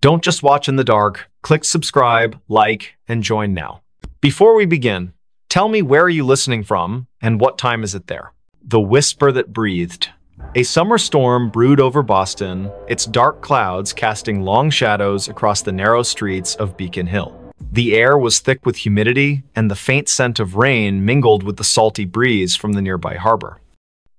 Don't just watch in the dark. Click subscribe, like, and join now. Before we begin, tell me, where are you listening from and what time is it there? The Whisper That Breathed. A summer storm brewed over Boston, its dark clouds casting long shadows across the narrow streets of Beacon Hill. The air was thick with humidity, and the faint scent of rain mingled with the salty breeze from the nearby harbor.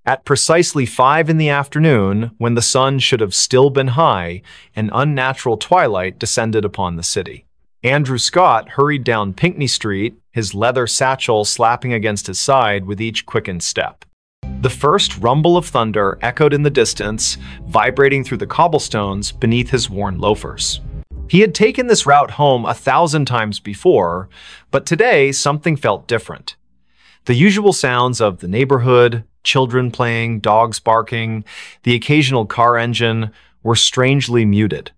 At precisely 5 in the afternoon, when the sun should have still been high, an unnatural twilight descended upon the city. Andrew Scott hurried down Pinckney Street, his leather satchel slapping against his side with each quickened step. The first rumble of thunder echoed in the distance, vibrating through the cobblestones beneath his worn loafers. He had taken this route home 1,000 times before, but today something felt different. The usual sounds of the neighborhood, children playing, dogs barking, the occasional car engine, were strangely muted.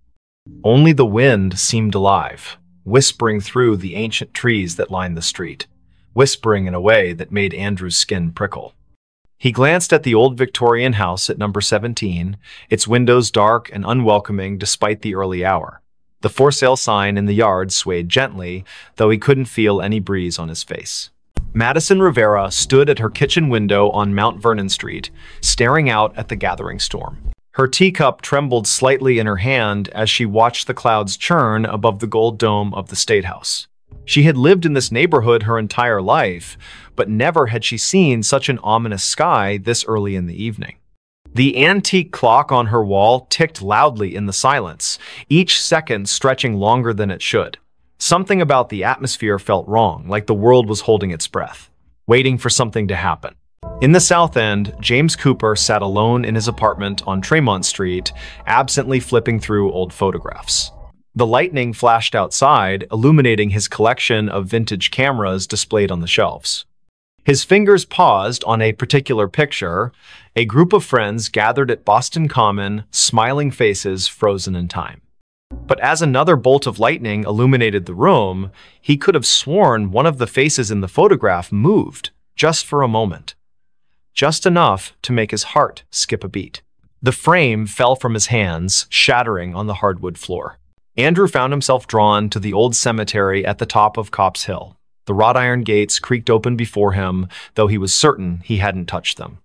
Only the wind seemed alive, whispering through the ancient trees that lined the street, whispering in a way that made Andrew's skin prickle. He glanced at the old Victorian house at number 17, its windows dark and unwelcoming despite the early hour. The for sale sign in the yard swayed gently, though he couldn't feel any breeze on his face. Madison Rivera stood at her kitchen window on Mount Vernon Street, staring out at the gathering storm. Her teacup trembled slightly in her hand as she watched the clouds churn above the gold dome of the State House. She had lived in this neighborhood her entire life, but never had she seen such an ominous sky this early in the evening. The antique clock on her wall ticked loudly in the silence, each second stretching longer than it should. Something about the atmosphere felt wrong, like the world was holding its breath, waiting for something to happen. In the South End, James Cooper sat alone in his apartment on Tremont Street, absently flipping through old photographs. The lightning flashed outside, illuminating his collection of vintage cameras displayed on the shelves. His fingers paused on a particular picture, a group of friends gathered at Boston Common, smiling faces frozen in time. But as another bolt of lightning illuminated the room, he could have sworn one of the faces in the photograph moved, just for a moment. Just enough to make his heart skip a beat. The frame fell from his hands, shattering on the hardwood floor. Andrew found himself drawn to the old cemetery at the top of Copp's Hill. The wrought iron gates creaked open before him, though he was certain he hadn't touched them.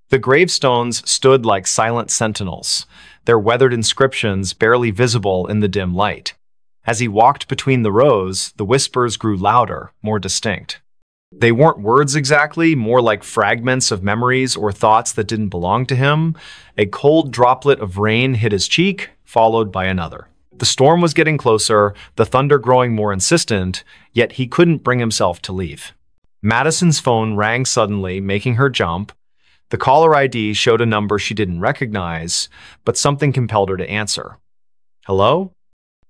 The gravestones stood like silent sentinels, their weathered inscriptions barely visible in the dim light. As he walked between the rows, the whispers grew louder, more distinct. They weren't words exactly, more like fragments of memories or thoughts that didn't belong to him. A cold droplet of rain hit his cheek, followed by another. The storm was getting closer, the thunder growing more insistent, yet he couldn't bring himself to leave. Madison's phone rang suddenly, making her jump. The caller ID showed a number she didn't recognize, but something compelled her to answer. "Hello?"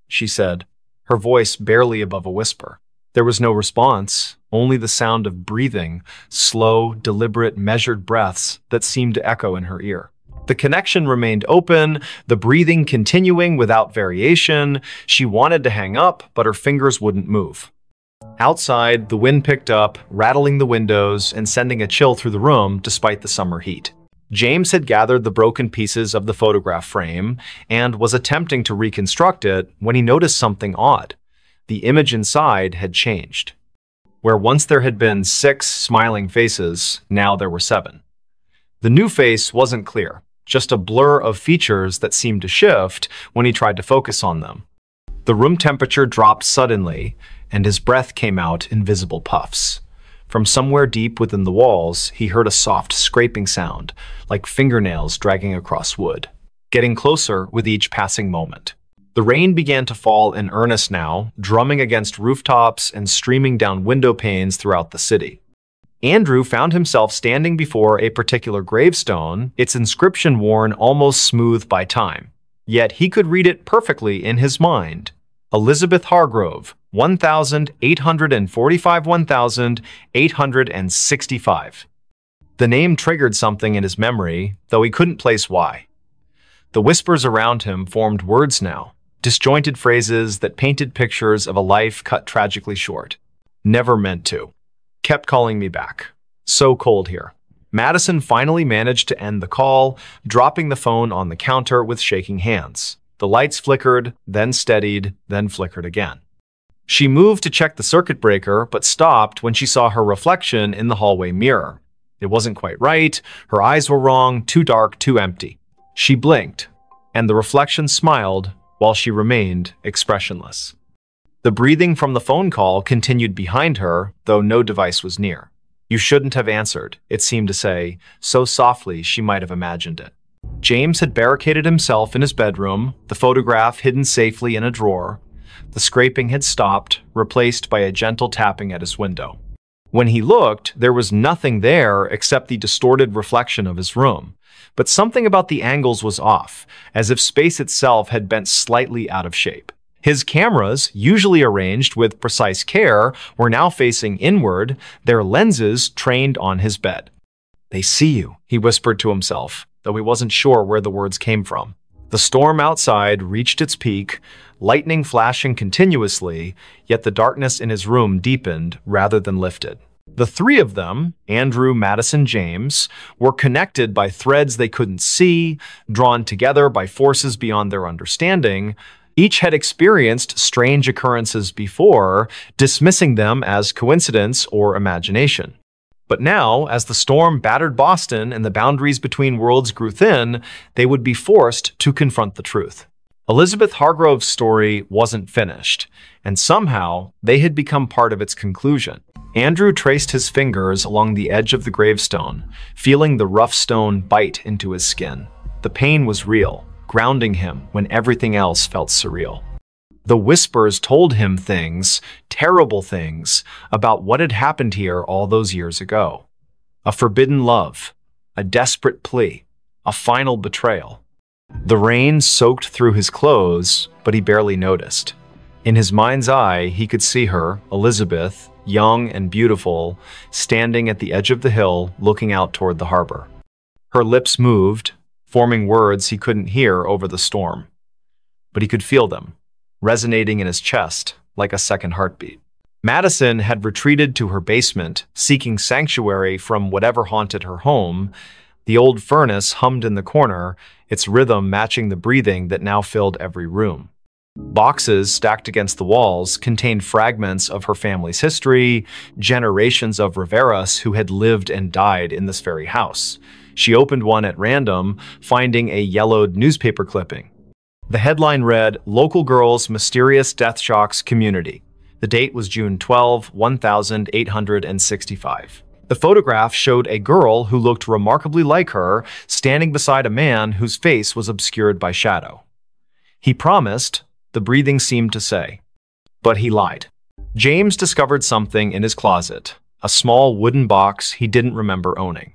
she said, her voice barely above a whisper. There was no response, only the sound of breathing, slow, deliberate, measured breaths that seemed to echo in her ear. The connection remained open, the breathing continuing without variation. She wanted to hang up, but her fingers wouldn't move. Outside, the wind picked up, rattling the windows and sending a chill through the room despite the summer heat. James had gathered the broken pieces of the photograph frame and was attempting to reconstruct it when he noticed something odd. The image inside had changed. Where once there had been 6 smiling faces, now there were 7. The new face wasn't clear, just a blur of features that seemed to shift when he tried to focus on them. The room temperature dropped suddenly, and his breath came out in visible puffs. From somewhere deep within the walls, he heard a soft scraping sound, like fingernails dragging across wood, getting closer with each passing moment. The rain began to fall in earnest now, drumming against rooftops and streaming down window panes throughout the city. Andrew found himself standing before a particular gravestone, its inscription worn almost smooth by time. Yet he could read it perfectly in his mind. Elizabeth Hargrove, 1845–1865. The name triggered something in his memory, though he couldn't place why. The whispers around him formed words now, disjointed phrases that painted pictures of a life cut tragically short. Never meant to. Kept calling me back. So cold here. Madison finally managed to end the call, dropping the phone on the counter with shaking hands. The lights flickered, then steadied, then flickered again. She moved to check the circuit breaker, but stopped when she saw her reflection in the hallway mirror. It wasn't quite right, her eyes were wrong, too dark, too empty. She blinked, and the reflection smiled while she remained expressionless. The breathing from the phone call continued behind her, though no device was near. "You shouldn't have answered," it seemed to say, so softly she might have imagined it. James had barricaded himself in his bedroom, the photograph hidden safely in a drawer. The scraping had stopped, replaced by a gentle tapping at his window. When he looked, there was nothing there except the distorted reflection of his room. But something about the angles was off, as if space itself had bent slightly out of shape. His cameras, usually arranged with precise care, were now facing inward, their lenses trained on his bed. "They see you," he whispered to himself, though he wasn't sure where the words came from. The storm outside reached its peak, lightning flashing continuously, yet the darkness in his room deepened rather than lifted. The three of them, Andrew, Madison, James, were connected by threads they couldn't see, drawn together by forces beyond their understanding. Each had experienced strange occurrences before, dismissing them as coincidence or imagination. But now, as the storm battered Boston and the boundaries between worlds grew thin, they would be forced to confront the truth. Elizabeth Hargrove's story wasn't finished, and somehow they had become part of its conclusion. Andrew traced his fingers along the edge of the gravestone, feeling the rough stone bite into his skin. The pain was real, grounding him when everything else felt surreal. The whispers told him things, terrible things, about what had happened here all those years ago. A forbidden love, a desperate plea, a final betrayal. The rain soaked through his clothes, but he barely noticed. In his mind's eye, he could see her, Elizabeth, young and beautiful, standing at the edge of the hill, looking out toward the harbor. Her lips moved, forming words he couldn't hear over the storm. But he could feel them, resonating in his chest like a second heartbeat. Madison had retreated to her basement, seeking sanctuary from whatever haunted her home. The old furnace hummed in the corner, its rhythm matching the breathing that now filled every room. Boxes stacked against the walls contained fragments of her family's history, generations of Riveras who had lived and died in this very house. She opened one at random, finding a yellowed newspaper clipping. The headline read, "Local Girl's Mysterious Death Shocks Community." The date was June 12, 1865. The photograph showed a girl who looked remarkably like her, standing beside a man whose face was obscured by shadow. He promised, the breathing seemed to say. But he lied. James discovered something in his closet, a small wooden box he didn't remember owning.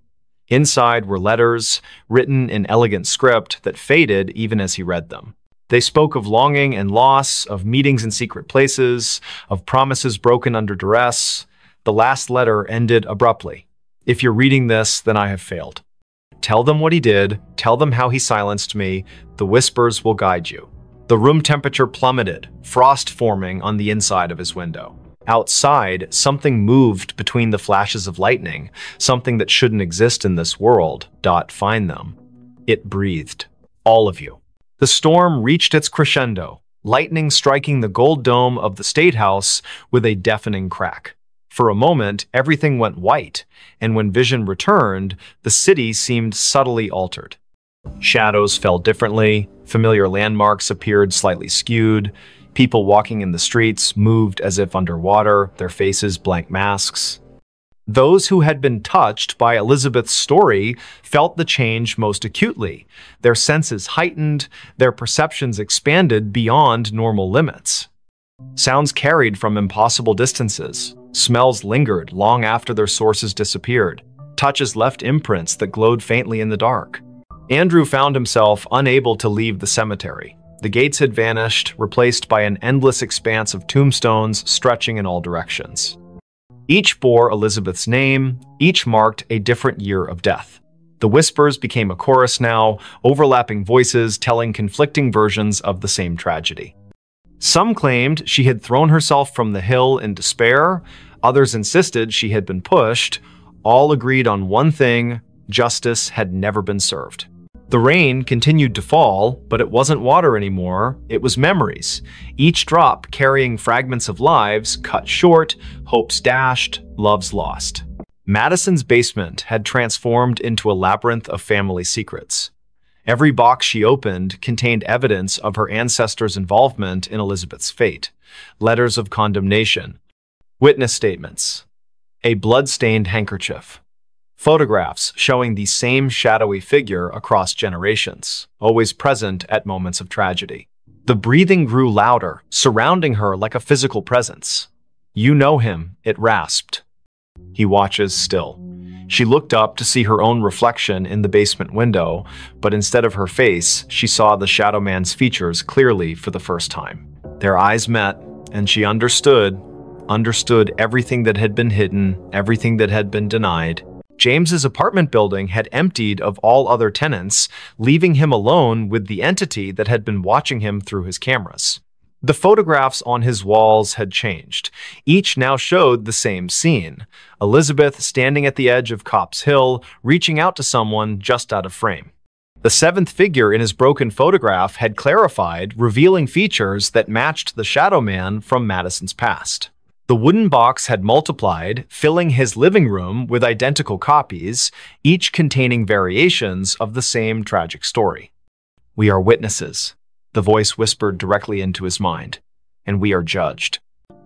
Inside were letters, written in elegant script that faded even as he read them. They spoke of longing and loss, of meetings in secret places, of promises broken under duress. The last letter ended abruptly. "If you're reading this, then I have failed. Tell them what he did, tell them how he silenced me, the whispers will guide you." The room temperature plummeted, frost forming on the inside of his window. Outside, something moved between the flashes of lightning, something that shouldn't exist in this world. Find them. It breathed. All of you. The storm reached its crescendo, lightning striking the gold dome of the State House with a deafening crack. For a moment, everything went white, and when vision returned, the city seemed subtly altered. Shadows fell differently, familiar landmarks appeared slightly skewed, people walking in the streets moved as if underwater, their faces blank masks. Those who had been touched by Elizabeth's story felt the change most acutely. Their senses heightened, their perceptions expanded beyond normal limits. Sounds carried from impossible distances. Smells lingered long after their sources disappeared. Touches left imprints that glowed faintly in the dark. Andrew found himself unable to leave the cemetery. The gates had vanished, replaced by an endless expanse of tombstones stretching in all directions. Each bore Elizabeth's name, each marked a different year of death. The whispers became a chorus now, overlapping voices telling conflicting versions of the same tragedy. Some claimed she had thrown herself from the hill in despair, others insisted she had been pushed. All agreed on one thing: justice had never been served. The rain continued to fall, but it wasn't water anymore, it was memories, each drop carrying fragments of lives cut short, hopes dashed, loves lost. Madison's basement had transformed into a labyrinth of family secrets. Every box she opened contained evidence of her ancestors' involvement in Elizabeth's fate, letters of condemnation, witness statements, a blood-stained handkerchief, photographs showing the same shadowy figure across generations, always present at moments of tragedy. The breathing grew louder, surrounding her like a physical presence. "You know him," it rasped. "He watches still." She looked up to see her own reflection in the basement window, but instead of her face, she saw the Shadow Man's features clearly for the first time. Their eyes met, and she understood everything that had been hidden, everything that had been denied. James's apartment building had emptied of all other tenants, leaving him alone with the entity that had been watching him through his cameras. The photographs on his walls had changed. Each now showed the same scene. Elizabeth standing at the edge of Copp's Hill, reaching out to someone just out of frame. The seventh figure in his broken photograph had clarified, revealing features that matched the Shadow Man from Madison's past. The wooden box had multiplied, filling his living room with identical copies, each containing variations of the same tragic story. "We are witnesses," the voice whispered directly into his mind, "and we are judged."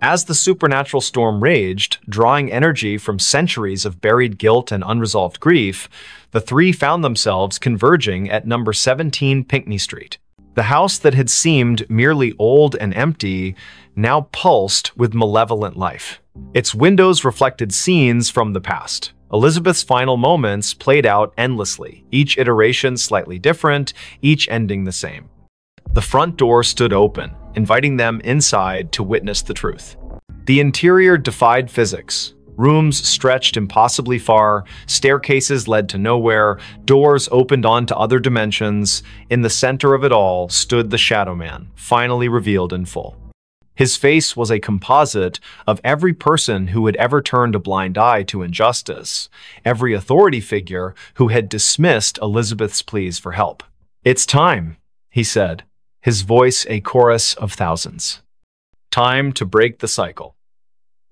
As the supernatural storm raged, drawing energy from centuries of buried guilt and unresolved grief, the three found themselves converging at number 17 Pinckney Street. The house that had seemed merely old and empty now pulsed with malevolent life. Its windows reflected scenes from the past. Elizabeth's final moments played out endlessly, each iteration slightly different, each ending the same. The front door stood open, inviting them inside to witness the truth. The interior defied physics. Rooms stretched impossibly far, staircases led to nowhere, doors opened onto other dimensions. In the center of it all stood the Shadow Man, finally revealed in full. His face was a composite of every person who had ever turned a blind eye to injustice, every authority figure who had dismissed Elizabeth's pleas for help. "It's time," he said, his voice a chorus of thousands. Time to break the cycle.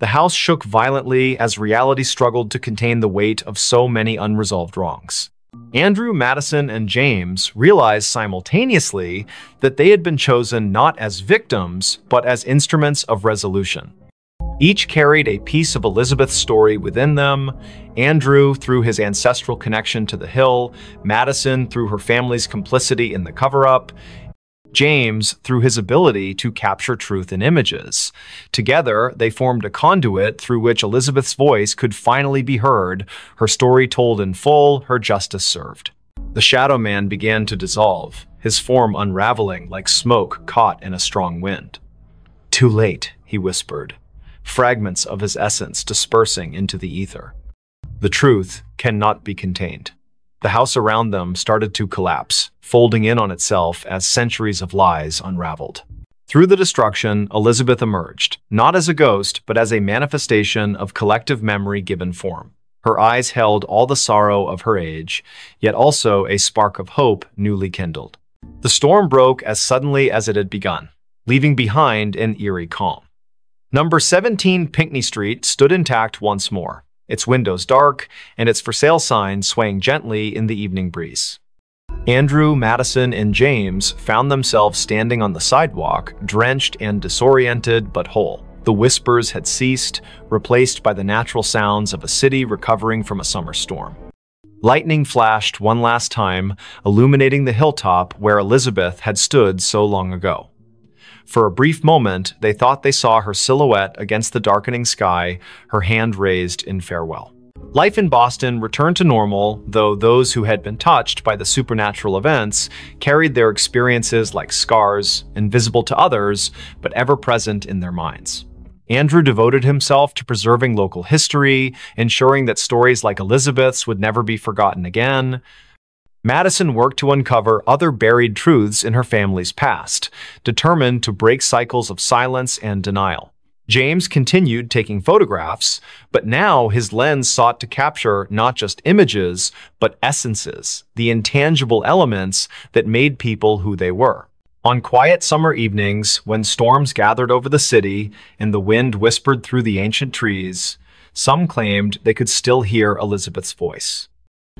The house shook violently as reality struggled to contain the weight of so many unresolved wrongs. Andrew, Madison, and James realized simultaneously that they had been chosen not as victims, but as instruments of resolution. Each carried a piece of Elizabeth's story within them. Andrew through his ancestral connection to the hill, Madison through her family's complicity in the cover-up, James through his ability to capture truth in images. Together, they formed a conduit through which Elizabeth's voice could finally be heard, her story told in full, her justice served. The Shadow Man began to dissolve, his form unraveling like smoke caught in a strong wind. "Too late," he whispered, fragments of his essence dispersing into the ether. The truth cannot be contained. The house around them started to collapse, folding in on itself as centuries of lies unraveled. Through the destruction, Elizabeth emerged, not as a ghost, but as a manifestation of collective memory given form. Her eyes held all the sorrow of her age, yet also a spark of hope newly kindled. The storm broke as suddenly as it had begun, leaving behind an eerie calm. Number 17 Pinckney Street stood intact once more, its windows dark, and its for sale sign swaying gently in the evening breeze. Andrew, Madison, and James found themselves standing on the sidewalk, drenched and disoriented but whole. The whispers had ceased, replaced by the natural sounds of a city recovering from a summer storm. Lightning flashed one last time, illuminating the hilltop where Elizabeth had stood so long ago. For a brief moment, they thought they saw her silhouette against the darkening sky, her hand raised in farewell. Life in Boston returned to normal, though those who had been touched by the supernatural events carried their experiences like scars, invisible to others, but ever present in their minds. Andrew devoted himself to preserving local history, ensuring that stories like Elizabeth's would never be forgotten again. Madison worked to uncover other buried truths in her family's past, determined to break cycles of silence and denial. James continued taking photographs, but now his lens sought to capture not just images, but essences, the intangible elements that made people who they were. On quiet summer evenings, when storms gathered over the city and the wind whispered through the ancient trees, some claimed they could still hear Elizabeth's voice.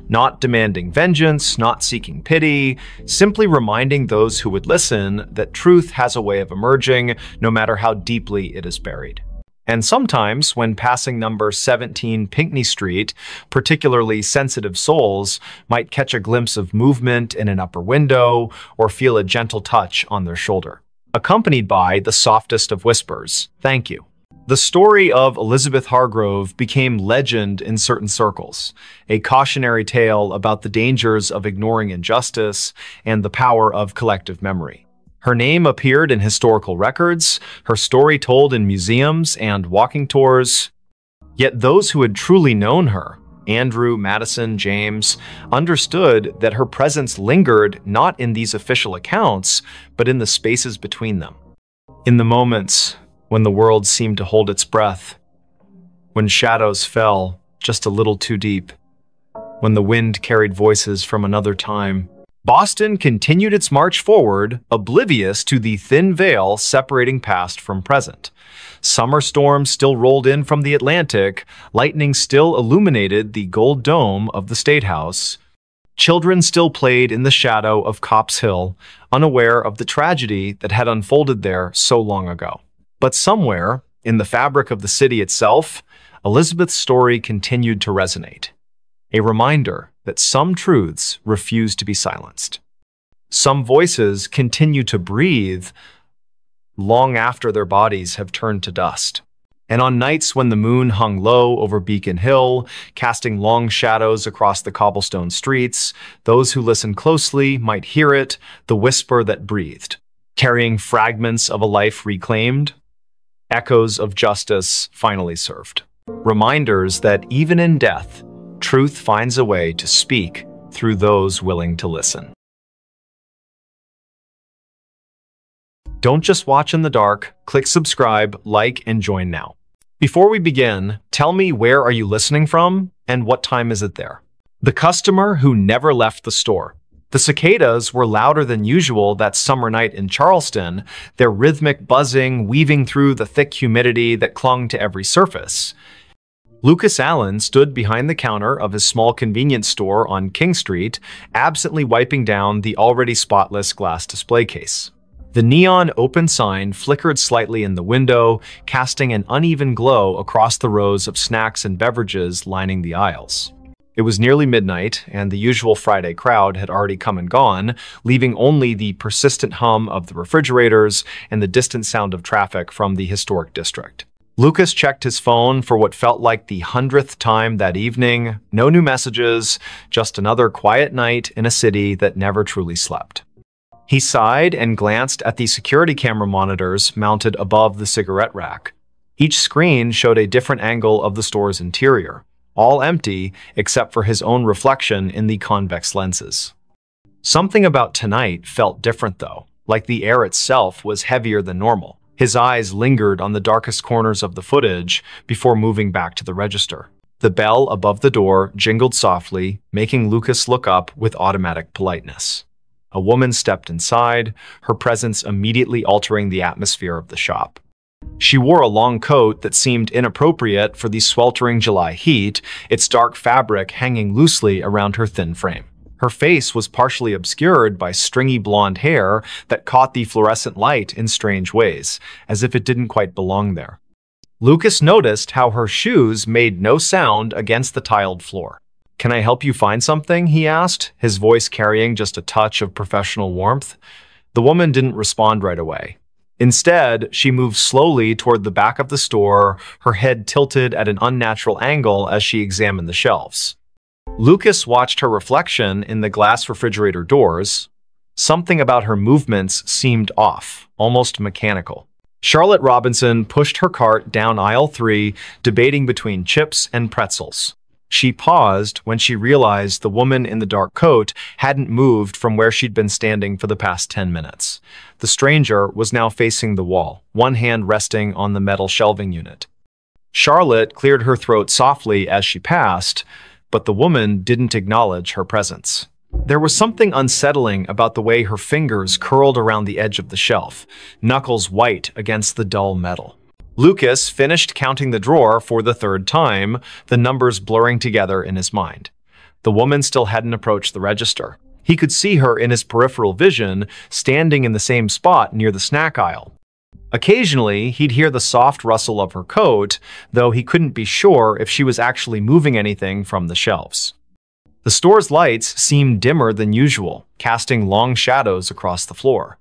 Not demanding vengeance, not seeking pity, simply reminding those who would listen that truth has a way of emerging no matter how deeply it is buried. And sometimes, when passing number 17 Pinckney Street, particularly sensitive souls might catch a glimpse of movement in an upper window or feel a gentle touch on their shoulder, accompanied by the softest of whispers, "Thank you." The story of Elizabeth Hargrove became legend in certain circles, a cautionary tale about the dangers of ignoring injustice and the power of collective memory. Her name appeared in historical records, her story told in museums and walking tours. Yet those who had truly known her, Andrew, Madison, James, understood that her presence lingered not in these official accounts, but in the spaces between them. In the moments when the world seemed to hold its breath, when shadows fell just a little too deep, when the wind carried voices from another time, Boston continued its march forward, oblivious to the thin veil separating past from present. Summer storms still rolled in from the Atlantic, lightning still illuminated the gold dome of the State House. Children still played in the shadow of Copp's Hill, unaware of the tragedy that had unfolded there so long ago. But somewhere, in the fabric of the city itself, Elizabeth's story continued to resonate. A reminder that some truths refuse to be silenced. Some voices continue to breathe long after their bodies have turned to dust. And on nights when the moon hung low over Beacon Hill, casting long shadows across the cobblestone streets, those who listened closely might hear it, the whisper that breathed, carrying fragments of a life reclaimed, echoes of justice finally served. Reminders that even in death, truth finds a way to speak through those willing to listen. Don't just watch in the dark. Click subscribe, like, and join now. Before we begin, tell me, where are you listening from and what time is it there? The customer who never left the store. The cicadas were louder than usual that summer night in Charleston, their rhythmic buzzing weaving through the thick humidity that clung to every surface. Lucas Allen stood behind the counter of his small convenience store on King Street, absently wiping down the already spotless glass display case. The neon open sign flickered slightly in the window, casting an uneven glow across the rows of snacks and beverages lining the aisles. It was nearly midnight, and the usual Friday crowd had already come and gone, leaving only the persistent hum of the refrigerators and the distant sound of traffic from the historic district. Lucas checked his phone for what felt like the 100th time that evening. No new messages, just another quiet night in a city that never truly slept. He sighed and glanced at the security camera monitors mounted above the cigarette rack. Each screen showed a different angle of the store's interior, all empty except for his own reflection in the convex lenses. Something about tonight felt different though, like the air itself was heavier than normal. His eyes lingered on the darkest corners of the footage before moving back to the register. The bell above the door jingled softly, making Lucas look up with automatic politeness. A woman stepped inside, her presence immediately altering the atmosphere of the shop. She wore a long coat that seemed inappropriate for the sweltering July heat, its dark fabric hanging loosely around her thin frame. Her face was partially obscured by stringy blonde hair that caught the fluorescent light in strange ways, as if it didn't quite belong there. Lucas noticed how her shoes made no sound against the tiled floor. "Can I help you find something?" he asked, his voice carrying just a touch of professional warmth. The woman didn't respond right away. Instead, she moved slowly toward the back of the store, her head tilted at an unnatural angle as she examined the shelves. Lucas watched her reflection in the glass refrigerator doors. Something about her movements seemed off, almost mechanical. Charlotte Robinson pushed her cart down aisle 3, debating between chips and pretzels. She paused when she realized the woman in the dark coat hadn't moved from where she'd been standing for the past 10 minutes. The stranger was now facing the wall, one hand resting on the metal shelving unit. Charlotte cleared her throat softly as she passed, but the woman didn't acknowledge her presence. There was something unsettling about the way her fingers curled around the edge of the shelf, knuckles white against the dull metal. Lucas finished counting the drawer for the third time, the numbers blurring together in his mind. The woman still hadn't approached the register. He could see her in his peripheral vision, standing in the same spot near the snack aisle. Occasionally, he'd hear the soft rustle of her coat, though he couldn't be sure if she was actually moving anything from the shelves. The store's lights seemed dimmer than usual, casting long shadows across the floor.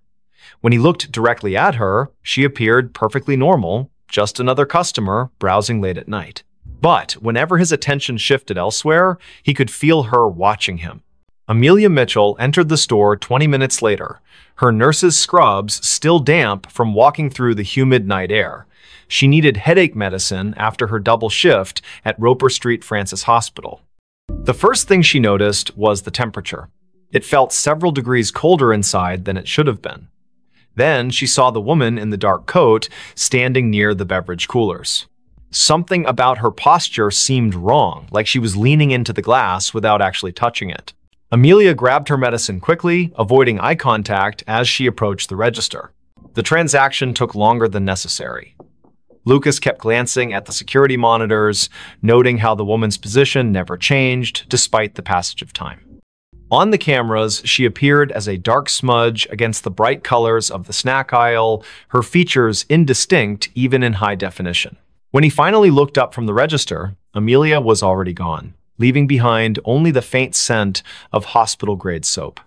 When he looked directly at her, she appeared perfectly normal, just another customer browsing late at night. But whenever his attention shifted elsewhere, he could feel her watching him. Amelia Mitchell entered the store 20 minutes later, her nurse's scrubs still damp from walking through the humid night air. She needed headache medicine after her double shift at Roper Street Francis Hospital. The first thing she noticed was the temperature. It felt several degrees colder inside than it should have been. Then she saw the woman in the dark coat standing near the beverage coolers. Something about her posture seemed wrong, like she was leaning into the glass without actually touching it. Amelia grabbed her medicine quickly, avoiding eye contact as she approached the register. The transaction took longer than necessary. Lucas kept glancing at the security monitors, noting how the woman's position never changed despite the passage of time. On the cameras, she appeared as a dark smudge against the bright colors of the snack aisle, her features indistinct even in high definition. When he finally looked up from the register, Amelia was already gone, leaving behind only the faint scent of hospital-grade soap.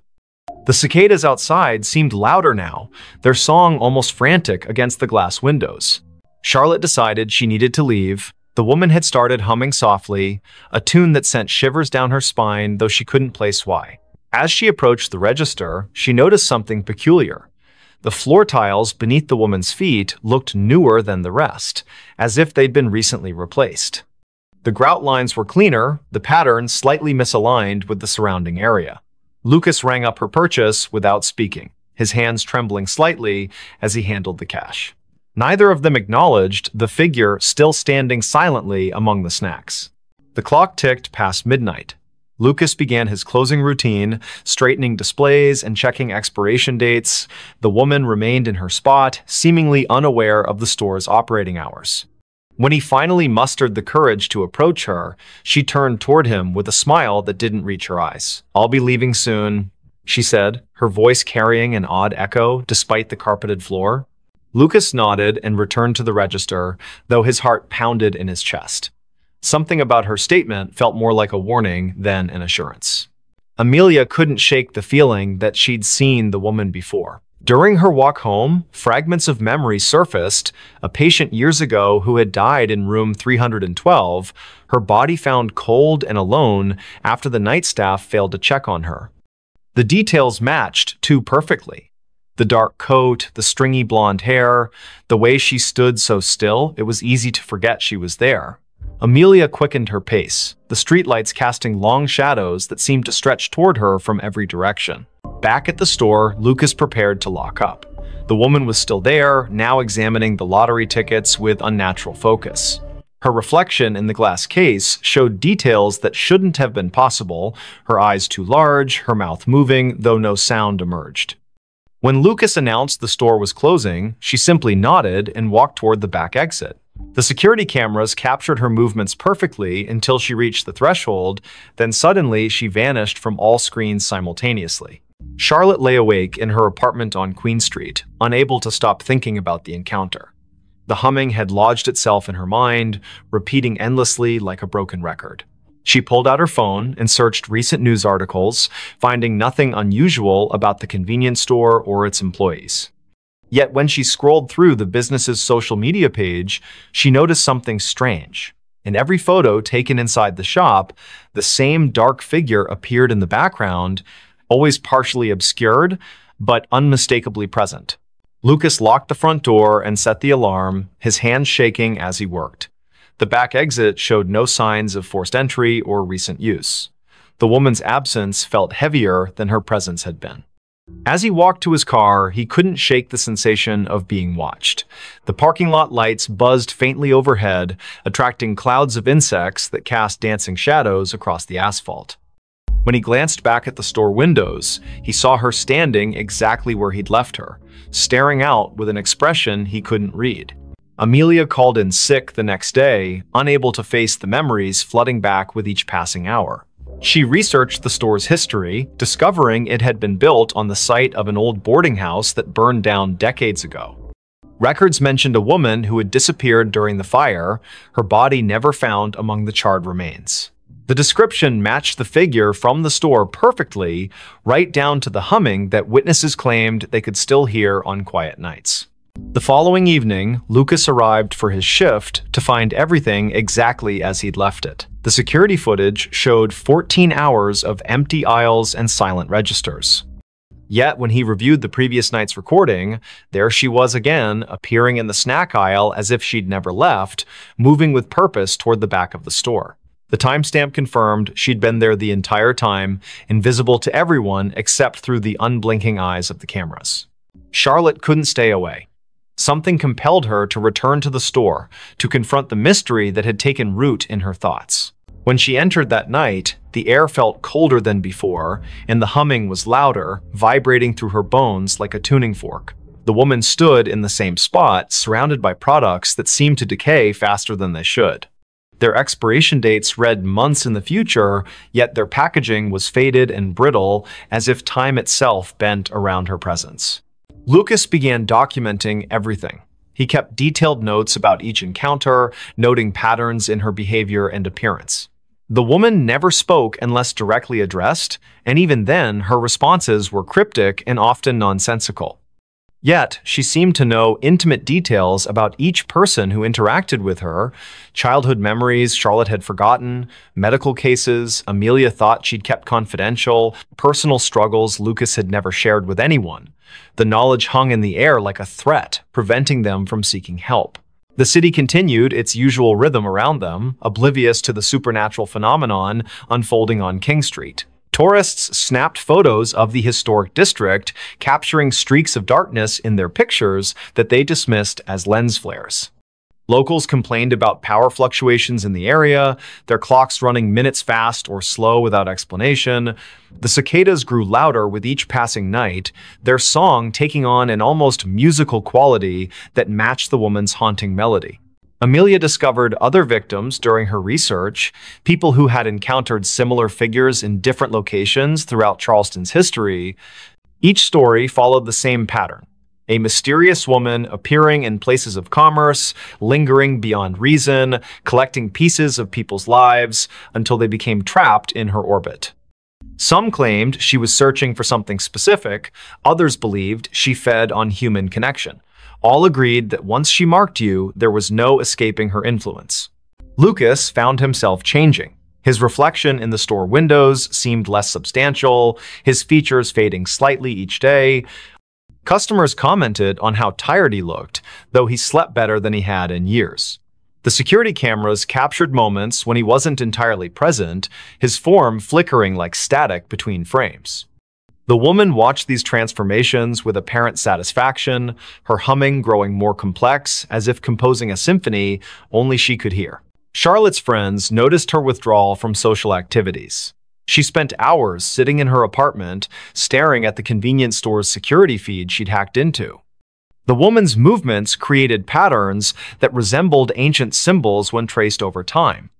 The cicadas outside seemed louder now, their song almost frantic against the glass windows. Charlotte decided she needed to leave. The woman had started humming softly, a tune that sent shivers down her spine, though she couldn't place why. As she approached the register, she noticed something peculiar. The floor tiles beneath the woman's feet looked newer than the rest, as if they'd been recently replaced. The grout lines were cleaner, the pattern slightly misaligned with the surrounding area. Lucas rang up her purchase without speaking, his hands trembling slightly as he handled the cash. Neither of them acknowledged the figure still standing silently among the snacks. The clock ticked past midnight. Lucas began his closing routine, straightening displays and checking expiration dates. The woman remained in her spot, seemingly unaware of the store's operating hours. When he finally mustered the courage to approach her, she turned toward him with a smile that didn't reach her eyes. "I'll be leaving soon," she said, her voice carrying an odd echo despite the carpeted floor. Lucas nodded and returned to the register, though his heart pounded in his chest. Something about her statement felt more like a warning than an assurance. Amelia couldn't shake the feeling that she'd seen the woman before. During her walk home, fragments of memory surfaced, a patient years ago who had died in room 312, her body found cold and alone after the night staff failed to check on her. The details matched too perfectly. The dark coat, the stringy blonde hair, the way she stood so still, it was easy to forget she was there. Amelia quickened her pace, the streetlights casting long shadows that seemed to stretch toward her from every direction. Back at the store, Lucas prepared to lock up. The woman was still there, now examining the lottery tickets with unnatural focus. Her reflection in the glass case showed details that shouldn't have been possible, her eyes too large, her mouth moving, though no sound emerged. When Lucas announced the store was closing, she simply nodded and walked toward the back exit. The security cameras captured her movements perfectly until she reached the threshold, then suddenly she vanished from all screens simultaneously. Charlotte lay awake in her apartment on Queen Street, unable to stop thinking about the encounter. The humming had lodged itself in her mind, repeating endlessly like a broken record. She pulled out her phone and searched recent news articles, finding nothing unusual about the convenience store or its employees. Yet when she scrolled through the business's social media page, she noticed something strange. In every photo taken inside the shop, the same dark figure appeared in the background, always partially obscured, but unmistakably present. Lucas locked the front door and set the alarm, his hands shaking as he worked. The back exit showed no signs of forced entry or recent use. The woman's absence felt heavier than her presence had been. As he walked to his car, he couldn't shake the sensation of being watched. The parking lot lights buzzed faintly overhead, attracting clouds of insects that cast dancing shadows across the asphalt. When he glanced back at the store windows, he saw her standing exactly where he'd left her, staring out with an expression he couldn't read. Amelia called in sick the next day, unable to face the memories flooding back with each passing hour. She researched the store's history, discovering it had been built on the site of an old boarding house that burned down decades ago. Records mentioned a woman who had disappeared during the fire, her body never found among the charred remains. The description matched the figure from the store perfectly, right down to the humming that witnesses claimed they could still hear on quiet nights. The following evening, Lucas arrived for his shift to find everything exactly as he'd left it. The security footage showed 14 hours of empty aisles and silent registers. Yet, when he reviewed the previous night's recording, there she was again, appearing in the snack aisle as if she'd never left, moving with purpose toward the back of the store. The timestamp confirmed she'd been there the entire time, invisible to everyone except through the unblinking eyes of the cameras. Charlotte couldn't stay away. Something compelled her to return to the store, to confront the mystery that had taken root in her thoughts. When she entered that night, the air felt colder than before, and the humming was louder, vibrating through her bones like a tuning fork. The woman stood in the same spot, surrounded by products that seemed to decay faster than they should. Their expiration dates read months in the future, yet their packaging was faded and brittle, as if time itself bent around her presence. Lucas began documenting everything. He kept detailed notes about each encounter, noting patterns in her behavior and appearance. The woman never spoke unless directly addressed, and even then, her responses were cryptic and often nonsensical. Yet, she seemed to know intimate details about each person who interacted with her, childhood memories Charlotte had forgotten, medical cases Amelia thought she'd kept confidential, personal struggles Lucas had never shared with anyone. The knowledge hung in the air like a threat, preventing them from seeking help. The city continued its usual rhythm around them, oblivious to the supernatural phenomenon unfolding on King Street. Tourists snapped photos of the historic district, capturing streaks of darkness in their pictures that they dismissed as lens flares. Locals complained about power fluctuations in the area, their clocks running minutes fast or slow without explanation. The cicadas grew louder with each passing night, their song taking on an almost musical quality that matched the woman's haunting melody. Amelia discovered other victims during her research, people who had encountered similar figures in different locations throughout Charleston's history. Each story followed the same pattern: a mysterious woman appearing in places of commerce, lingering beyond reason, collecting pieces of people's lives until they became trapped in her orbit. Some claimed she was searching for something specific, others believed she fed on human connection. All agreed that once she marked you, there was no escaping her influence. Lucas found himself changing. His reflection in the store windows seemed less substantial, his features fading slightly each day. Customers commented on how tired he looked, though he slept better than he had in years. The security cameras captured moments when he wasn't entirely present, his form flickering like static between frames. The woman watched these transformations with apparent satisfaction, her humming growing more complex, as if composing a symphony only she could hear. Charlotte's friends noticed her withdrawal from social activities. She spent hours sitting in her apartment, staring at the convenience store's security feed she'd hacked into. The woman's movements created patterns that resembled ancient symbols when traced over time.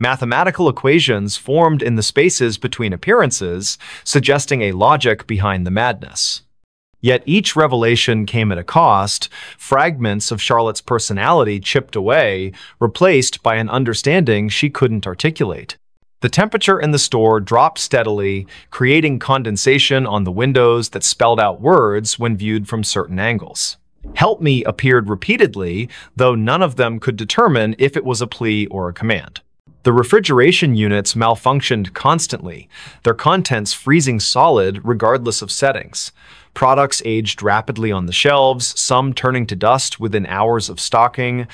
Mathematical equations formed in the spaces between appearances, suggesting a logic behind the madness. Yet each revelation came at a cost, fragments of Charlotte's personality chipped away, replaced by an understanding she couldn't articulate. The temperature in the store dropped steadily, creating condensation on the windows that spelled out words when viewed from certain angles. "Help me" appeared repeatedly, though none of them could determine if it was a plea or a command. The refrigeration units malfunctioned constantly, their contents freezing solid regardless of settings. Products aged rapidly on the shelves, some turning to dust within hours of stocking.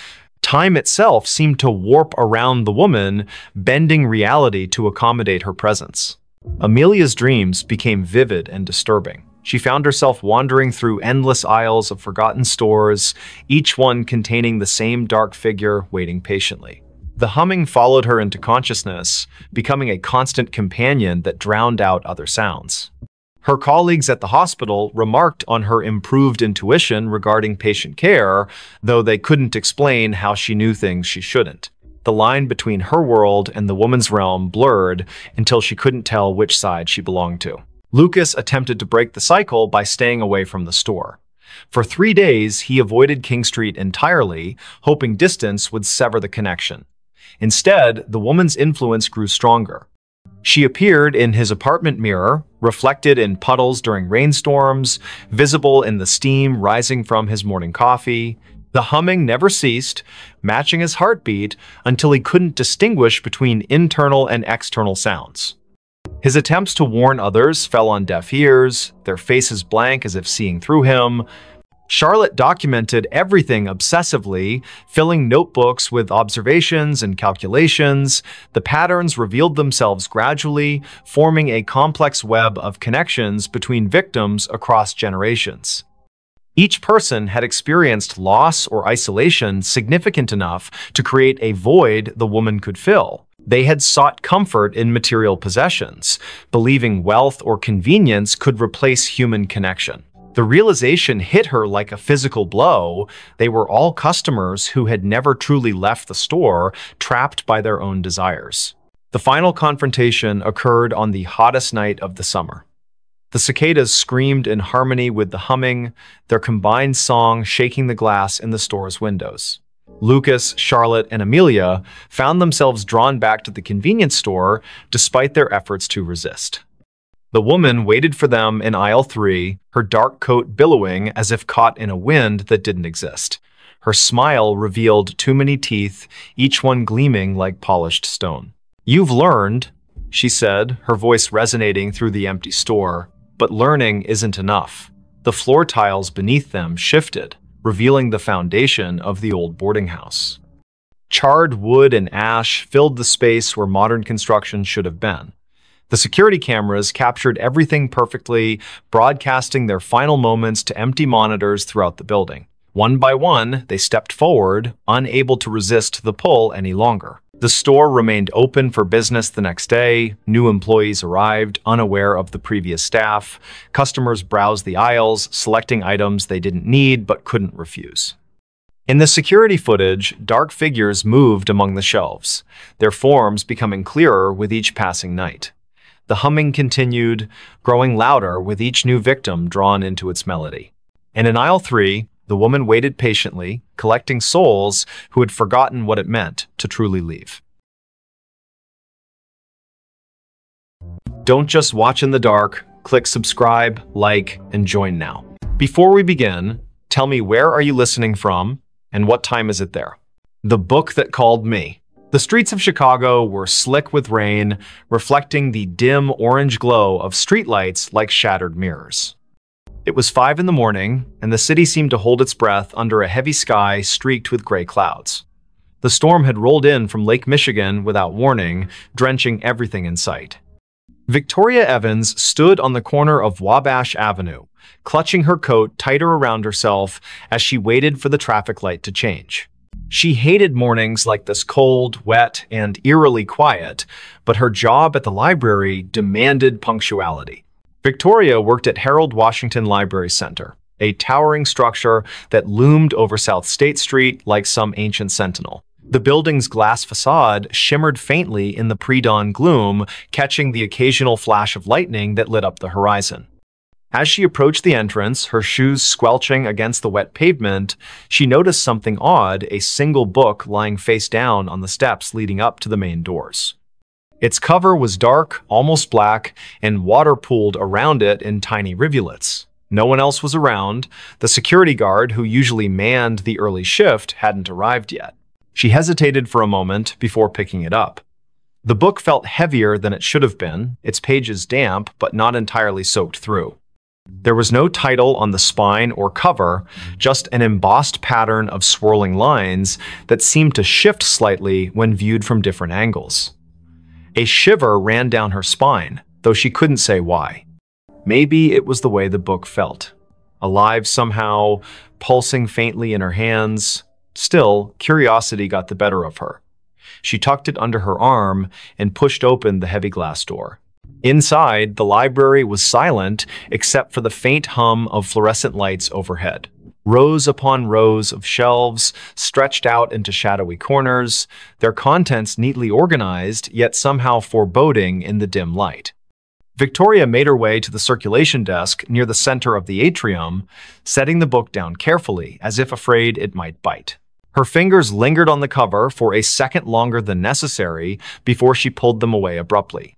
Time itself seemed to warp around the woman, bending reality to accommodate her presence. Amelia's dreams became vivid and disturbing. She found herself wandering through endless aisles of forgotten stores, each one containing the same dark figure waiting patiently. The humming followed her into consciousness, becoming a constant companion that drowned out other sounds. Her colleagues at the hospital remarked on her improved intuition regarding patient care, though they couldn't explain how she knew things she shouldn't. The line between her world and the woman's realm blurred until she couldn't tell which side she belonged to. Lucas attempted to break the cycle by staying away from the store. For 3 days, he avoided King Street entirely, hoping distance would sever the connection. Instead, the woman's influence grew stronger. She appeared in his apartment mirror, reflected in puddles during rainstorms, visible in the steam rising from his morning coffee. The humming never ceased, matching his heartbeat until he couldn't distinguish between internal and external sounds. His attempts to warn others fell on deaf ears, their faces blank as if seeing through him. Charlotte documented everything obsessively, filling notebooks with observations and calculations. The patterns revealed themselves gradually, forming a complex web of connections between victims across generations. Each person had experienced loss or isolation significant enough to create a void the woman could fill. They had sought comfort in material possessions, believing wealth or convenience could replace human connection. The realization hit her like a physical blow. They were all customers who had never truly left the store, trapped by their own desires. The final confrontation occurred on the hottest night of the summer. The cicadas screamed in harmony with the humming, their combined song shaking the glass in the store's windows. Lucas, Charlotte, and Amelia found themselves drawn back to the convenience store despite their efforts to resist. The woman waited for them in aisle 3, her dark coat billowing as if caught in a wind that didn't exist. Her smile revealed too many teeth, each one gleaming like polished stone. "You've learned," she said, her voice resonating through the empty store. But learning isn't enough. The floor tiles beneath them shifted, revealing the foundation of the old boarding house. Charred wood and ash filled the space where modern construction should have been. The security cameras captured everything perfectly, broadcasting their final moments to empty monitors throughout the building. One by one, they stepped forward, unable to resist the pull any longer. The store remained open for business the next day. New employees arrived, unaware of the previous staff. Customers browsed the aisles, selecting items they didn't need but couldn't refuse. In the security footage, dark figures moved among the shelves, their forms becoming clearer with each passing night. The humming continued, growing louder with each new victim drawn into its melody. And in aisle 3, the woman waited patiently, collecting souls who had forgotten what it meant to truly leave. Don't just watch in the dark. Click subscribe, like, and join now. Before we begin, tell me, where are you listening from and what time is it there? The Book That Called Me. The streets of Chicago were slick with rain, reflecting the dim orange glow of streetlights like shattered mirrors. It was 5 in the morning, and the city seemed to hold its breath under a heavy sky streaked with gray clouds. The storm had rolled in from Lake Michigan without warning, drenching everything in sight. Victoria Evans stood on the corner of Wabash Avenue, clutching her coat tighter around herself as she waited for the traffic light to change. She hated mornings like this, cold, wet, and eerily quiet, but her job at the library demanded punctuality. Victoria worked at Harold Washington Library Center, a towering structure that loomed over South State Street like some ancient sentinel. The building's glass facade shimmered faintly in the pre-dawn gloom, catching the occasional flash of lightning that lit up the horizon. As she approached the entrance, her shoes squelching against the wet pavement, she noticed something odd, a single book lying face down on the steps leading up to the main doors. Its cover was dark, almost black, and water pooled around it in tiny rivulets. No one else was around. The security guard, who usually manned the early shift, hadn't arrived yet. She hesitated for a moment before picking it up. The book felt heavier than it should have been, its pages damp but not entirely soaked through. There was no title on the spine or cover, just an embossed pattern of swirling lines that seemed to shift slightly when viewed from different angles. A shiver ran down her spine, though she couldn't say why. Maybe it was the way the book felt. Alive somehow, pulsing faintly in her hands. Still, curiosity got the better of her. She tucked it under her arm and pushed open the heavy glass door. Inside, the library was silent except for the faint hum of fluorescent lights overhead. Rows upon rows of shelves stretched out into shadowy corners, their contents neatly organized, yet somehow foreboding in the dim light. Victoria made her way to the circulation desk near the center of the atrium, setting the book down carefully, as if afraid it might bite. Her fingers lingered on the cover for a second longer than necessary before she pulled them away abruptly.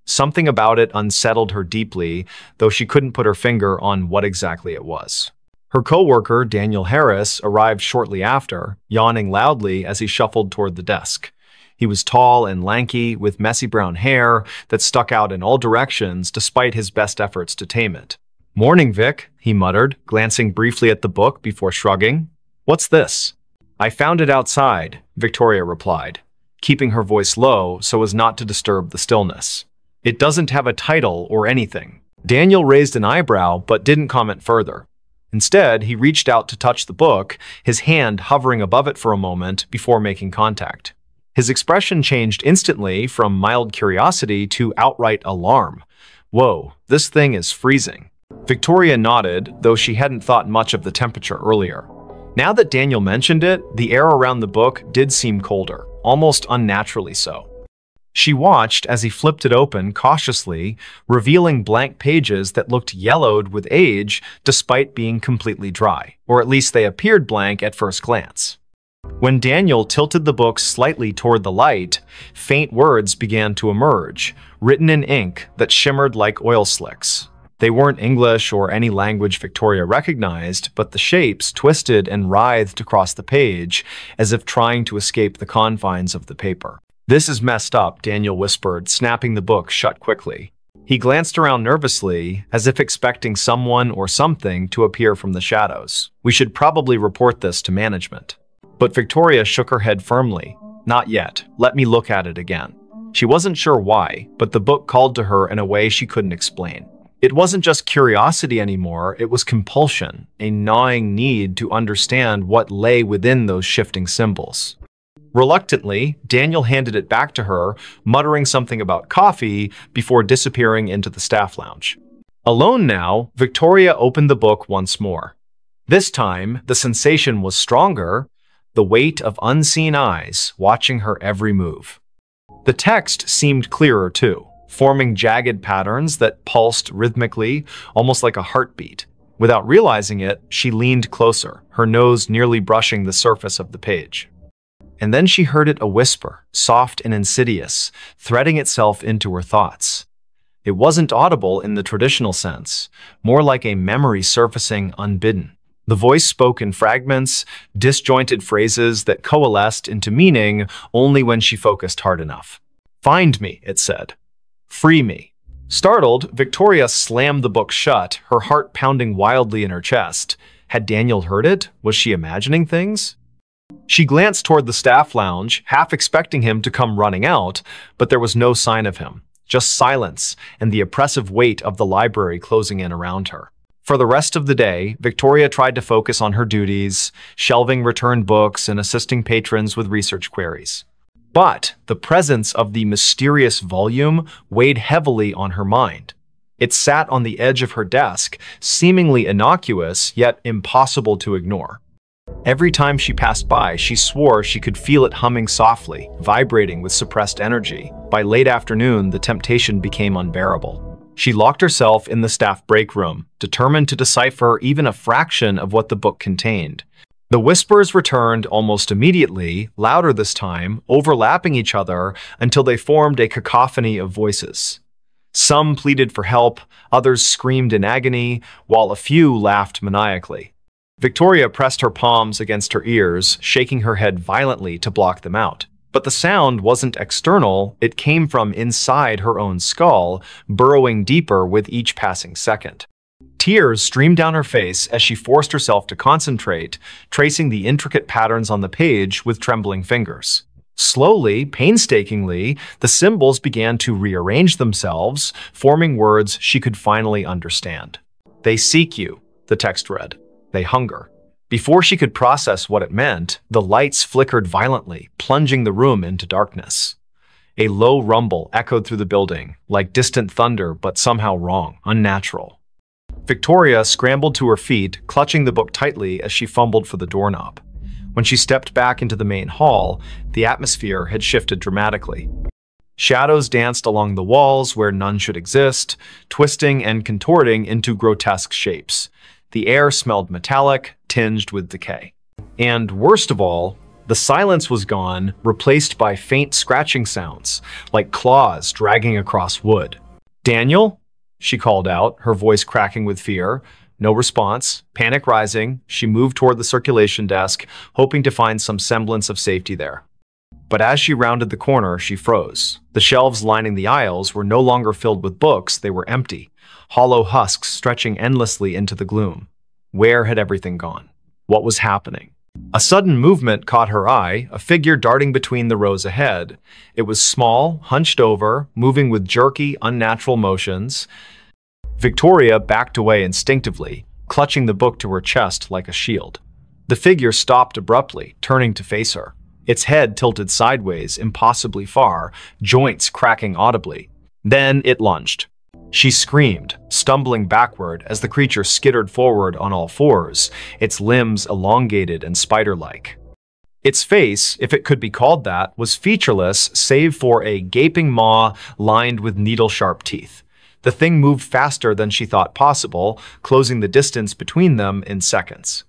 Something about it unsettled her deeply, though she couldn't put her finger on what exactly it was. Her coworker, Daniel Harris, arrived shortly after, yawning loudly as he shuffled toward the desk. He was tall and lanky, with messy brown hair that stuck out in all directions despite his best efforts to tame it. "Morning, Vic," he muttered, glancing briefly at the book before shrugging. "What's this?" "I found it outside," Victoria replied, keeping her voice low so as not to disturb the stillness. "It doesn't have a title or anything." Daniel raised an eyebrow but didn't comment further. Instead, he reached out to touch the book, his hand hovering above it for a moment before making contact. His expression changed instantly from mild curiosity to outright alarm. "Whoa, this thing is freezing." Victoria nodded, though she hadn't thought much of the temperature earlier. Now that Daniel mentioned it, the air around the book did seem colder, almost unnaturally so. She watched as he flipped it open cautiously, revealing blank pages that looked yellowed with age despite being completely dry, or at least they appeared blank at first glance. When Daniel tilted the book slightly toward the light, faint words began to emerge, written in ink that shimmered like oil slicks. They weren't English or any language Victoria recognized, but the shapes twisted and writhed across the page as if trying to escape the confines of the paper. "This is messed up," Daniel whispered, snapping the book shut quickly. He glanced around nervously, as if expecting someone or something to appear from the shadows. "We should probably report this to management." But Victoria shook her head firmly. "Not yet. Let me look at it again." She wasn't sure why, but the book called to her in a way she couldn't explain. It wasn't just curiosity anymore, it was compulsion, a gnawing need to understand what lay within those shifting symbols. Reluctantly, Daniel handed it back to her, muttering something about coffee before disappearing into the staff lounge. Alone now, Victoria opened the book once more. This time, the sensation was stronger, the weight of unseen eyes watching her every move. The text seemed clearer too, forming jagged patterns that pulsed rhythmically, almost like a heartbeat. Without realizing it, she leaned closer, her nose nearly brushing the surface of the page. And then she heard it a whisper, soft and insidious, threading itself into her thoughts. It wasn't audible in the traditional sense, more like a memory surfacing unbidden. The voice spoke in fragments, disjointed phrases that coalesced into meaning only when she focused hard enough. "Find me," it said. "Free me." Startled, Victoria slammed the book shut, her heart pounding wildly in her chest. Had Daniel heard it? Was she imagining things? She glanced toward the staff lounge, half expecting him to come running out, but there was no sign of him, just silence and the oppressive weight of the library closing in around her. For the rest of the day, Victoria tried to focus on her duties, shelving returned books and assisting patrons with research queries. But the presence of the mysterious volume weighed heavily on her mind. It sat on the edge of her desk, seemingly innocuous, yet impossible to ignore. Every time she passed by, she swore she could feel it humming softly, vibrating with suppressed energy. By late afternoon, the temptation became unbearable. She locked herself in the staff break room, determined to decipher even a fraction of what the book contained. The whispers returned almost immediately, louder this time, overlapping each other until they formed a cacophony of voices. Some pleaded for help, others screamed in agony, while a few laughed maniacally. Victoria pressed her palms against her ears, shaking her head violently to block them out. But the sound wasn't external, it came from inside her own skull, burrowing deeper with each passing second. Tears streamed down her face as she forced herself to concentrate, tracing the intricate patterns on the page with trembling fingers. Slowly, painstakingly, the symbols began to rearrange themselves, forming words she could finally understand. "They seek you," the text read. "They hunger." Before she could process what it meant, the lights flickered violently, plunging the room into darkness. A low rumble echoed through the building, like distant thunder, but somehow wrong, unnatural. Victoria scrambled to her feet, clutching the book tightly as she fumbled for the doorknob. When she stepped back into the main hall, the atmosphere had shifted dramatically. Shadows danced along the walls where none should exist, twisting and contorting into grotesque shapes. The air smelled metallic, tinged with decay. And worst of all, the silence was gone, replaced by faint scratching sounds, like claws dragging across wood. "Daniel?" she called out, her voice cracking with fear. No response. Panic rising, she moved toward the circulation desk, hoping to find some semblance of safety there. But as she rounded the corner, she froze. The shelves lining the aisles were no longer filled with books, they were empty, hollow husks stretching endlessly into the gloom. Where had everything gone? What was happening? A sudden movement caught her eye, a figure darting between the rows ahead. It was small, hunched over, moving with jerky, unnatural motions. Victoria backed away instinctively, clutching the book to her chest like a shield. The figure stopped abruptly, turning to face her. Its head tilted sideways, impossibly far, joints cracking audibly. Then it lunged. She screamed, stumbling backward as the creature skittered forward on all fours, its limbs elongated and spider-like. Its face, if it could be called that, was featureless save for a gaping maw lined with needle-sharp teeth. The thing moved faster than she thought possible, closing the distance between them in seconds.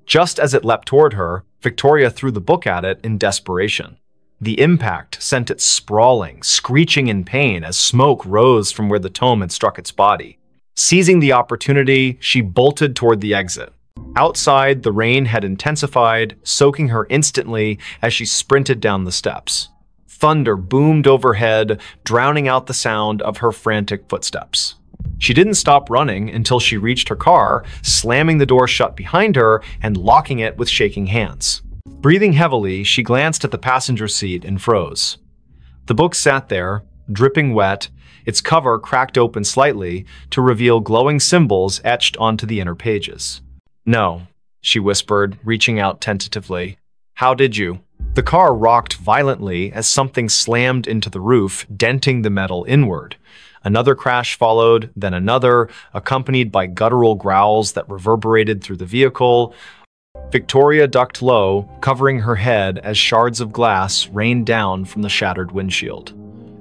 Just as it leapt toward her, Victoria threw the book at it in desperation. The impact sent it sprawling, screeching in pain as smoke rose from where the tome had struck its body. Seizing the opportunity, she bolted toward the exit. Outside, the rain had intensified, soaking her instantly as she sprinted down the steps. Thunder boomed overhead, drowning out the sound of her frantic footsteps. She didn't stop running until she reached her car, slamming the door shut behind her and locking it with shaking hands. Breathing heavily, she glanced at the passenger seat and froze. The book sat there, dripping wet, its cover cracked open slightly to reveal glowing symbols etched onto the inner pages. "No," she whispered, reaching out tentatively. "How did you?" The car rocked violently as something slammed into the roof, denting the metal inward. Another crash followed, then another, accompanied by guttural growls that reverberated through the vehicle. Victoria ducked low, covering her head as shards of glass rained down from the shattered windshield.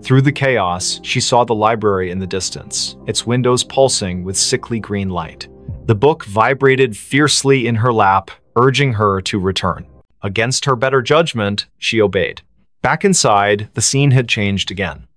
Through the chaos, she saw the library in the distance, its windows pulsing with sickly green light. The book vibrated fiercely in her lap, urging her to return. Against her better judgment, she obeyed. Back inside, the scene had changed again.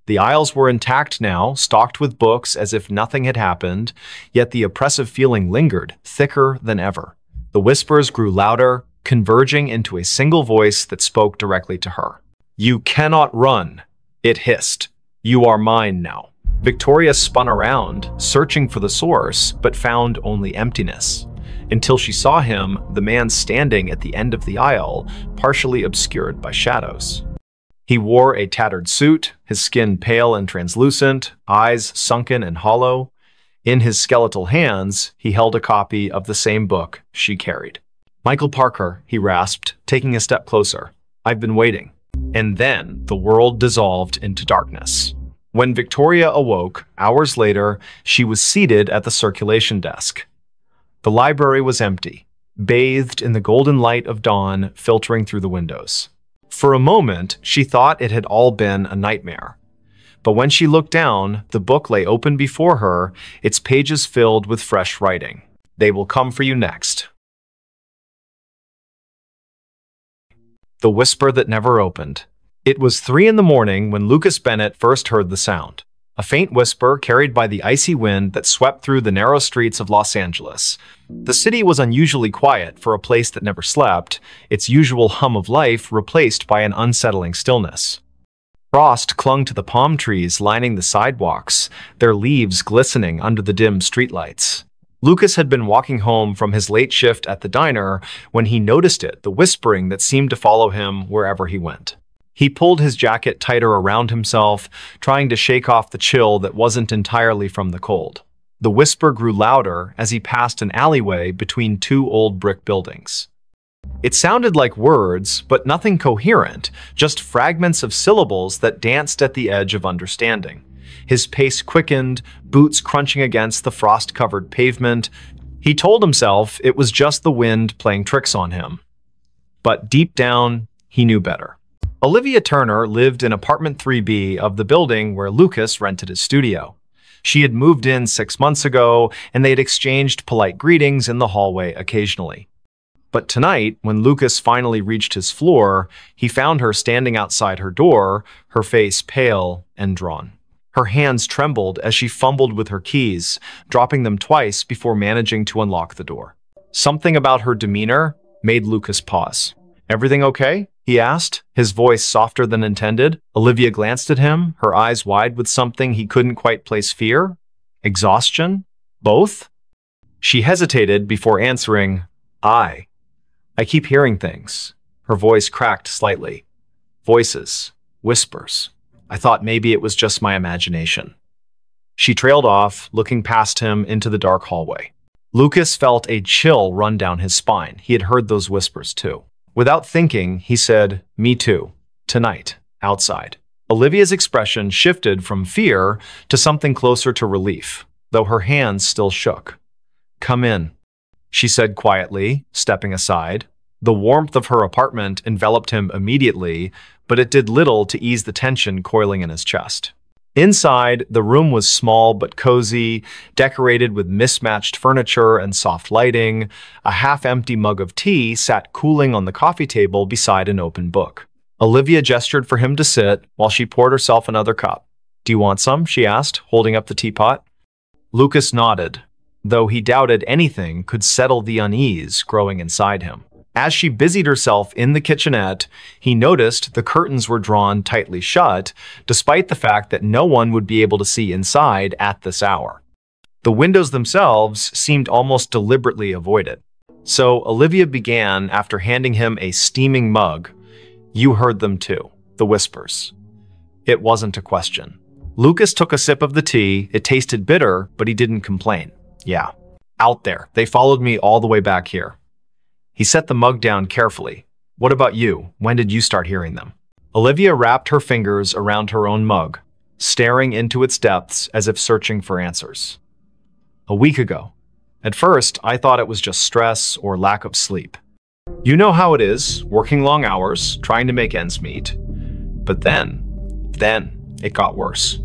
The aisles were intact now, stocked with books as if nothing had happened, yet the oppressive feeling lingered, thicker than ever. The whispers grew louder, converging into a single voice that spoke directly to her. "You cannot run," it hissed. "You are mine now." Victoria spun around, searching for the source, but found only emptiness. Until she saw him, the man standing at the end of the aisle, partially obscured by shadows. He wore a tattered suit, his skin pale and translucent, eyes sunken and hollow. In his skeletal hands, he held a copy of the same book she carried. "Michael Parker," he rasped, taking a step closer. "I've been waiting." And then the world dissolved into darkness. When Victoria awoke, hours later, she was seated at the circulation desk. The library was empty, bathed in the golden light of dawn filtering through the windows. For a moment, she thought it had all been a nightmare. But when she looked down, the book lay open before her, its pages filled with fresh writing. "They will come for you next." The whisper that never opened. It was 3 in the morning when Lucas Bennett first heard the sound. A faint whisper carried by the icy wind that swept through the narrow streets of Los Angeles. The city was unusually quiet for a place that never slept, its usual hum of life replaced by an unsettling stillness. Frost clung to the palm trees lining the sidewalks, their leaves glistening under the dim streetlights. Lucas had been walking home from his late shift at the diner when he noticed it, the whispering that seemed to follow him wherever he went. He pulled his jacket tighter around himself, trying to shake off the chill that wasn't entirely from the cold. The whisper grew louder as he passed an alleyway between two old brick buildings. It sounded like words, but nothing coherent, just fragments of syllables that danced at the edge of understanding. His pace quickened, boots crunching against the frost-covered pavement. He told himself it was just the wind playing tricks on him. But deep down, he knew better. Olivia Turner lived in apartment 3B of the building where Lucas rented his studio. She had moved in 6 months ago, and they had exchanged polite greetings in the hallway occasionally. But tonight, when Lucas finally reached his floor, he found her standing outside her door, her face pale and drawn. Her hands trembled as she fumbled with her keys, dropping them twice before managing to unlock the door. Something about her demeanor made Lucas pause. "Everything okay?" he asked, his voice softer than intended. Olivia glanced at him, her eyes wide with something he couldn't quite place. Fear? Exhaustion? Both? She hesitated before answering, I keep hearing things." Her voice cracked slightly. Voices. Whispers. I thought maybe it was just my imagination. She trailed off, looking past him into the dark hallway. Lucas felt a chill run down his spine. He had heard those whispers too. Without thinking, he said, "Me too. Tonight. Outside." Olivia's expression shifted from fear to something closer to relief, though her hands still shook. "Come in," she said quietly, stepping aside. The warmth of her apartment enveloped him immediately, but it did little to ease the tension coiling in his chest. Inside, the room was small but cozy, decorated with mismatched furniture and soft lighting. A half-empty mug of tea sat cooling on the coffee table beside an open book. Olivia gestured for him to sit while she poured herself another cup. "Do you want some?" she asked, holding up the teapot. Lucas nodded, though he doubted anything could settle the unease growing inside him. As she busied herself in the kitchenette, he noticed the curtains were drawn tightly shut, despite the fact that no one would be able to see inside at this hour. The windows themselves seemed almost deliberately avoided. So Olivia began after handing him a steaming mug. "You heard them too, the whispers." It wasn't a question. Lucas took a sip of the tea. It tasted bitter, but he didn't complain. "Yeah, out there. They followed me all the way back here." He set the mug down carefully. "What about you? When did you start hearing them?" Olivia wrapped her fingers around her own mug, staring into its depths as if searching for answers. "A week ago. At first, I thought it was just stress or lack of sleep. You know how it is, working long hours, trying to make ends meet. But then it got worse."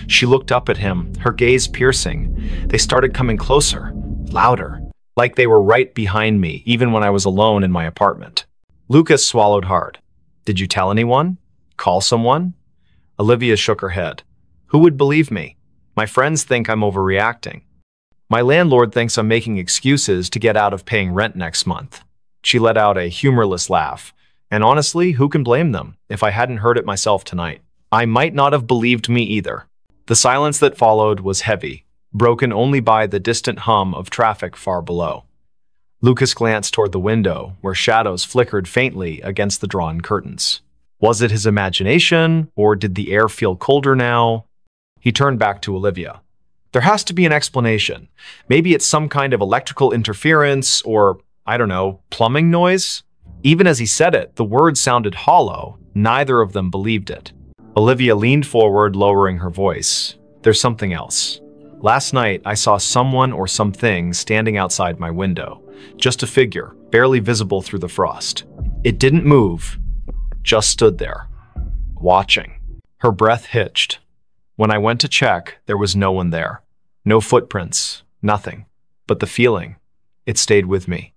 She looked up at him, her gaze piercing. "They started coming closer, louder. Like they were right behind me, even when I was alone in my apartment." Lucas swallowed hard. "Did you tell anyone? Call someone?" Olivia shook her head. "Who would believe me? My friends think I'm overreacting. My landlord thinks I'm making excuses to get out of paying rent next month." She let out a humorless laugh. "And honestly, who can blame them? If I hadn't heard it myself tonight, I might not have believed me either." The silence that followed was heavy, broken only by the distant hum of traffic far below. Lucas glanced toward the window, where shadows flickered faintly against the drawn curtains. Was it his imagination, or did the air feel colder now? He turned back to Olivia. "There has to be an explanation. Maybe it's some kind of electrical interference, or, I don't know, plumbing noise?" Even as he said it, the words sounded hollow. Neither of them believed it. Olivia leaned forward, lowering her voice. "There's something else. Last night, I saw someone or something standing outside my window. Just a figure, barely visible through the frost. It didn't move, just stood there, watching." Her breath hitched. "When I went to check, there was no one there. No footprints, nothing. But the feeling, it stayed with me.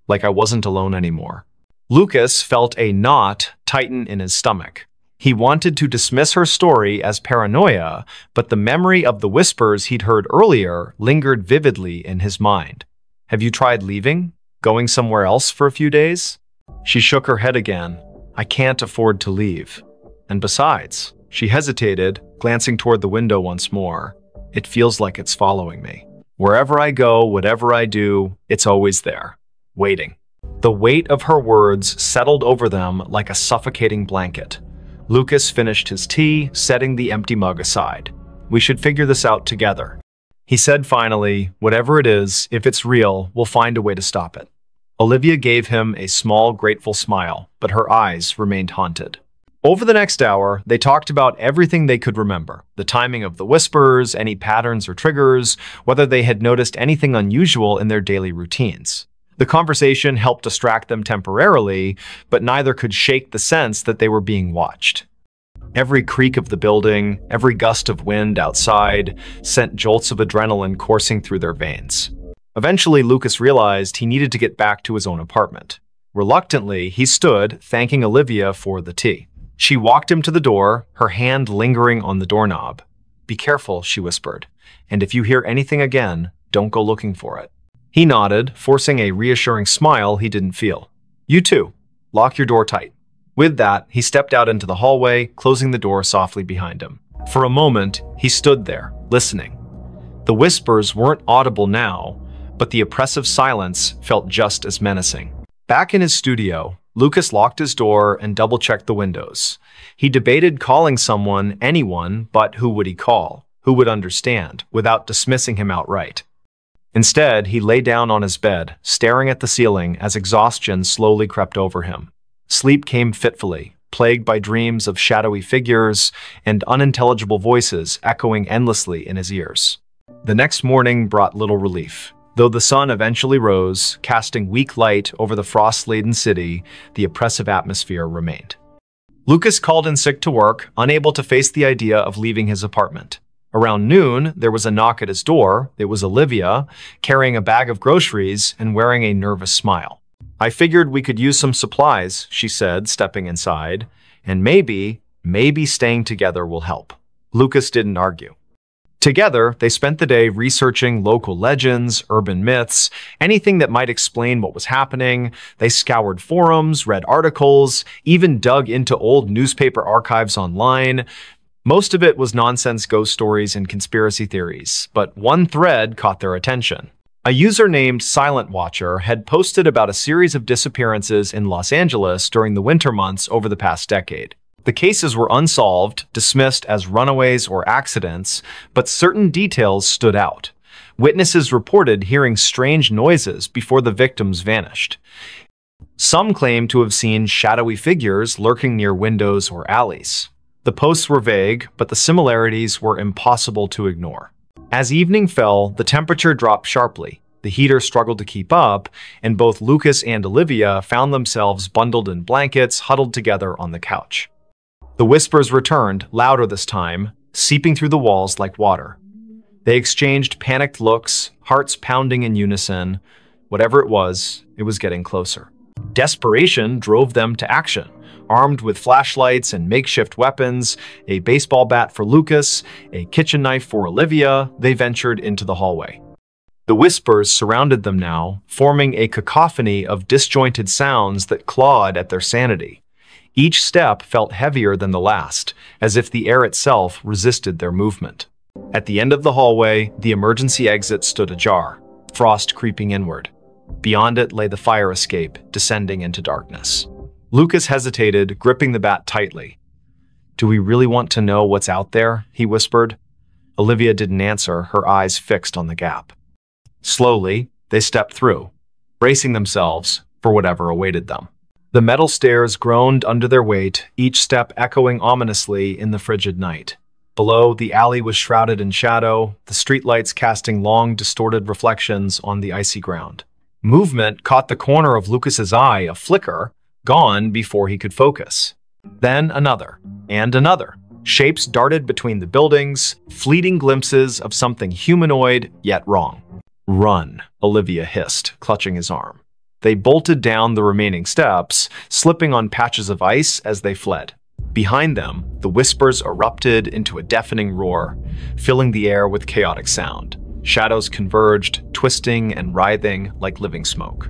Like I wasn't alone anymore." Lucas felt a knot tighten in his stomach. He wanted to dismiss her story as paranoia, but the memory of the whispers he'd heard earlier lingered vividly in his mind. "Have you tried leaving? Going somewhere else for a few days?" She shook her head again. "I can't afford to leave. And besides," she hesitated, glancing toward the window once more, "it feels like it's following me." Wherever I go, whatever I do, it's always there, waiting. The weight of her words settled over them like a suffocating blanket. Lucas finished his tea, setting the empty mug aside. We should figure this out together. He said finally, whatever it is, if it's real, we'll find a way to stop it. Olivia gave him a small, grateful smile, but her eyes remained haunted. Over the next hour, they talked about everything they could remember. The timing of the whispers, any patterns or triggers, whether they had noticed anything unusual in their daily routines. The conversation helped distract them temporarily, but neither could shake the sense that they were being watched. Every creak of the building, every gust of wind outside, sent jolts of adrenaline coursing through their veins. Eventually, Lucas realized he needed to get back to his own apartment. Reluctantly, he stood, thanking Olivia for the tea. She walked him to the door, her hand lingering on the doorknob. "Be careful," she whispered, "and if you hear anything again, don't go looking for it." He nodded, forcing a reassuring smile he didn't feel. "You too. Lock your door tight." With that, he stepped out into the hallway, closing the door softly behind him. For a moment, he stood there, listening. The whispers weren't audible now, but the oppressive silence felt just as menacing. Back in his studio, Lucas locked his door and double-checked the windows. He debated calling someone, anyone, but who would he call? Who would understand, without dismissing him outright? Instead, he lay down on his bed, staring at the ceiling as exhaustion slowly crept over him. Sleep came fitfully, plagued by dreams of shadowy figures and unintelligible voices echoing endlessly in his ears. The next morning brought little relief. Though the sun eventually rose, casting weak light over the frost-laden city, the oppressive atmosphere remained. Lucas called in sick to work, unable to face the idea of leaving his apartment. Around noon, there was a knock at his door. It was Olivia, carrying a bag of groceries and wearing a nervous smile. "I figured we could use some supplies," she said, stepping inside, "and maybe staying together will help." Lucas didn't argue. Together, they spent the day researching local legends, urban myths, anything that might explain what was happening. They scoured forums, read articles, even dug into old newspaper archives online. Most of it was nonsense ghost stories and conspiracy theories, but one thread caught their attention. A user named Silent Watcher had posted about a series of disappearances in Los Angeles during the winter months over the past decade. The cases were unsolved, dismissed as runaways or accidents, but certain details stood out. Witnesses reported hearing strange noises before the victims vanished. Some claimed to have seen shadowy figures lurking near windows or alleys. The posts were vague, but the similarities were impossible to ignore. As evening fell, the temperature dropped sharply. The heater struggled to keep up, and both Lucas and Olivia found themselves bundled in blankets, huddled together on the couch. The whispers returned, louder this time, seeping through the walls like water. They exchanged panicked looks, hearts pounding in unison. Whatever it was getting closer. Desperation drove them to action. Armed with flashlights and makeshift weapons, a baseball bat for Lucas, a kitchen knife for Olivia, they ventured into the hallway. The whispers surrounded them now, forming a cacophony of disjointed sounds that clawed at their sanity. Each step felt heavier than the last, as if the air itself resisted their movement. At the end of the hallway, the emergency exit stood ajar, frost creeping inward. Beyond it lay the fire escape, descending into darkness. Lucas hesitated, gripping the bat tightly. "Do we really want to know what's out there?" he whispered. Olivia didn't answer, her eyes fixed on the gap. Slowly, they stepped through, bracing themselves for whatever awaited them. The metal stairs groaned under their weight, each step echoing ominously in the frigid night. Below, the alley was shrouded in shadow, the streetlights casting long, distorted reflections on the icy ground. Movement caught the corner of Lucas's eye, a flicker, gone before he could focus. Then another, and another. Shapes darted between the buildings, fleeting glimpses of something humanoid, yet wrong. "Run," Olivia hissed, clutching his arm. They bolted down the remaining steps, slipping on patches of ice as they fled. Behind them, the whispers erupted into a deafening roar, filling the air with chaotic sound. Shadows converged, twisting and writhing like living smoke.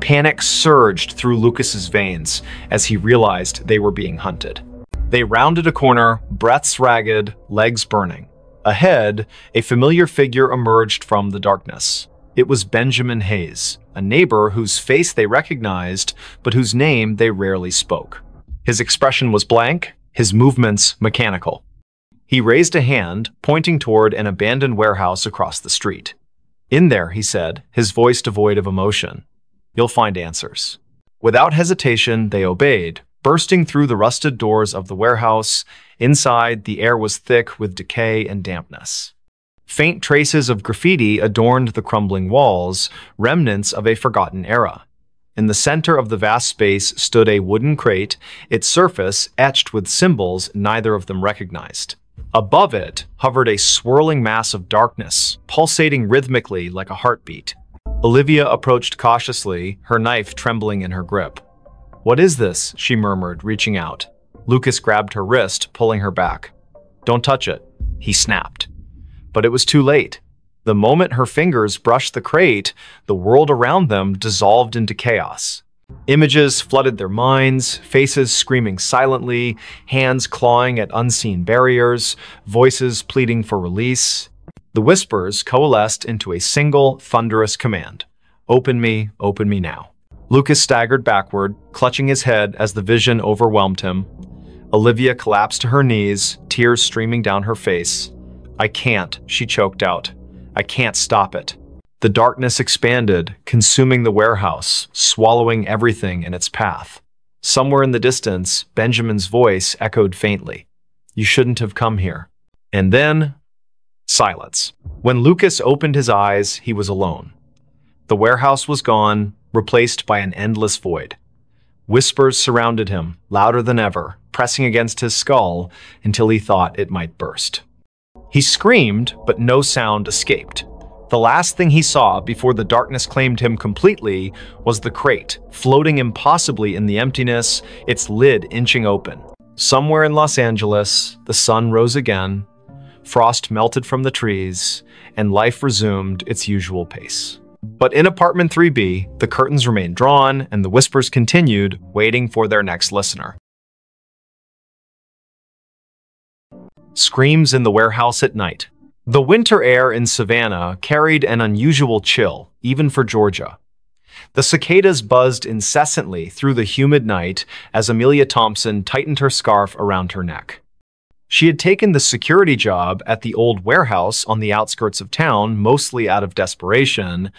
Panic surged through Lucas's veins as he realized they were being hunted. They rounded a corner, breaths ragged, legs burning. Ahead, a familiar figure emerged from the darkness. It was Benjamin Hayes, a neighbor whose face they recognized, but whose name they rarely spoke. His expression was blank, his movements mechanical. He raised a hand, pointing toward an abandoned warehouse across the street. "In there," he said, his voice devoid of emotion. "You'll find answers." Without hesitation, they obeyed, bursting through the rusted doors of the warehouse. Inside, the air was thick with decay and dampness. Faint traces of graffiti adorned the crumbling walls, remnants of a forgotten era. In the center of the vast space stood a wooden crate, its surface etched with symbols neither of them recognized. Above it hovered a swirling mass of darkness, pulsating rhythmically like a heartbeat. Olivia approached cautiously, her knife trembling in her grip. "What is this?" she murmured, reaching out. Lucas grabbed her wrist, pulling her back. "Don't touch it," he snapped. But it was too late. The moment her fingers brushed the crate, the world around them dissolved into chaos. Images flooded their minds, faces screaming silently, hands clawing at unseen barriers, voices pleading for release. The whispers coalesced into a single, thunderous command. Open me now." Lucas staggered backward, clutching his head as the vision overwhelmed him. Olivia collapsed to her knees, tears streaming down her face. "I can't," she choked out. "I can't stop it." The darkness expanded, consuming the warehouse, swallowing everything in its path. Somewhere in the distance, Benjamin's voice echoed faintly. "You shouldn't have come here." And then, silence. When Lucas opened his eyes, he was alone. The warehouse was gone, replaced by an endless void. Whispers surrounded him, louder than ever, pressing against his skull until he thought it might burst. He screamed, but no sound escaped. The last thing he saw before the darkness claimed him completely was the crate, floating impossibly in the emptiness, its lid inching open. Somewhere in Los Angeles, the sun rose again, frost melted from the trees, and life resumed its usual pace. But in apartment 3B, the curtains remained drawn and the whispers continued, waiting for their next listener. Screams in the warehouse at night. The winter air in Savannah carried an unusual chill, even for Georgia. The cicadas buzzed incessantly through the humid night as Amelia Thompson tightened her scarf around her neck. She had taken the security job at the old warehouse on the outskirts of town, mostly out of desperation.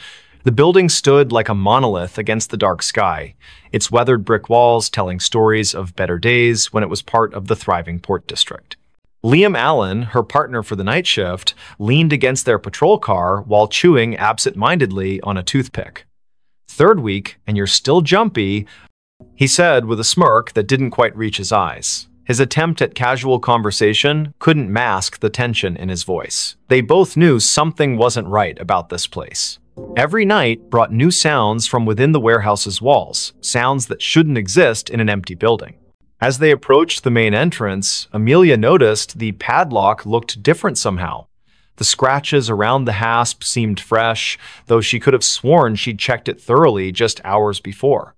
The building stood like a monolith against the dark sky, its weathered brick walls telling stories of better days when it was part of the thriving Port District. Liam Allen, her partner for the night shift, leaned against their patrol car while chewing absent-mindedly on a toothpick. "Third week, and you're still jumpy," he said with a smirk that didn't quite reach his eyes. His attempt at casual conversation couldn't mask the tension in his voice. They both knew something wasn't right about this place. Every night brought new sounds from within the warehouse's walls, sounds that shouldn't exist in an empty building. As they approached the main entrance, Amelia noticed the padlock looked different somehow. The scratches around the hasp seemed fresh, though she could have sworn she'd checked it thoroughly just hours before.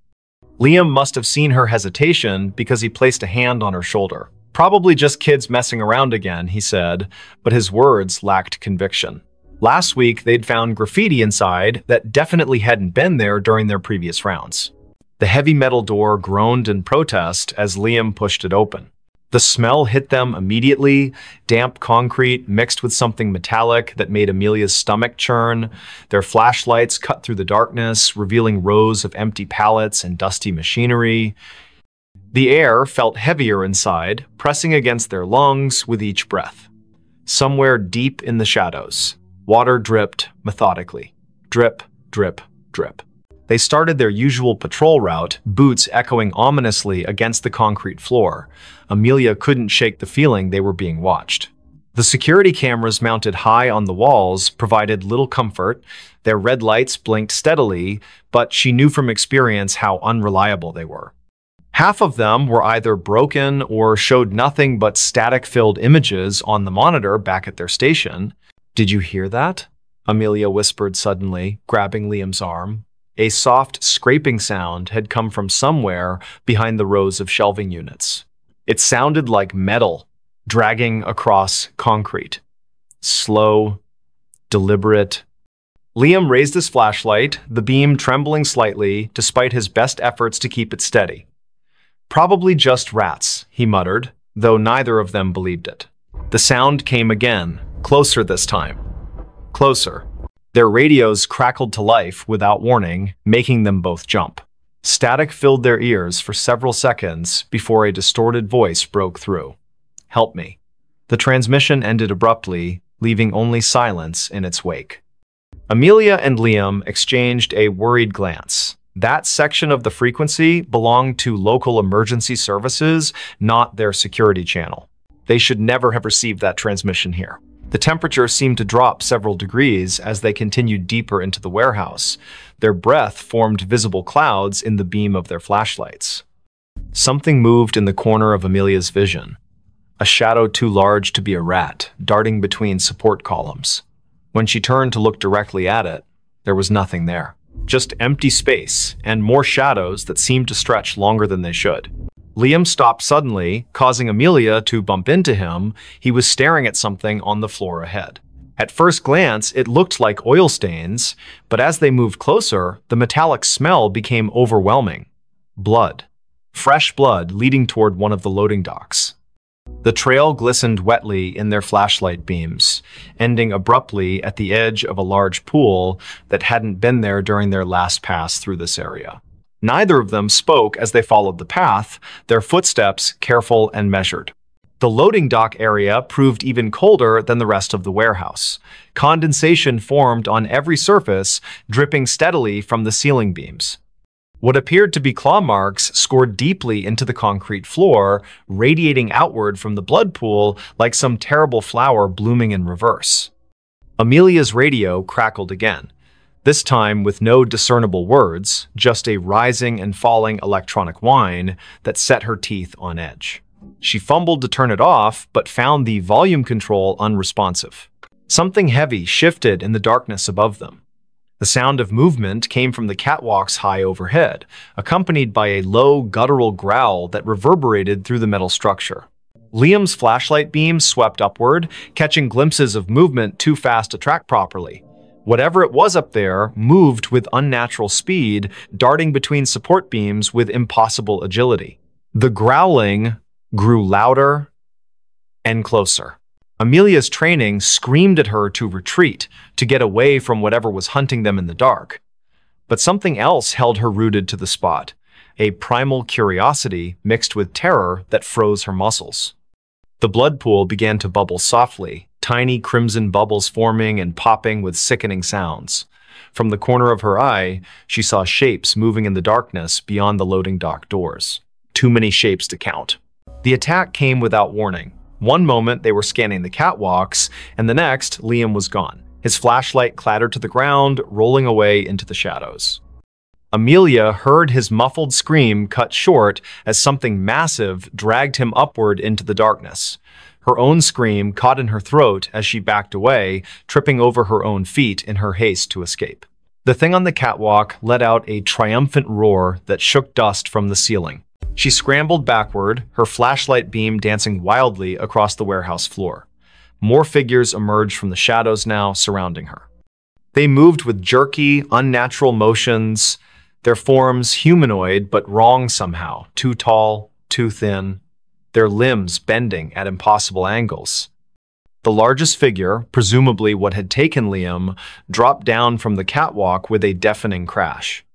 Liam must have seen her hesitation because he placed a hand on her shoulder. "Probably just kids messing around again," he said, but his words lacked conviction. Last week, they'd found graffiti inside that definitely hadn't been there during their previous rounds. The heavy metal door groaned in protest as Liam pushed it open. The smell hit them immediately, damp concrete mixed with something metallic that made Amelia's stomach churn. Their flashlights cut through the darkness, revealing rows of empty pallets and dusty machinery. The air felt heavier inside, pressing against their lungs with each breath. Somewhere deep in the shadows, water dripped methodically. Drip, drip, drip. They started their usual patrol route, boots echoing ominously against the concrete floor. Amelia couldn't shake the feeling they were being watched. The security cameras mounted high on the walls provided little comfort. Their red lights blinked steadily, but she knew from experience how unreliable they were. Half of them were either broken or showed nothing but static-filled images on the monitor back at their station. "Did you hear that?" Amelia whispered suddenly, grabbing Liam's arm. A soft scraping sound had come from somewhere behind the rows of shelving units. It sounded like metal dragging across concrete. slow, deliberate. Liam raised his flashlight, the beam trembling slightly despite his best efforts to keep it steady. "Probably just rats," he muttered, though neither of them believed it. The sound came again, closer this time. Closer. Their radios crackled to life without warning, making them both jump. Static filled their ears for several seconds before a distorted voice broke through. "Help me." The transmission ended abruptly, leaving only silence in its wake. Amelia and Liam exchanged a worried glance. That section of the frequency belonged to local emergency services, not their security channel. They should never have received that transmission here. The temperature seemed to drop several degrees as they continued deeper into the warehouse. Their breath formed visible clouds in the beam of their flashlights. Something moved in the corner of Amelia's vision. A shadow too large to be a rat, darting between support columns. When she turned to look directly at it, there was nothing there. Just empty space and more shadows that seemed to stretch longer than they should. Liam stopped suddenly, causing Amelia to bump into him. He was staring at something on the floor ahead. At first glance, it looked like oil stains, but as they moved closer, the metallic smell became overwhelming. Blood. Fresh blood leading toward one of the loading docks. The trail glistened wetly in their flashlight beams, ending abruptly at the edge of a large pool that hadn't been there during their last pass through this area. Neither of them spoke as they followed the path, their footsteps careful and measured. The loading dock area proved even colder than the rest of the warehouse. Condensation formed on every surface, dripping steadily from the ceiling beams. What appeared to be claw marks scored deeply into the concrete floor, radiating outward from the blood pool like some terrible flower blooming in reverse. Amelia's radio crackled again, this time with no discernible words, just a rising and falling electronic whine that set her teeth on edge. She fumbled to turn it off, but found the volume control unresponsive. Something heavy shifted in the darkness above them. The sound of movement came from the catwalks high overhead, accompanied by a low, guttural growl that reverberated through the metal structure. Liam's flashlight beam swept upward, catching glimpses of movement too fast to track properly. Whatever it was up there moved with unnatural speed, darting between support beams with impossible agility. The growling grew louder and closer. Amelia's training screamed at her to retreat, to get away from whatever was hunting them in the dark. But something else held her rooted to the spot, a primal curiosity mixed with terror that froze her muscles. The blood pool began to bubble softly, tiny crimson bubbles forming and popping with sickening sounds. From the corner of her eye, she saw shapes moving in the darkness beyond the loading dock doors. Too many shapes to count. The attack came without warning. One moment they were scanning the catwalks, and the next, Liam was gone. His flashlight clattered to the ground, rolling away into the shadows. Amelia heard his muffled scream cut short as something massive dragged him upward into the darkness. Her own scream caught in her throat as she backed away, tripping over her own feet in her haste to escape. The thing on the catwalk let out a triumphant roar that shook dust from the ceiling. She scrambled backward, her flashlight beam dancing wildly across the warehouse floor. More figures emerged from the shadows now, surrounding her. They moved with jerky, unnatural motions, their forms humanoid but wrong somehow, too tall, too thin, their limbs bending at impossible angles. The largest figure, presumably what had taken Liam, dropped down from the catwalk with a deafening crash.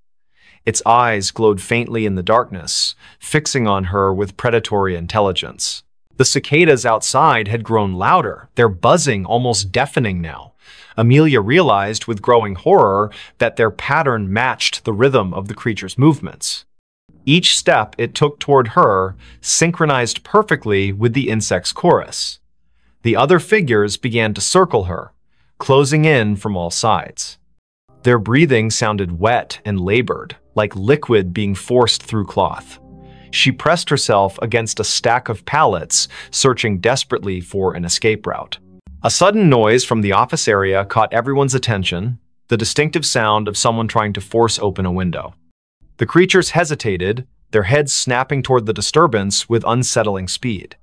Its eyes glowed faintly in the darkness, fixing on her with predatory intelligence. The cicadas outside had grown louder, their buzzing almost deafening now. Amelia realized with growing horror that their pattern matched the rhythm of the creature's movements. Each step it took toward her synchronized perfectly with the insect's chorus. The other figures began to circle her, closing in from all sides. Their breathing sounded wet and labored, like liquid being forced through cloth. She pressed herself against a stack of pallets, searching desperately for an escape route. A sudden noise from the office area caught everyone's attention, the distinctive sound of someone trying to force open a window. The creatures hesitated, their heads snapping toward the disturbance with unsettling speed.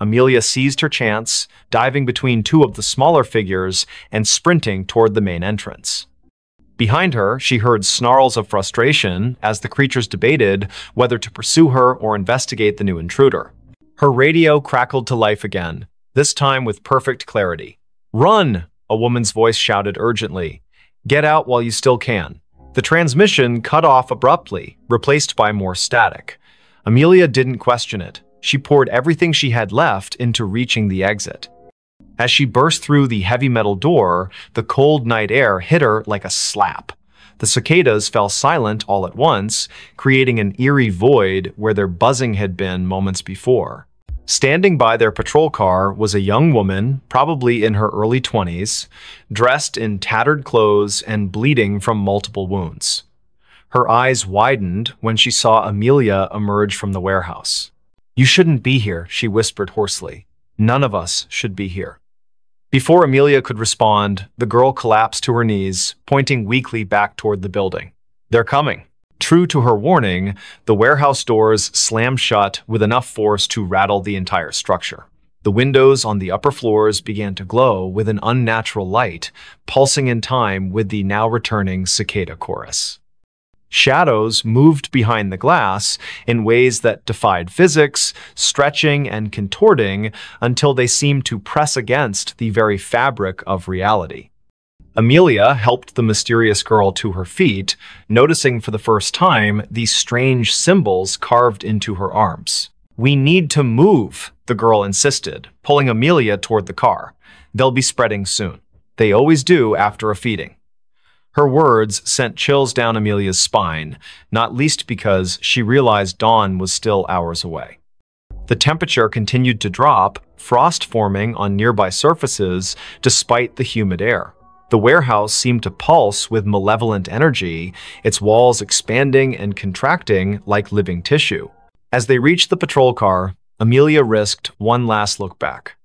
Amelia seized her chance, diving between two of the smaller figures and sprinting toward the main entrance. Behind her, she heard snarls of frustration as the creatures debated whether to pursue her or investigate the new intruder. Her radio crackled to life again, this time with perfect clarity. "Run!" a woman's voice shouted urgently. "Get out while you still can." The transmission cut off abruptly, replaced by more static. Amelia didn't question it. She poured everything she had left into reaching the exit. As she burst through the heavy metal door, the cold night air hit her like a slap. The cicadas fell silent all at once, creating an eerie void where their buzzing had been moments before. Standing by their patrol car was a young woman, probably in her early 20s, dressed in tattered clothes and bleeding from multiple wounds. Her eyes widened when she saw Amelia emerge from the warehouse. "You shouldn't be here," she whispered hoarsely. "None of us should be here." Before Amelia could respond, the girl collapsed to her knees, pointing weakly back toward the building. "They're coming." True to her warning, the warehouse doors slammed shut with enough force to rattle the entire structure. The windows on the upper floors began to glow with an unnatural light, pulsing in time with the now returning cicada chorus. Shadows moved behind the glass in ways that defied physics, stretching and contorting until they seemed to press against the very fabric of reality. Amelia helped the mysterious girl to her feet, noticing for the first time these strange symbols carved into her arms. "We need to move," the girl insisted, pulling Amelia toward the car. "They'll be spreading soon. They always do after a feeding." Her words sent chills down Amelia's spine, not least because she realized dawn was still hours away. The temperature continued to drop, frost forming on nearby surfaces despite the humid air. The warehouse seemed to pulse with malevolent energy, its walls expanding and contracting like living tissue. As they reached the patrol car, Amelia risked one last look back.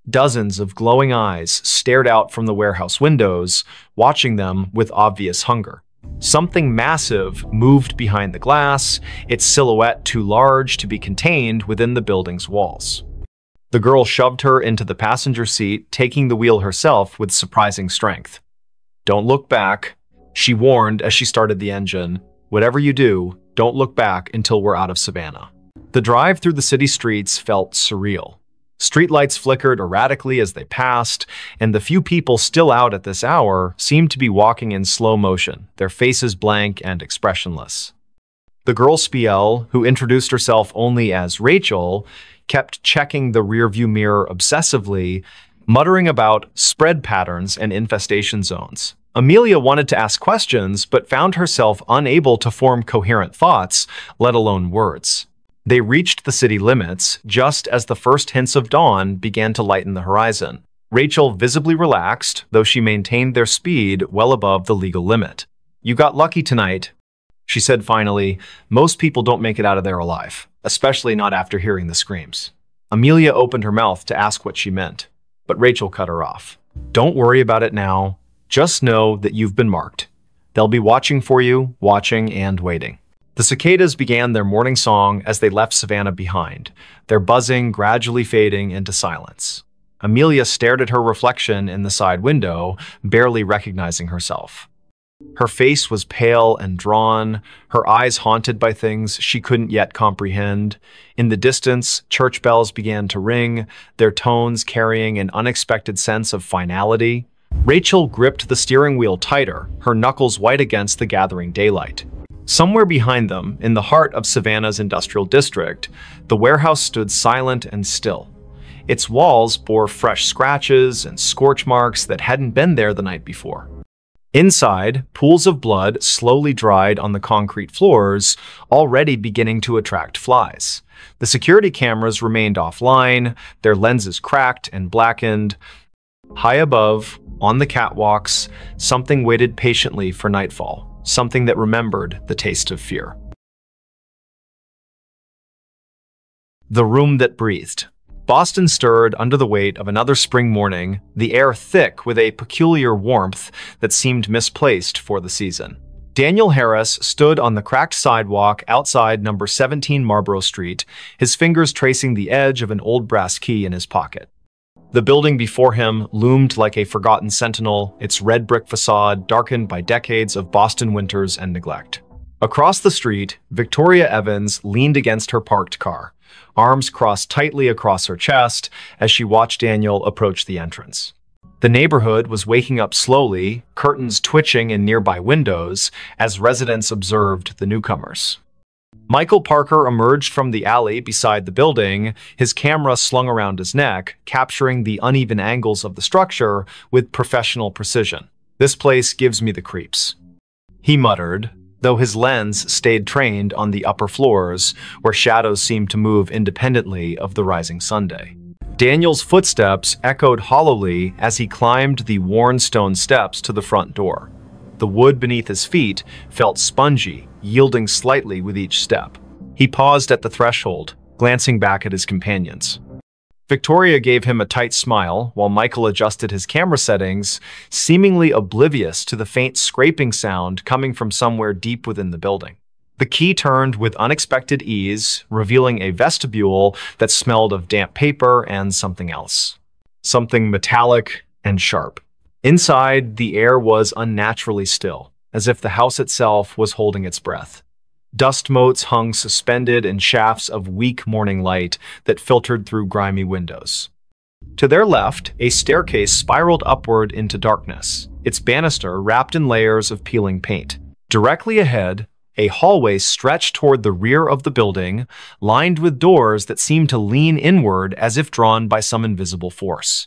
Dozens of glowing eyes stared out from the warehouse windows, watching them with obvious hunger. Something massive moved behind the glass, its silhouette too large to be contained within the building's walls. The girl shoved her into the passenger seat, taking the wheel herself with surprising strength. "Don't look back," she warned as she started the engine. "Whatever you do, don't look back until we're out of Savannah." The drive through the city streets felt surreal. Streetlights flickered erratically as they passed, and the few people still out at this hour seemed to be walking in slow motion, their faces blank and expressionless. The girl Spiel, who introduced herself only as Rachel, kept checking the rearview mirror obsessively, muttering about spread patterns and infestation zones. Amelia wanted to ask questions, but found herself unable to form coherent thoughts, let alone words. They reached the city limits just as the first hints of dawn began to lighten the horizon. Rachel visibly relaxed, though she maintained their speed well above the legal limit. "You got lucky tonight," she said finally. "Most people don't make it out of there alive, especially not after hearing the screams." Amelia opened her mouth to ask what she meant, but Rachel cut her off. "Don't worry about it now. Just know that you've been marked. They'll be watching for you, watching and waiting." The cicadas began their morning song as they left Savannah behind, their buzzing gradually fading into silence. Amelia stared at her reflection in the side window, barely recognizing herself. Her face was pale and drawn, her eyes haunted by things she couldn't yet comprehend. In the distance, church bells began to ring, their tones carrying an unexpected sense of finality. Rachel gripped the steering wheel tighter, her knuckles white against the gathering daylight. Somewhere behind them, in the heart of Savannah's industrial district, the warehouse stood silent and still. Its walls bore fresh scratches and scorch marks that hadn't been there the night before. Inside, pools of blood slowly dried on the concrete floors, already beginning to attract flies. The security cameras remained offline, their lenses cracked and blackened. High above, on the catwalks, something waited patiently for nightfall. Something that remembered the taste of fear. The room that breathed. Boston stirred under the weight of another spring morning, the air thick with a peculiar warmth that seemed misplaced for the season. Daniel Harris stood on the cracked sidewalk outside number 17 Marlborough Street, his fingers tracing the edge of an old brass key in his pocket. The building before him loomed like a forgotten sentinel, its red brick facade darkened by decades of Boston winters and neglect. Across the street, Victoria Evans leaned against her parked car, arms crossed tightly across her chest as she watched Daniel approach the entrance. The neighborhood was waking up slowly, curtains twitching in nearby windows as residents observed the newcomers. Michael Parker emerged from the alley beside the building, his camera slung around his neck, capturing the uneven angles of the structure with professional precision. "This place gives me the creeps," he muttered, though his lens stayed trained on the upper floors, where shadows seemed to move independently of the rising sunday. Daniel's footsteps echoed hollowly as he climbed the worn stone steps to the front door. The wood beneath his feet felt spongy, yielding slightly with each step. He paused at the threshold, glancing back at his companions. Victoria gave him a tight smile while Michael adjusted his camera settings, seemingly oblivious to the faint scraping sound coming from somewhere deep within the building. The key turned with unexpected ease, revealing a vestibule that smelled of damp paper and something else. Something metallic and sharp. Inside, the air was unnaturally still, as if the house itself was holding its breath. Dust motes hung suspended in shafts of weak morning light that filtered through grimy windows. To their left, a staircase spiraled upward into darkness, its banister wrapped in layers of peeling paint. Directly ahead, a hallway stretched toward the rear of the building, lined with doors that seemed to lean inward as if drawn by some invisible force.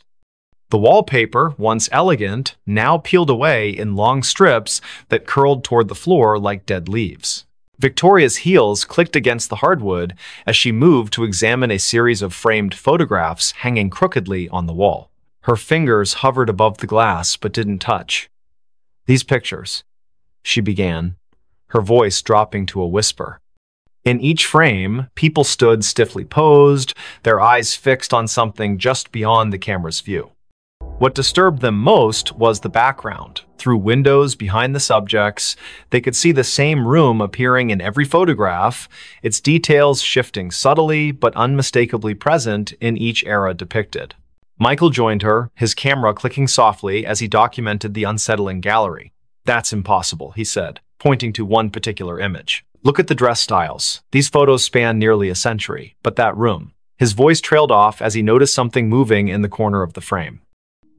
The wallpaper, once elegant, now peeled away in long strips that curled toward the floor like dead leaves. Victoria's heels clicked against the hardwood as she moved to examine a series of framed photographs hanging crookedly on the wall. Her fingers hovered above the glass but didn't touch. "These pictures," she began, her voice dropping to a whisper. In each frame, people stood stiffly posed, their eyes fixed on something just beyond the camera's view. What disturbed them most was the background. Through windows behind the subjects, they could see the same room appearing in every photograph, its details shifting subtly but unmistakably present in each era depicted. Michael joined her, his camera clicking softly as he documented the unsettling gallery. "That's impossible," he said, pointing to one particular image. "Look at the dress styles. These photos span nearly a century, but that room." His voice trailed off as he noticed something moving in the corner of the frame.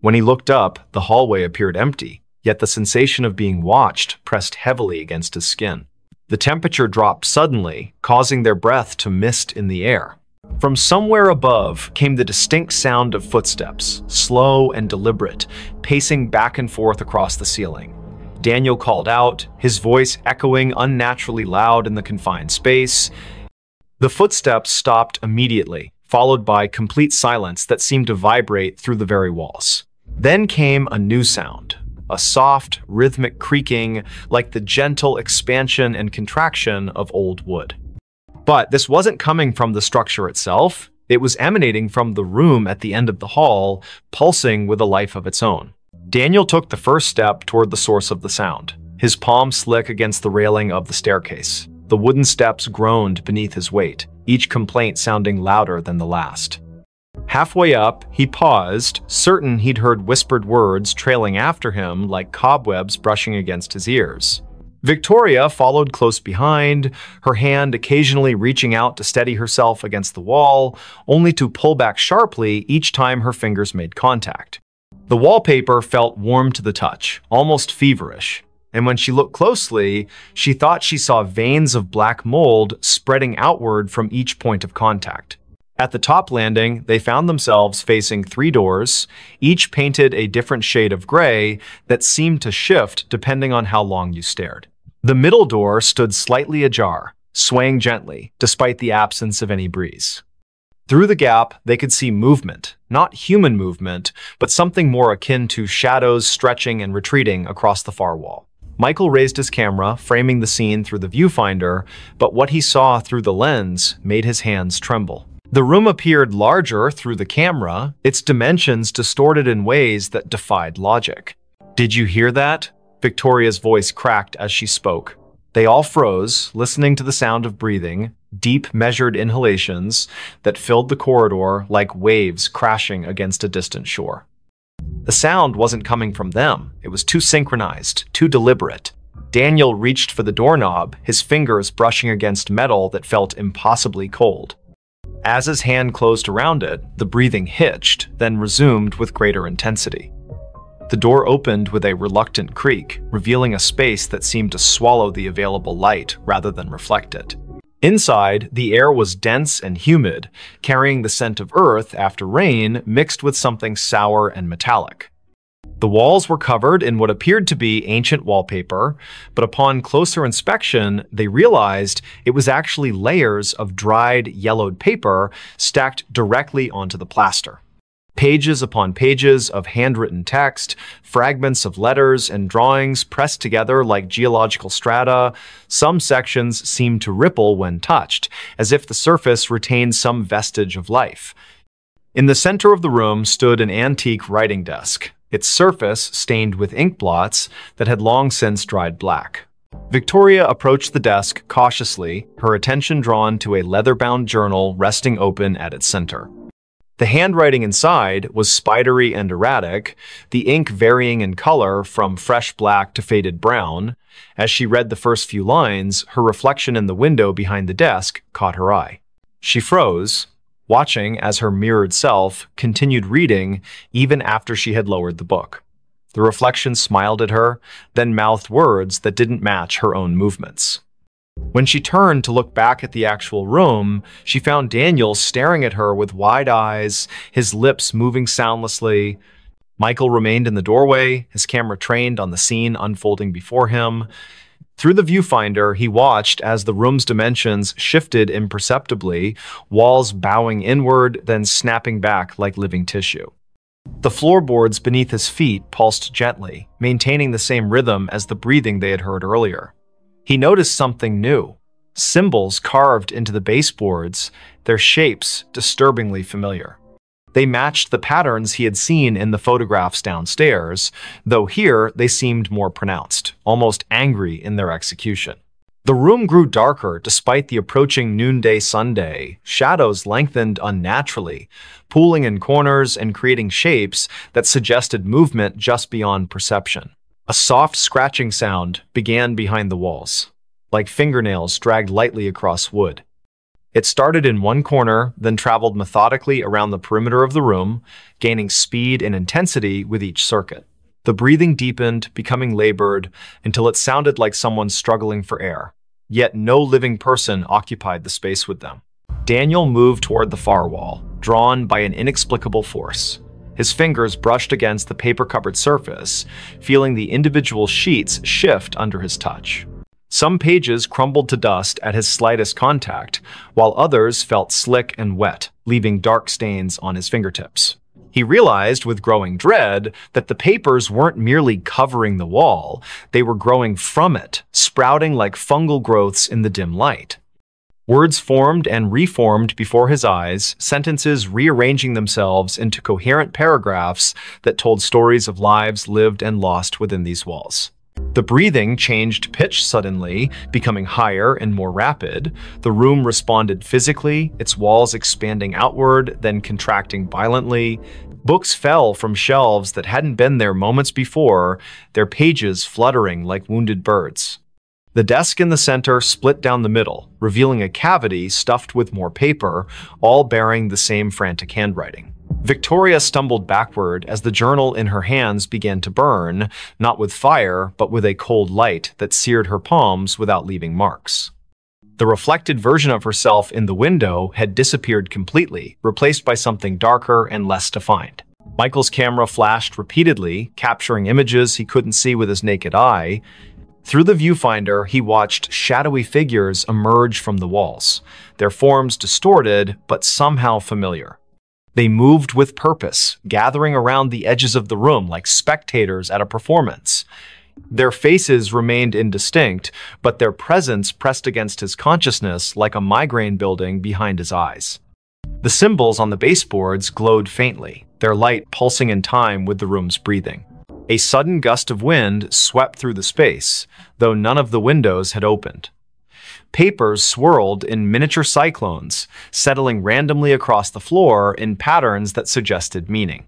When he looked up, the hallway appeared empty, yet the sensation of being watched pressed heavily against his skin. The temperature dropped suddenly, causing their breath to mist in the air. From somewhere above came the distinct sound of footsteps, slow and deliberate, pacing back and forth across the ceiling. Daniel called out, his voice echoing unnaturally loud in the confined space. The footsteps stopped immediately, followed by complete silence that seemed to vibrate through the very walls. Then came a new sound, a soft, rhythmic creaking like the gentle expansion and contraction of old wood. But this wasn't coming from the structure itself. It was emanating from the room at the end of the hall, pulsing with a life of its own. Daniel took the first step toward the source of the sound, his palm slick against the railing of the staircase. The wooden steps groaned beneath his weight, each complaint sounding louder than the last. Halfway up, he paused, certain he'd heard whispered words trailing after him like cobwebs brushing against his ears. Victoria followed close behind, her hand occasionally reaching out to steady herself against the wall, only to pull back sharply each time her fingers made contact. The wallpaper felt warm to the touch, almost feverish, and when she looked closely, she thought she saw veins of black mold spreading outward from each point of contact. At the top landing, they found themselves facing 3 doors, each painted a different shade of gray that seemed to shift depending on how long you stared. The middle door stood slightly ajar, swaying gently, despite the absence of any breeze. Through the gap, they could see movement, not human movement, but something more akin to shadows stretching and retreating across the far wall. Michael raised his camera, framing the scene through the viewfinder, but what he saw through the lens made his hands tremble. The room appeared larger through the camera, its dimensions distorted in ways that defied logic. "Did you hear that?" Victoria's voice cracked as she spoke. They all froze, listening to the sound of breathing, deep, measured inhalations that filled the corridor like waves crashing against a distant shore. The sound wasn't coming from them. It was too synchronized, too deliberate. Daniel reached for the doorknob, his fingers brushing against metal that felt impossibly cold. As his hand closed around it, the breathing hitched, then resumed with greater intensity. The door opened with a reluctant creak, revealing a space that seemed to swallow the available light rather than reflect it. Inside, the air was dense and humid, carrying the scent of earth after rain mixed with something sour and metallic. The walls were covered in what appeared to be ancient wallpaper, but upon closer inspection, they realized it was actually layers of dried, yellowed paper stacked directly onto the plaster. Pages upon pages of handwritten text, fragments of letters and drawings pressed together like geological strata. Some sections seemed to ripple when touched, as if the surface retained some vestige of life. In the center of the room stood an antique writing desk, its surface stained with ink blots that had long since dried black. Victoria approached the desk cautiously, her attention drawn to a leather-bound journal resting open at its center. The handwriting inside was spidery and erratic, the ink varying in color from fresh black to faded brown. As she read the first few lines, her reflection in the window behind the desk caught her eye. She froze, watching as her mirrored self continued reading even after she had lowered the book. The reflection smiled at her, then mouthed words that didn't match her own movements. When she turned to look back at the actual room, she found Daniel staring at her with wide eyes, his lips moving soundlessly. Michael remained in the doorway, his camera trained on the scene unfolding before him. Through the viewfinder, he watched as the room's dimensions shifted imperceptibly, walls bowing inward, then snapping back like living tissue. The floorboards beneath his feet pulsed gently, maintaining the same rhythm as the breathing they had heard earlier. He noticed something new. Symbols carved into the baseboards, their shapes disturbingly familiar. They matched the patterns he had seen in the photographs downstairs, though here they seemed more pronounced, almost angry in their execution. The room grew darker despite the approaching noonday sunday. Shadows lengthened unnaturally, pooling in corners and creating shapes that suggested movement just beyond perception. A soft scratching sound began behind the walls, like fingernails dragged lightly across wood. It started in one corner, then traveled methodically around the perimeter of the room, gaining speed and intensity with each circuit. The breathing deepened, becoming labored, until it sounded like someone struggling for air. Yet no living person occupied the space with them. Daniel moved toward the far wall, drawn by an inexplicable force. His fingers brushed against the paper-covered surface, feeling the individual sheets shift under his touch. Some pages crumbled to dust at his slightest contact, while others felt slick and wet, leaving dark stains on his fingertips. He realized with growing dread that the papers weren't merely covering the wall, they were growing from it, sprouting like fungal growths in the dim light. Words formed and reformed before his eyes, sentences rearranging themselves into coherent paragraphs that told stories of lives lived and lost within these walls. The breathing changed pitch suddenly, becoming higher and more rapid. The room responded physically, its walls expanding outward, then contracting violently. Books fell from shelves that hadn't been there moments before, their pages fluttering like wounded birds. The desk in the center split down the middle, revealing a cavity stuffed with more paper, all bearing the same frantic handwriting. Victoria stumbled backward as the journal in her hands began to burn, not with fire, but with a cold light that seared her palms without leaving marks. The reflected version of herself in the window had disappeared completely, replaced by something darker and less defined. Michael's camera flashed repeatedly, capturing images he couldn't see with his naked eye. Through the viewfinder, he watched shadowy figures emerge from the walls, their forms distorted but somehow familiar. They moved with purpose, gathering around the edges of the room like spectators at a performance. Their faces remained indistinct, but their presence pressed against his consciousness like a migraine building behind his eyes. The symbols on the baseboards glowed faintly, their light pulsing in time with the room's breathing. A sudden gust of wind swept through the space, though none of the windows had opened. Papers swirled in miniature cyclones, settling randomly across the floor in patterns that suggested meaning.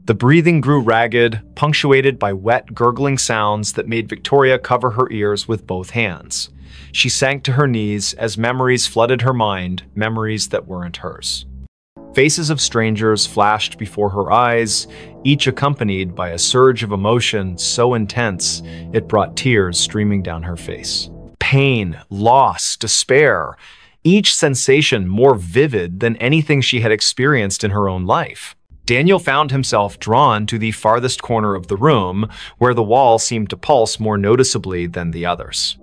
The breathing grew ragged, punctuated by wet, gurgling sounds that made Victoria cover her ears with both hands. She sank to her knees as memories flooded her mind, memories that weren't hers. Faces of strangers flashed before her eyes, each accompanied by a surge of emotion so intense it brought tears streaming down her face. Pain, loss, despair, each sensation more vivid than anything she had experienced in her own life. Daniel found himself drawn to the farthest corner of the room, where the wall seemed to pulse more noticeably than the others.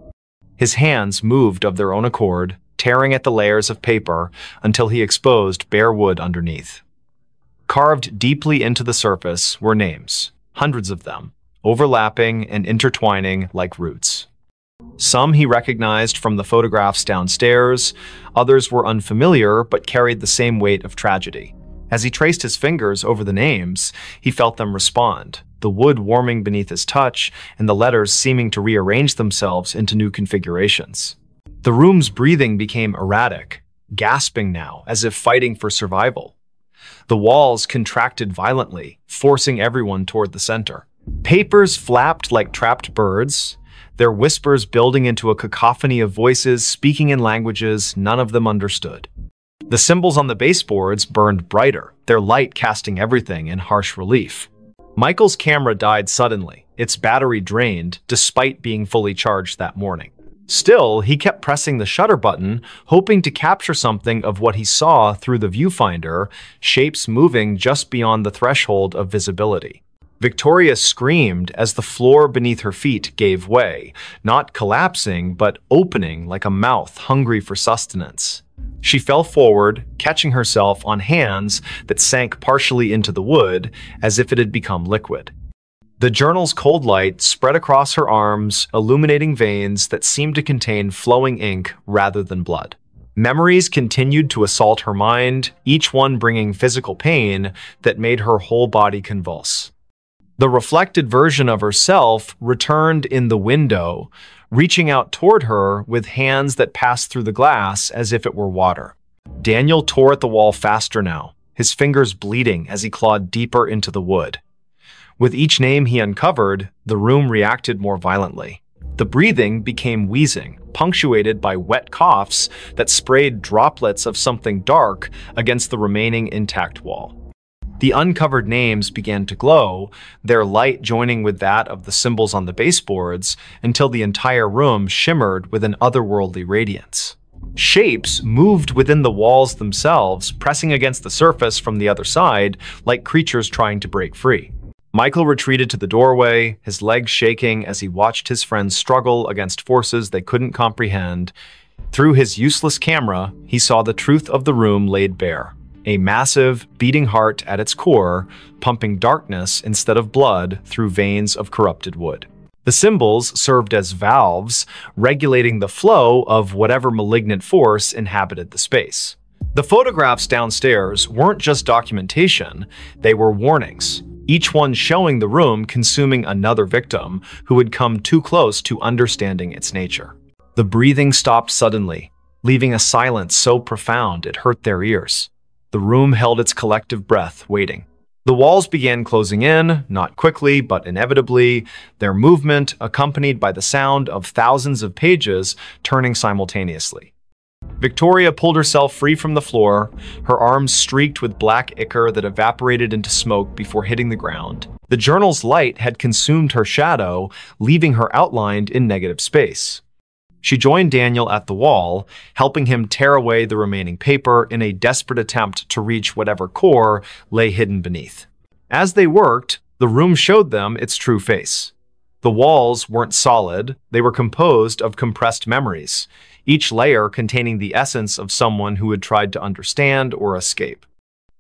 His hands moved of their own accord, tearing at the layers of paper until he exposed bare wood underneath. Carved deeply into the surface were names, hundreds of them, overlapping and intertwining like roots. Some he recognized from the photographs downstairs, others were unfamiliar but carried the same weight of tragedy. As he traced his fingers over the names, he felt them respond, the wood warming beneath his touch and the letters seeming to rearrange themselves into new configurations. The room's breathing became erratic, gasping now, as if fighting for survival. The walls contracted violently, forcing everyone toward the center. Papers flapped like trapped birds, their whispers building into a cacophony of voices speaking in languages none of them understood. The symbols on the baseboards burned brighter, their light casting everything in harsh relief. Michael's camera died suddenly, its battery drained, despite being fully charged that morning. Still, he kept pressing the shutter button, hoping to capture something of what he saw through the viewfinder, shapes moving just beyond the threshold of visibility. Victoria screamed as the floor beneath her feet gave way, not collapsing, but opening like a mouth hungry for sustenance. She fell forward, catching herself on hands that sank partially into the wood as if it had become liquid. The journal's cold light spread across her arms, illuminating veins that seemed to contain flowing ink rather than blood. Memories continued to assault her mind, each one bringing physical pain that made her whole body convulse. The reflected version of herself returned in the window, reaching out toward her with hands that passed through the glass as if it were water. Daniel tore at the wall faster now, his fingers bleeding as he clawed deeper into the wood. With each name he uncovered, the room reacted more violently. The breathing became wheezing, punctuated by wet coughs that sprayed droplets of something dark against the remaining intact wall. The uncovered names began to glow, their light joining with that of the symbols on the baseboards until the entire room shimmered with an otherworldly radiance. Shapes moved within the walls themselves, pressing against the surface from the other side like creatures trying to break free. Michael retreated to the doorway, his legs shaking as he watched his friends struggle against forces they couldn't comprehend. Through his useless camera, he saw the truth of the room laid bare. A massive, beating heart at its core, pumping darkness instead of blood through veins of corrupted wood. The symbols served as valves, regulating the flow of whatever malignant force inhabited the space. The photographs downstairs weren't just documentation, they were warnings, each one showing the room consuming another victim who had come too close to understanding its nature. The breathing stopped suddenly, leaving a silence so profound it hurt their ears. The room held its collective breath, waiting. The walls began closing in, not quickly, but inevitably, their movement accompanied by the sound of thousands of pages turning simultaneously. Victoria pulled herself free from the floor, her arms streaked with black ichor that evaporated into smoke before hitting the ground. The journal's light had consumed her shadow, leaving her outlined in negative space. She joined Daniel at the wall, helping him tear away the remaining paper in a desperate attempt to reach whatever core lay hidden beneath. As they worked, the room showed them its true face. The walls weren't solid, they were composed of compressed memories, each layer containing the essence of someone who had tried to understand or escape.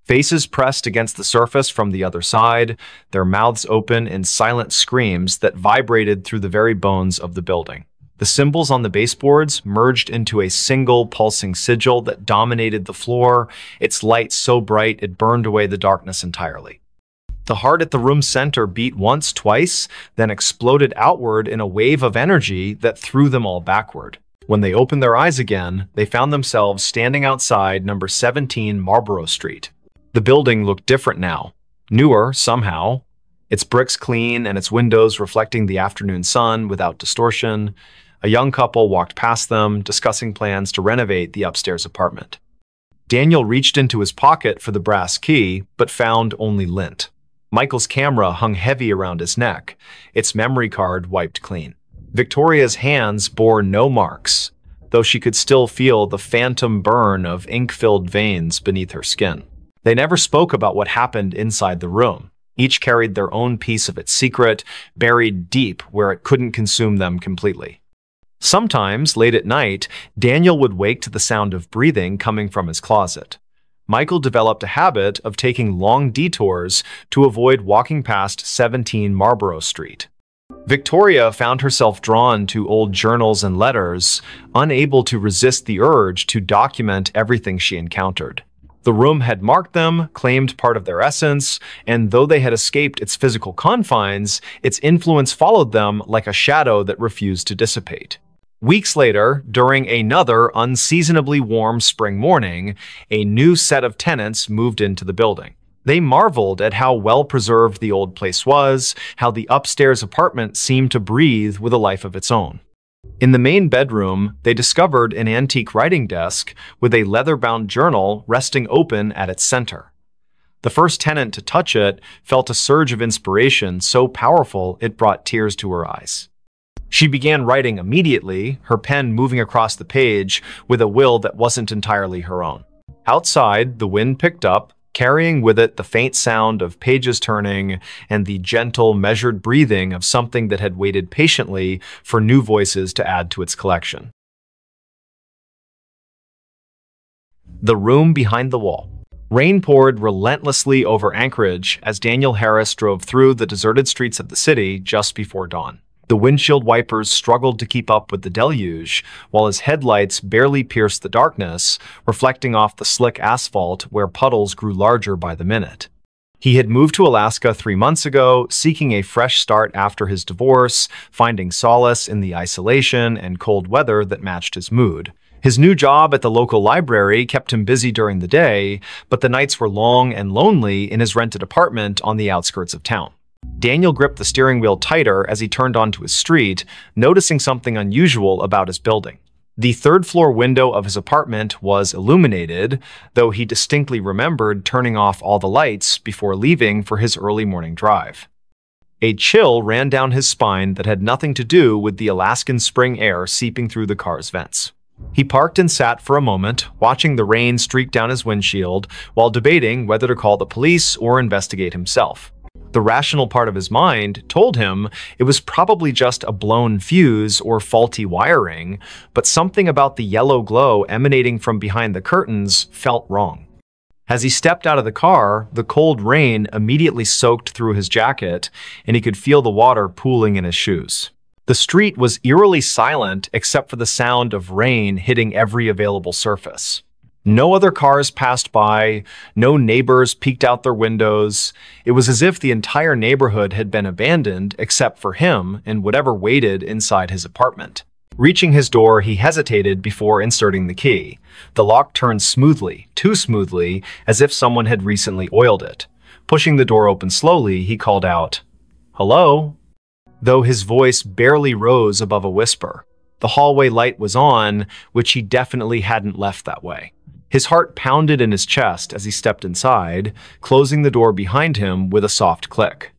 Faces pressed against the surface from the other side, their mouths open in silent screams that vibrated through the very bones of the building. The symbols on the baseboards merged into a single pulsing sigil that dominated the floor, its light so bright it burned away the darkness entirely. The heart at the room's center beat once, twice, then exploded outward in a wave of energy that threw them all backward. When they opened their eyes again, they found themselves standing outside number 17 Marlborough Street. The building looked different now, newer somehow, its bricks clean and its windows reflecting the afternoon sun without distortion. A young couple walked past them, discussing plans to renovate the upstairs apartment. Daniel reached into his pocket for the brass key, but found only lint. Michael's camera hung heavy around his neck, its memory card wiped clean. Victoria's hands bore no marks, though she could still feel the phantom burn of ink-filled veins beneath her skin. They never spoke about what happened inside the room. Each carried their own piece of its secret, buried deep where it couldn't consume them completely. Sometimes, late at night, Daniel would wake to the sound of breathing coming from his closet. Michael developed a habit of taking long detours to avoid walking past 17 Marlborough Street. Victoria found herself drawn to old journals and letters, unable to resist the urge to document everything she encountered. The room had marked them, claimed part of their essence, and though they had escaped its physical confines, its influence followed them like a shadow that refused to dissipate. Weeks later, during another unseasonably warm spring morning, a new set of tenants moved into the building. They marveled at how well-preserved the old place was, how the upstairs apartment seemed to breathe with a life of its own. In the main bedroom, they discovered an antique writing desk with a leather-bound journal resting open at its center. The first tenant to touch it felt a surge of inspiration so powerful it brought tears to her eyes. She began writing immediately, her pen moving across the page with a will that wasn't entirely her own. Outside, the wind picked up, carrying with it the faint sound of pages turning and the gentle, measured breathing of something that had waited patiently for new voices to add to its collection. The room behind the wall. Rain poured relentlessly over Anchorage as Daniel Harris drove through the deserted streets of the city just before dawn. The windshield wipers struggled to keep up with the deluge, while his headlights barely pierced the darkness, reflecting off the slick asphalt where puddles grew larger by the minute. He had moved to Alaska 3 months ago, seeking a fresh start after his divorce, finding solace in the isolation and cold weather that matched his mood. His new job at the local library kept him busy during the day, but the nights were long and lonely in his rented apartment on the outskirts of town. Daniel gripped the steering wheel tighter as he turned onto his street, noticing something unusual about his building. The third-floor window of his apartment was illuminated, though he distinctly remembered turning off all the lights before leaving for his early morning drive. A chill ran down his spine that had nothing to do with the Alaskan spring air seeping through the car's vents. He parked and sat for a moment, watching the rain streak down his windshield while debating whether to call the police or investigate himself. The rational part of his mind told him it was probably just a blown fuse or faulty wiring, but something about the yellow glow emanating from behind the curtains felt wrong. As he stepped out of the car, the cold rain immediately soaked through his jacket, and he could feel the water pooling in his shoes. The street was eerily silent except for the sound of rain hitting every available surface. No other cars passed by, no neighbors peeked out their windows. It was as if the entire neighborhood had been abandoned except for him and whatever waited inside his apartment. Reaching his door, he hesitated before inserting the key. The lock turned smoothly, too smoothly, as if someone had recently oiled it. Pushing the door open slowly, he called out, "Hello?" Though his voice barely rose above a whisper. The hallway light was on, which he definitely hadn't left that way. His heart pounded in his chest as he stepped inside, closing the door behind him with a soft click.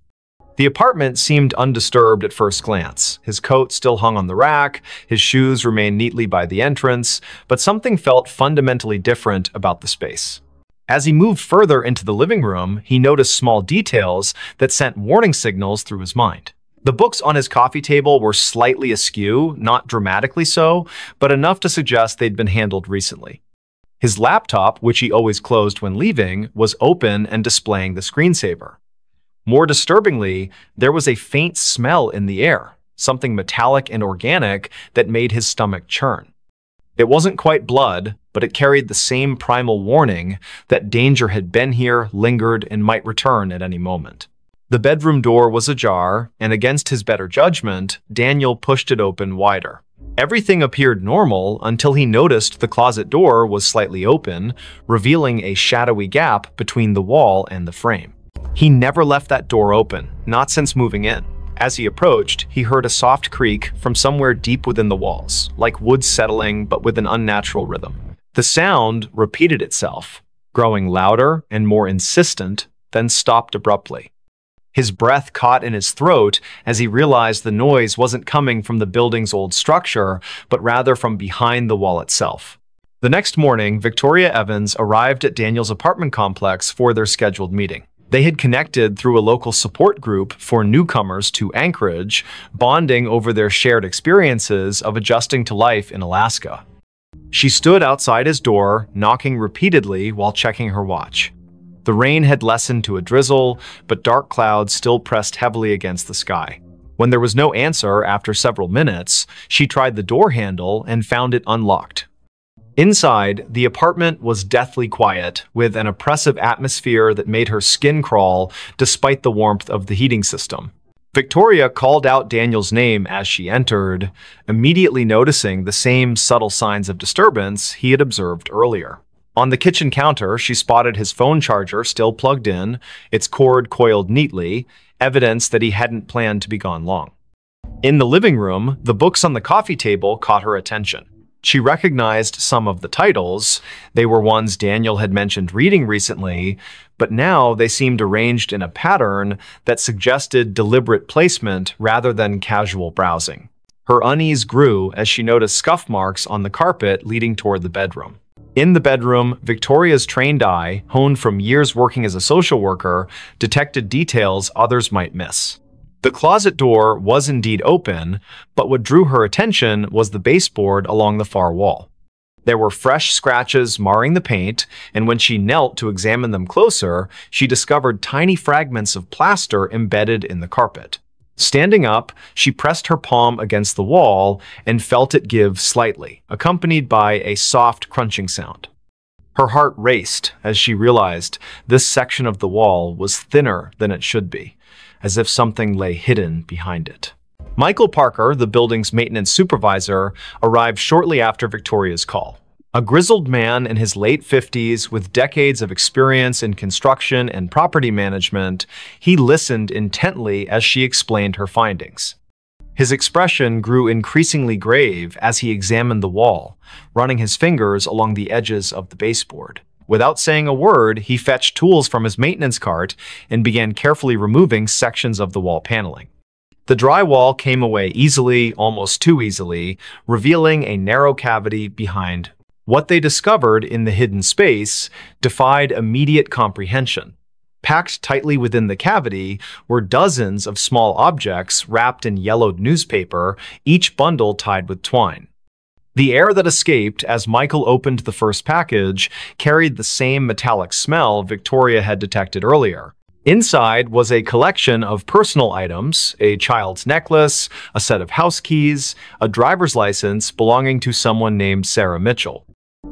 The apartment seemed undisturbed at first glance. His coat still hung on the rack, his shoes remained neatly by the entrance, but something felt fundamentally different about the space. As he moved further into the living room, he noticed small details that sent warning signals through his mind. The books on his coffee table were slightly askew, not dramatically so, but enough to suggest they'd been handled recently. His laptop, which he always closed when leaving, was open and displaying the screensaver. More disturbingly, there was a faint smell in the air, something metallic and organic that made his stomach churn. It wasn't quite blood, but it carried the same primal warning that danger had been here, lingered, and might return at any moment. The bedroom door was ajar, and against his better judgment, Daniel pushed it open wider. Everything appeared normal until he noticed the closet door was slightly open, revealing a shadowy gap between the wall and the frame. He never left that door open, not since moving in. As he approached, he heard a soft creak from somewhere deep within the walls, like wood settling but with an unnatural rhythm. The sound repeated itself, growing louder and more insistent, then stopped abruptly. His breath caught in his throat as he realized the noise wasn't coming from the building's old structure, but rather from behind the wall itself. The next morning, Victoria Evans arrived at Daniel's apartment complex for their scheduled meeting. They had connected through a local support group for newcomers to Anchorage, bonding over their shared experiences of adjusting to life in Alaska. She stood outside his door, knocking repeatedly while checking her watch. The rain had lessened to a drizzle, but dark clouds still pressed heavily against the sky. When there was no answer after several minutes, she tried the door handle and found it unlocked. Inside, the apartment was deathly quiet, with an oppressive atmosphere that made her skin crawl despite the warmth of the heating system. Victoria called out Daniel's name as she entered, immediately noticing the same subtle signs of disturbance he had observed earlier. On the kitchen counter, she spotted his phone charger still plugged in, its cord coiled neatly, evidence that he hadn't planned to be gone long. In the living room, the books on the coffee table caught her attention. She recognized some of the titles. They were ones Daniel had mentioned reading recently, but now they seemed arranged in a pattern that suggested deliberate placement rather than casual browsing. Her unease grew as she noticed scuff marks on the carpet leading toward the bedroom. In the bedroom, Victoria's trained eye, honed from years working as a social worker, detected details others might miss. The closet door was indeed open, but what drew her attention was the baseboard along the far wall. There were fresh scratches marring the paint, and when she knelt to examine them closer, she discovered tiny fragments of plaster embedded in the carpet. Standing up, she pressed her palm against the wall and felt it give slightly, accompanied by a soft crunching sound. Her heart raced as she realized this section of the wall was thinner than it should be, as if something lay hidden behind it. Michael Parker, the building's maintenance supervisor, arrived shortly after Victoria's call. A grizzled man in his late 50s with decades of experience in construction and property management, he listened intently as she explained her findings. His expression grew increasingly grave as he examined the wall, running his fingers along the edges of the baseboard. Without saying a word, he fetched tools from his maintenance cart and began carefully removing sections of the wall paneling. The drywall came away easily, almost too easily, revealing a narrow cavity behind. What they discovered in the hidden space defied immediate comprehension. Packed tightly within the cavity were dozens of small objects wrapped in yellowed newspaper, each bundle tied with twine. The air that escaped as Michael opened the first package carried the same metallic smell Victoria had detected earlier. Inside was a collection of personal items, a child's necklace, a set of house keys, a driver's license belonging to someone named Sarah Mitchell.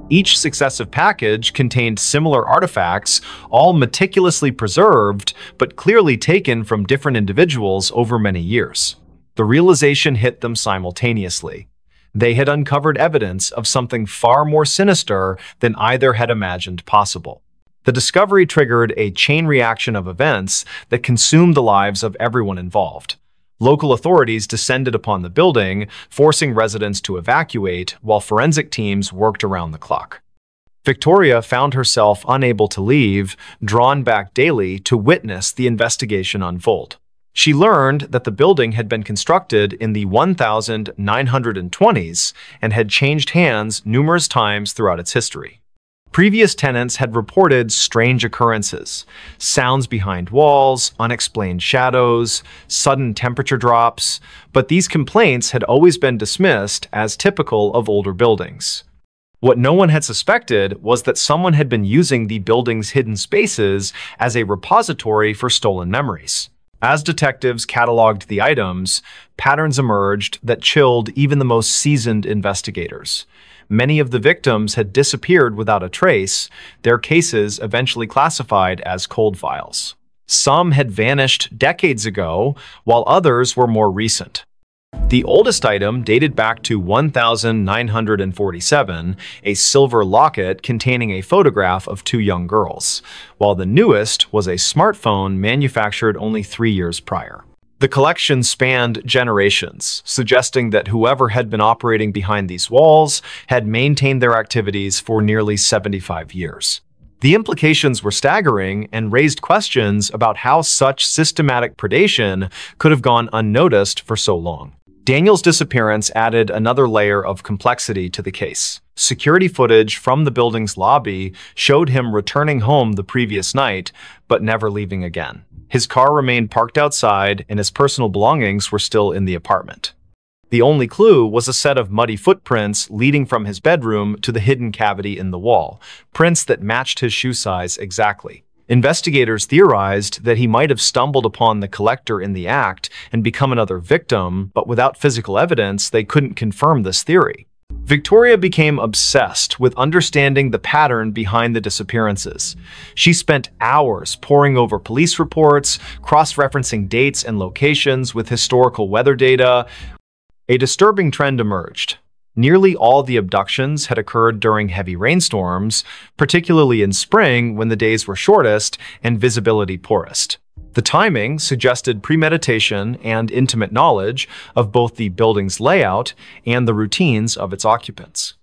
Each successive package contained similar artifacts, all meticulously preserved, but clearly taken from different individuals over many years. The realization hit them simultaneously. They had uncovered evidence of something far more sinister than either had imagined possible. The discovery triggered a chain reaction of events that consumed the lives of everyone involved. Local authorities descended upon the building, forcing residents to evacuate, while forensic teams worked around the clock. Victoria found herself unable to leave, drawn back daily to witness the investigation unfold. She learned that the building had been constructed in the 1920s and had changed hands numerous times throughout its history. Previous tenants had reported strange occurrences, sounds behind walls, unexplained shadows, sudden temperature drops, but these complaints had always been dismissed as typical of older buildings. What no one had suspected was that someone had been using the building's hidden spaces as a repository for stolen memories. As detectives cataloged the items, patterns emerged that chilled even the most seasoned investigators. Many of the victims had disappeared without a trace, their cases eventually classified as cold files. Some had vanished decades ago, while others were more recent. The oldest item dated back to 1947, a silver locket containing a photograph of two young girls, while the newest was a smartphone manufactured only 3 years prior. The collection spanned generations, suggesting that whoever had been operating behind these walls had maintained their activities for nearly 75 years. The implications were staggering and raised questions about how such systematic predation could have gone unnoticed for so long. Daniel's disappearance added another layer of complexity to the case. Security footage from the building's lobby showed him returning home the previous night, but never leaving again. His car remained parked outside, and his personal belongings were still in the apartment. The only clue was a set of muddy footprints leading from his bedroom to the hidden cavity in the wall, prints that matched his shoe size exactly. Investigators theorized that he might have stumbled upon the collector in the act and become another victim, but without physical evidence, they couldn't confirm this theory. Victoria became obsessed with understanding the pattern behind the disappearances. She spent hours poring over police reports, cross-referencing dates and locations with historical weather data. A disturbing trend emerged. Nearly all the abductions had occurred during heavy rainstorms, particularly in spring when the days were shortest and visibility poorest. The timing suggested premeditation and intimate knowledge of both the building's layout and the routines of its occupants.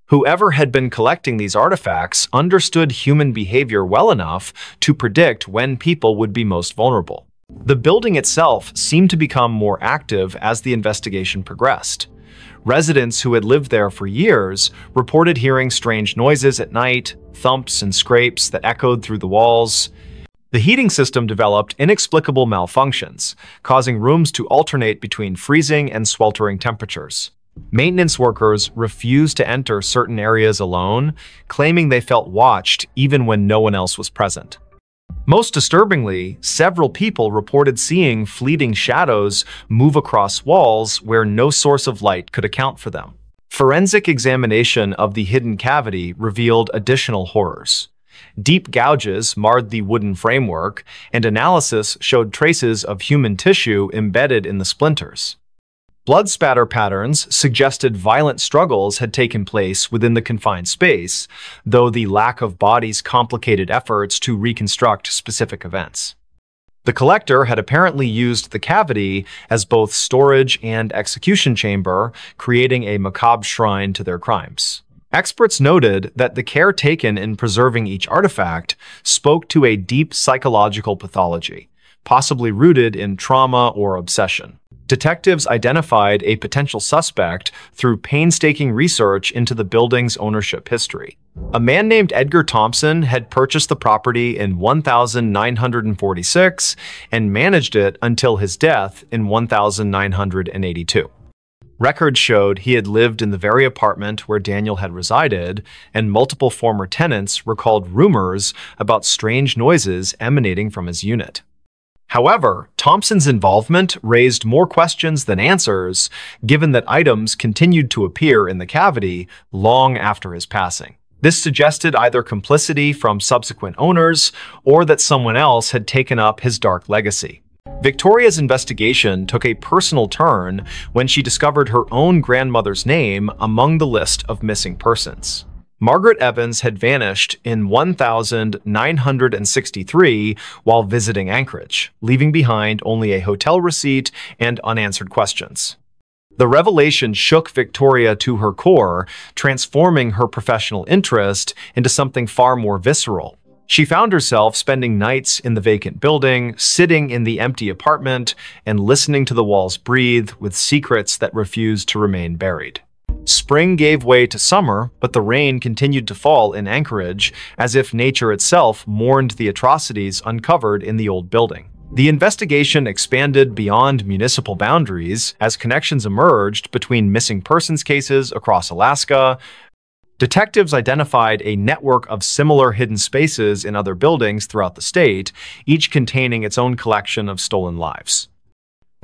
Whoever had been collecting these artifacts understood human behavior well enough to predict when people would be most vulnerable. The building itself seemed to become more active as the investigation progressed. Residents who had lived there for years reported hearing strange noises at night, thumps and scrapes that echoed through the walls. The heating system developed inexplicable malfunctions, causing rooms to alternate between freezing and sweltering temperatures. Maintenance workers refused to enter certain areas alone, claiming they felt watched even when no one else was present. Most disturbingly, several people reported seeing fleeting shadows move across walls where no source of light could account for them. Forensic examination of the hidden cavity revealed additional horrors. Deep gouges marred the wooden framework, and analysis showed traces of human tissue embedded in the splinters. Blood spatter patterns suggested violent struggles had taken place within the confined space, though the lack of bodies complicated efforts to reconstruct specific events. The collector had apparently used the cavity as both storage and execution chamber, creating a macabre shrine to their crimes. Experts noted that the care taken in preserving each artifact spoke to a deep psychological pathology, possibly rooted in trauma or obsession. Detectives identified a potential suspect through painstaking research into the building's ownership history. A man named Edgar Thompson had purchased the property in 1946 and managed it until his death in 1982. Records showed he had lived in the very apartment where Daniel had resided, and multiple former tenants recalled rumors about strange noises emanating from his unit. However, Thompson's involvement raised more questions than answers, given that items continued to appear in the cavity long after his passing. This suggested either complicity from subsequent owners or that someone else had taken up his dark legacy. Victoria's investigation took a personal turn when she discovered her own grandmother's name among the list of missing persons. Margaret Evans had vanished in 1963 while visiting Anchorage, leaving behind only a hotel receipt and unanswered questions. The revelation shook Victoria to her core, transforming her professional interest into something far more visceral. She found herself spending nights in the vacant building, sitting in the empty apartment, and listening to the walls breathe with secrets that refused to remain buried. Spring gave way to summer, but the rain continued to fall in Anchorage, as if nature itself mourned the atrocities uncovered in the old building. The investigation expanded beyond municipal boundaries as connections emerged between missing persons cases across Alaska. Detectives identified a network of similar hidden spaces in other buildings throughout the state, each containing its own collection of stolen lives.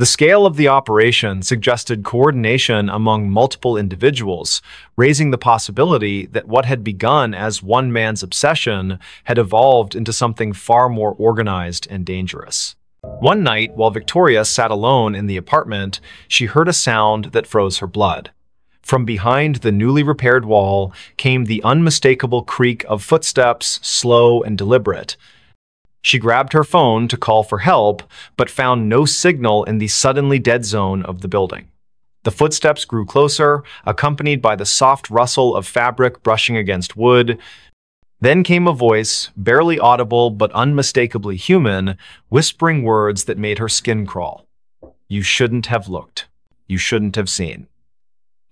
The scale of the operation suggested coordination among multiple individuals, raising the possibility that what had begun as one man's obsession had evolved into something far more organized and dangerous. One night, while Victoria sat alone in the apartment, she heard a sound that froze her blood. From behind the newly repaired wall came the unmistakable creak of footsteps, slow and deliberate. She grabbed her phone to call for help, but found no signal in the suddenly dead zone of the building. The footsteps grew closer, accompanied by the soft rustle of fabric brushing against wood. Then came a voice, barely audible but unmistakably human, whispering words that made her skin crawl. "You shouldn't have looked. You shouldn't have seen."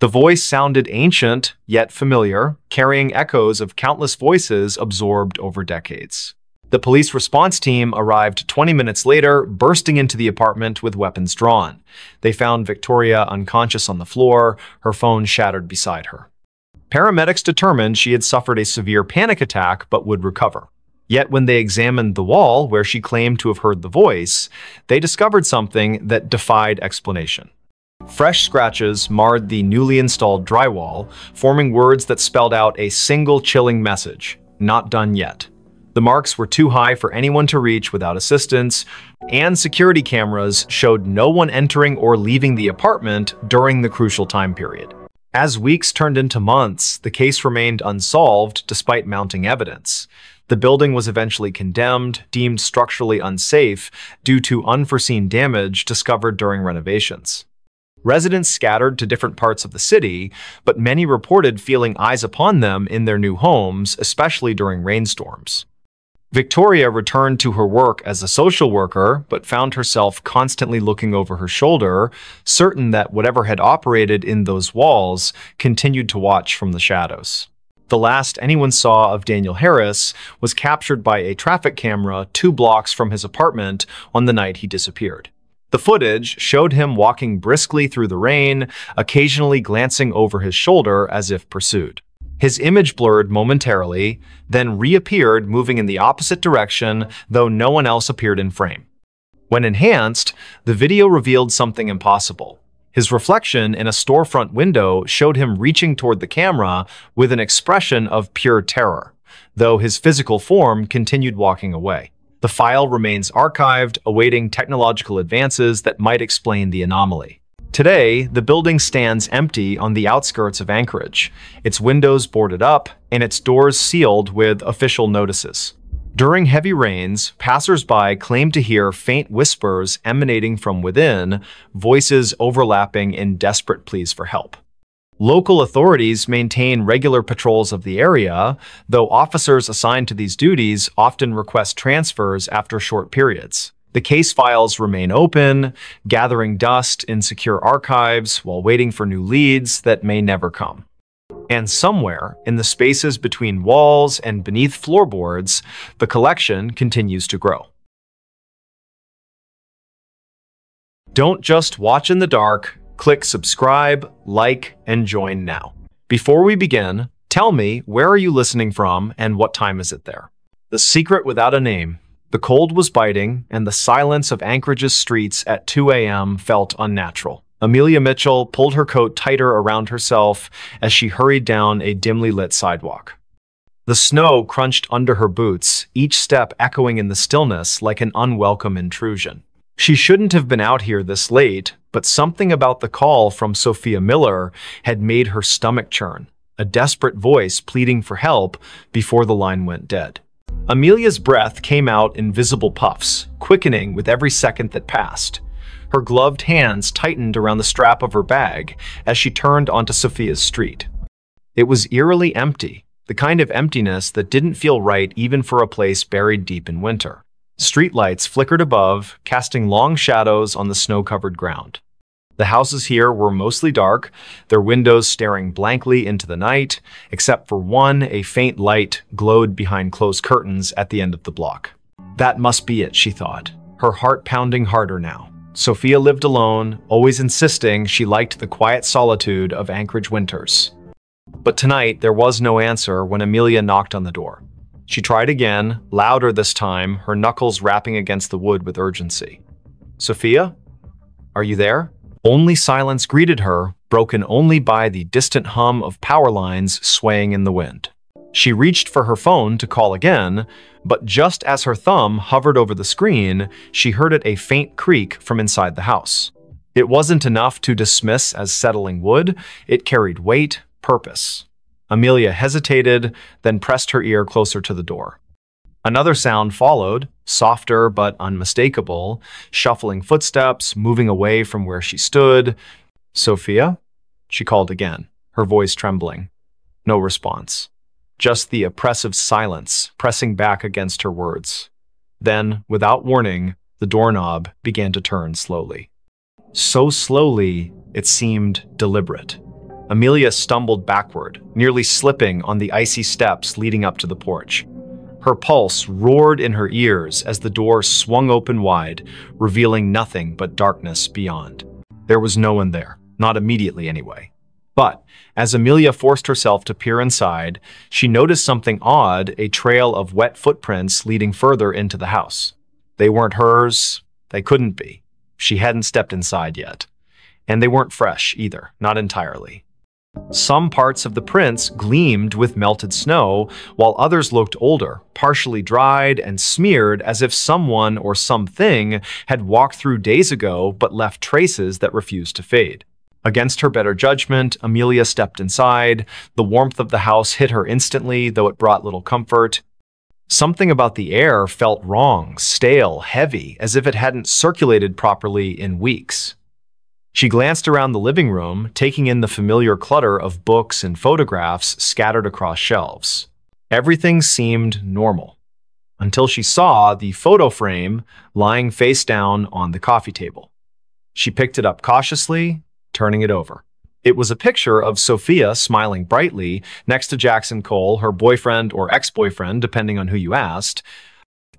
The voice sounded ancient, yet familiar, carrying echoes of countless voices absorbed over decades. The police response team arrived 20 minutes later, bursting into the apartment with weapons drawn. They found Victoria unconscious on the floor, her phone shattered beside her. Paramedics determined she had suffered a severe panic attack but would recover. Yet when they examined the wall where she claimed to have heard the voice, they discovered something that defied explanation. Fresh scratches marred the newly installed drywall, forming words that spelled out a single chilling message: "Not done yet." The marks were too high for anyone to reach without assistance, and security cameras showed no one entering or leaving the apartment during the crucial time period. As weeks turned into months, the case remained unsolved despite mounting evidence. The building was eventually condemned, deemed structurally unsafe due to unforeseen damage discovered during renovations. Residents scattered to different parts of the city, but many reported feeling eyes upon them in their new homes, especially during rainstorms. Victoria returned to her work as a social worker, but found herself constantly looking over her shoulder, certain that whatever had operated in those walls continued to watch from the shadows. The last anyone saw of Daniel Harris was captured by a traffic camera 2 blocks from his apartment on the night he disappeared. The footage showed him walking briskly through the rain, occasionally glancing over his shoulder as if pursued. His image blurred momentarily, then reappeared moving in the opposite direction, though no one else appeared in frame. When enhanced, the video revealed something impossible. His reflection in a storefront window showed him reaching toward the camera with an expression of pure terror, though his physical form continued walking away. The file remains archived, awaiting technological advances that might explain the anomaly. Today, the building stands empty on the outskirts of Anchorage, its windows boarded up and its doors sealed with official notices. During heavy rains, passers-by claim to hear faint whispers emanating from within, voices overlapping in desperate pleas for help. Local authorities maintain regular patrols of the area, though officers assigned to these duties often request transfers after short periods. The case files remain open, gathering dust in secure archives while waiting for new leads that may never come. And somewhere, in the spaces between walls and beneath floorboards, the collection continues to grow. Don't just watch in the dark. Click subscribe, like, and join now. Before we begin, tell me, where are you listening from and what time is it there? The secret without a name. The cold was biting, and the silence of Anchorage's streets at 2 a.m. felt unnatural. Amelia Mitchell pulled her coat tighter around herself as she hurried down a dimly lit sidewalk. The snow crunched under her boots, each step echoing in the stillness like an unwelcome intrusion. She shouldn't have been out here this late, but something about the call from Sophia Miller had made her stomach churn, a desperate voice pleading for help before the line went dead. Amelia's breath came out in visible puffs, quickening with every second that passed. Her gloved hands tightened around the strap of her bag as she turned onto Sophia's street. It was eerily empty, the kind of emptiness that didn't feel right even for a place buried deep in winter. Streetlights flickered above, casting long shadows on the snow-covered ground. The houses here were mostly dark, their windows staring blankly into the night, except for one, a faint light glowed behind closed curtains at the end of the block. That must be it, she thought, her heart pounding harder now. Sophia lived alone, always insisting she liked the quiet solitude of Anchorage winters. But tonight, there was no answer when Amelia knocked on the door. She tried again, louder this time, her knuckles rapping against the wood with urgency. "Sophia? Are you there? Only silence greeted her, broken only by the distant hum of power lines swaying in the wind. She reached for her phone to call again, but just as her thumb hovered over the screen, she heard a faint creak from inside the house. It wasn't enough to dismiss as settling wood, it carried weight, purpose. Amelia hesitated, then pressed her ear closer to the door. Another sound followed, softer but unmistakable, shuffling footsteps, moving away from where she stood. "Sophia?" she called again, her voice trembling. No response. Just the oppressive silence pressing back against her words. Then, without warning, the doorknob began to turn slowly. So slowly, it seemed deliberate. Amelia stumbled backward, nearly slipping on the icy steps leading up to the porch. Her pulse roared in her ears as the door swung open wide, revealing nothing but darkness beyond. There was no one there, not immediately anyway. But as Amelia forced herself to peer inside, she noticed something odd, a trail of wet footprints leading further into the house. They weren't hers. They couldn't be. She hadn't stepped inside yet. And they weren't fresh either, not entirely. Some parts of the prints gleamed with melted snow, while others looked older, partially dried and smeared as if someone or something had walked through days ago but left traces that refused to fade. Against her better judgment, Amelia stepped inside. The warmth of the house hit her instantly, though it brought little comfort. Something about the air felt wrong, stale, heavy, as if it hadn't circulated properly in weeks. She glanced around the living room, taking in the familiar clutter of books and photographs scattered across shelves. Everything seemed normal, until she saw the photo frame lying face down on the coffee table. She picked it up cautiously, turning it over. It was a picture of Sophia smiling brightly next to Jackson Cole, her boyfriend or ex-boyfriend, depending on who you asked.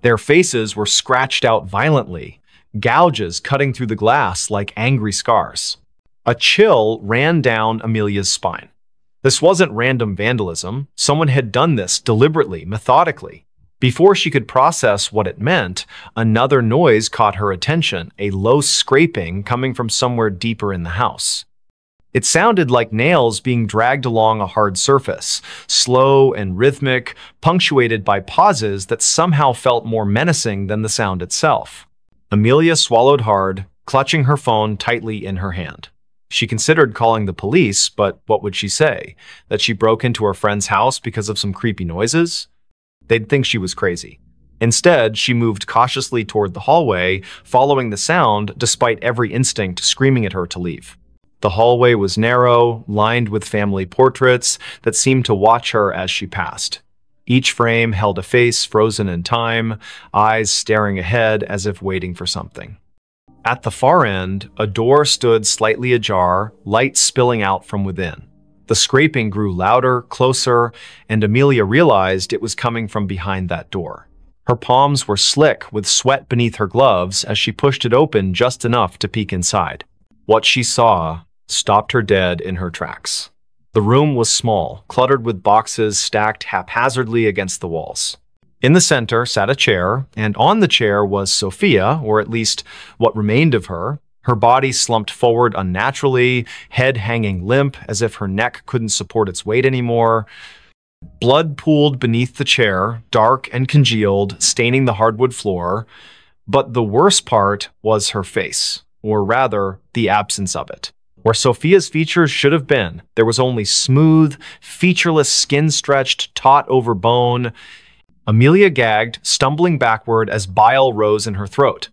Their faces were scratched out violently, gouges cutting through the glass like angry scars. A chill ran down Amelia's spine. This wasn't random vandalism. Someone had done this deliberately, methodically. Before she could process what it meant, another noise caught her attention, a low scraping coming from somewhere deeper in the house. It sounded like nails being dragged along a hard surface, slow and rhythmic, punctuated by pauses that somehow felt more menacing than the sound itself. Amelia swallowed hard, clutching her phone tightly in her hand. She considered calling the police, but what would she say? That she broke into her friend's house because of some creepy noises? They'd think she was crazy. Instead, she moved cautiously toward the hallway, following the sound despite every instinct screaming at her to leave. The hallway was narrow, lined with family portraits that seemed to watch her as she passed. Each frame held a face frozen in time, eyes staring ahead as if waiting for something. At the far end, a door stood slightly ajar, light spilling out from within. The scraping grew louder, closer, and Amelia realized it was coming from behind that door. Her palms were slick with sweat beneath her gloves as she pushed it open just enough to peek inside. What she saw stopped her dead in her tracks. The room was small, cluttered with boxes stacked haphazardly against the walls. In the center sat a chair, and on the chair was Sophia, or at least what remained of her. Her body slumped forward unnaturally, head hanging limp as if her neck couldn't support its weight anymore. Blood pooled beneath the chair, dark and congealed, staining the hardwood floor. But the worst part was her face, or rather, the absence of it. Where Sophia's features should have been, there was only smooth, featureless skin stretched, taut over bone. Amelia gagged, stumbling backward as bile rose in her throat.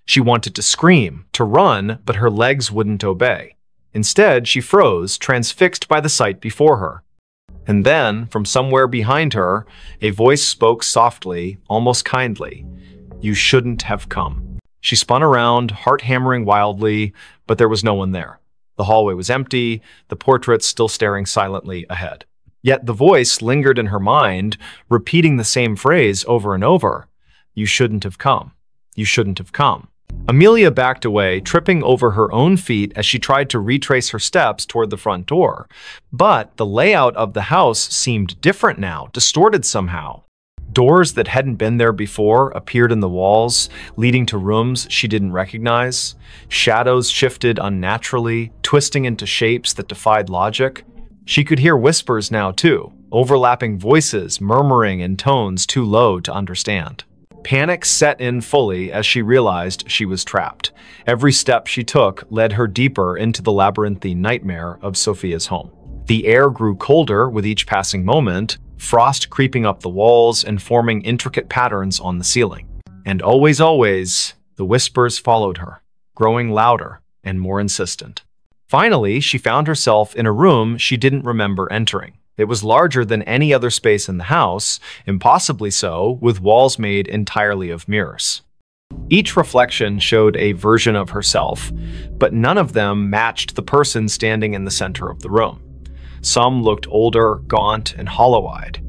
She wanted to scream, to run, but her legs wouldn't obey. Instead, she froze, transfixed by the sight before her. And then, from somewhere behind her, a voice spoke softly, almost kindly. "You shouldn't have come." She spun around, heart hammering wildly, but there was no one there. The hallway was empty, the portraits still staring silently ahead. Yet the voice lingered in her mind, repeating the same phrase over and over. "You shouldn't have come. You shouldn't have come." Amelia backed away, tripping over her own feet as she tried to retrace her steps toward the front door. But the layout of the house seemed different now, distorted somehow. Doors that hadn't been there before appeared in the walls, leading to rooms she didn't recognize. Shadows shifted unnaturally, twisting into shapes that defied logic. She could hear whispers now too, overlapping voices murmuring in tones too low to understand. Panic set in fully as she realized she was trapped. Every step she took led her deeper into the labyrinthine nightmare of Sophia's home. The air grew colder with each passing moment, frost creeping up the walls and forming intricate patterns on the ceiling. And always, the whispers followed her, growing louder and more insistent. Finally, she found herself in a room she didn't remember entering. It was larger than any other space in the house, impossibly so, with walls made entirely of mirrors. Each reflection showed a version of herself, but none of them matched the person standing in the center of the room. Some looked older, gaunt, and hollow-eyed.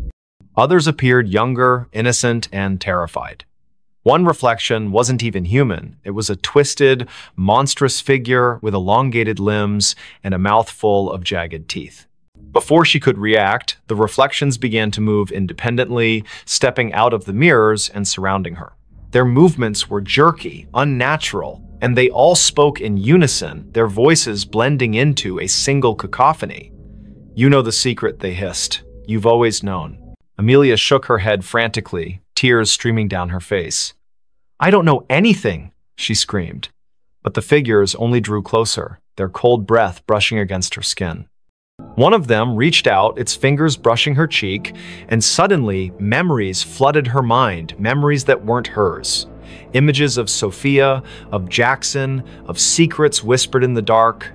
Others appeared younger, innocent, and terrified. One reflection wasn't even human. It was a twisted, monstrous figure with elongated limbs and a mouth full of jagged teeth. Before she could react, the reflections began to move independently, stepping out of the mirrors and surrounding her. Their movements were jerky, unnatural, and they all spoke in unison, their voices blending into a single cacophony. "You know the secret," they hissed. "You've always known." Amelia shook her head frantically, tears streaming down her face. "I don't know anything," she screamed. But the figures only drew closer, their cold breath brushing against her skin. One of them reached out, its fingers brushing her cheek, and suddenly memories flooded her mind, memories that weren't hers. Images of Sophia, of Jackson, of secrets whispered in the dark,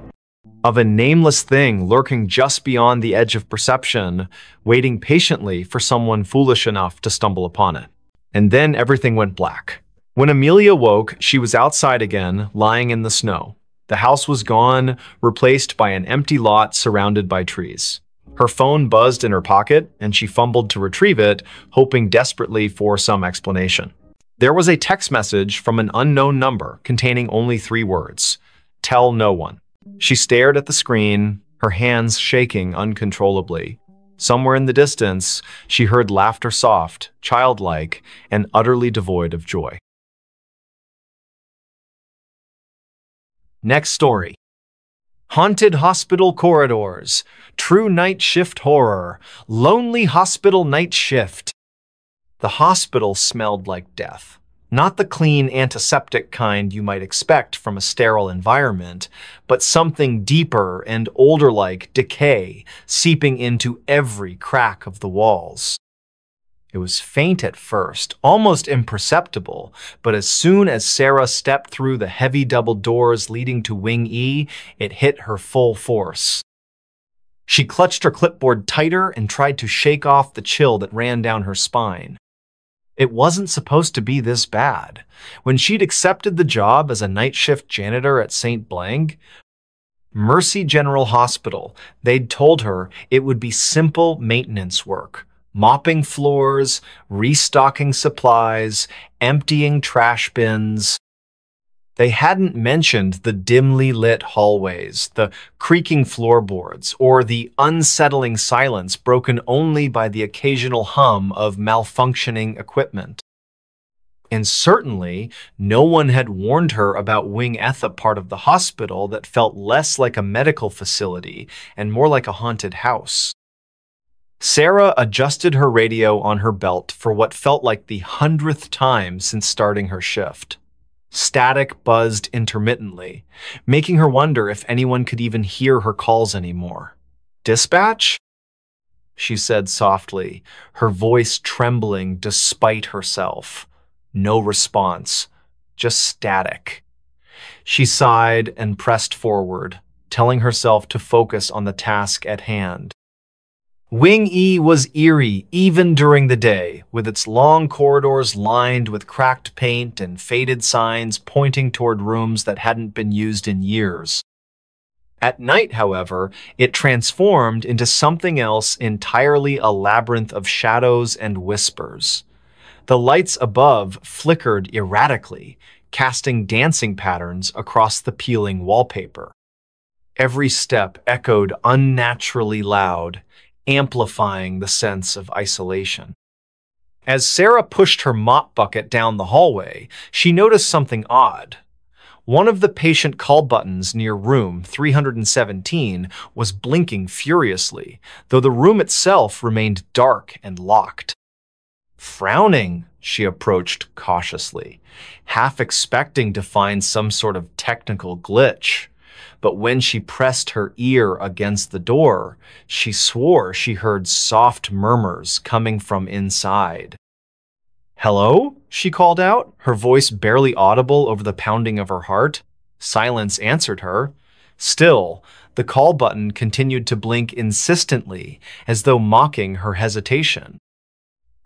of a nameless thing lurking just beyond the edge of perception, waiting patiently for someone foolish enough to stumble upon it. And then everything went black. When Amelia woke, she was outside again, lying in the snow. The house was gone, replaced by an empty lot surrounded by trees. Her phone buzzed in her pocket, and she fumbled to retrieve it, hoping desperately for some explanation. There was a text message from an unknown number containing only 3 words: "Tell no one." She stared at the screen, her hands shaking uncontrollably. Somewhere in the distance, she heard laughter, soft, childlike, and utterly devoid of joy. Next story. Haunted hospital corridors, true night shift horror, lonely hospital night shift. The hospital smelled like death. Not the clean antiseptic kind you might expect from a sterile environment, but something deeper and older like decay seeping into every crack of the walls. It was faint at first, almost imperceptible, but as soon as Sarah stepped through the heavy double doors leading to Wing E, it hit her full force. She clutched her clipboard tighter and tried to shake off the chill that ran down her spine. It wasn't supposed to be this bad. When she'd accepted the job as a night shift janitor at St. Blank, Mercy General Hospital, they'd told her it would be simple maintenance work. Mopping floors, restocking supplies, emptying trash bins. They hadn't mentioned the dimly lit hallways, the creaking floorboards, or the unsettling silence broken only by the occasional hum of malfunctioning equipment. And certainly, no one had warned her about Wing F, a part of the hospital that felt less like a medical facility and more like a haunted house. Sarah adjusted her radio on her belt for what felt like the 100th time since starting her shift. Static buzzed intermittently, making her wonder if anyone could even hear her calls anymore. "Dispatch?" she said softly, her voice trembling despite herself. No response, just static. She sighed and pressed forward, telling herself to focus on the task at hand. Wing E was eerie even during the day, with its long corridors lined with cracked paint and faded signs pointing toward rooms that hadn't been used in years. At night, however, it transformed into something else entirely, a labyrinth of shadows and whispers. The lights above flickered erratically, casting dancing patterns across the peeling wallpaper. Every step echoed unnaturally loud, amplifying the sense of isolation. As Sarah pushed her mop bucket down the hallway, she noticed something odd. One of the patient call buttons near room 317 was blinking furiously, though the room itself remained dark and locked. Frowning, she approached cautiously, half expecting to find some sort of technical glitch. But when she pressed her ear against the door, she swore she heard soft murmurs coming from inside. "Hello?" she called out, her voice barely audible over the pounding of her heart. Silence answered her. Still, the call button continued to blink insistently, as though mocking her hesitation.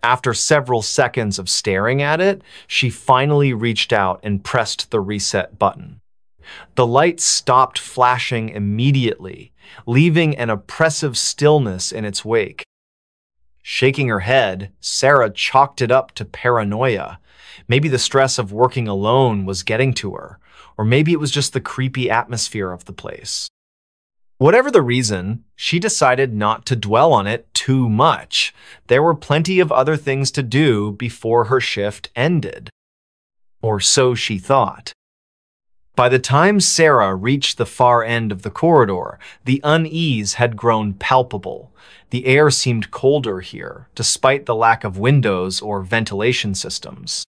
After several seconds of staring at it, she finally reached out and pressed the reset button. The light stopped flashing immediately, leaving an oppressive stillness in its wake. Shaking her head, Sarah chalked it up to paranoia. Maybe the stress of working alone was getting to her, or maybe it was just the creepy atmosphere of the place. Whatever the reason, she decided not to dwell on it too much. There were plenty of other things to do before her shift ended. Or so she thought. By the time Sarah reached the far end of the corridor, the unease had grown palpable. The air seemed colder here, despite the lack of windows or ventilation systems.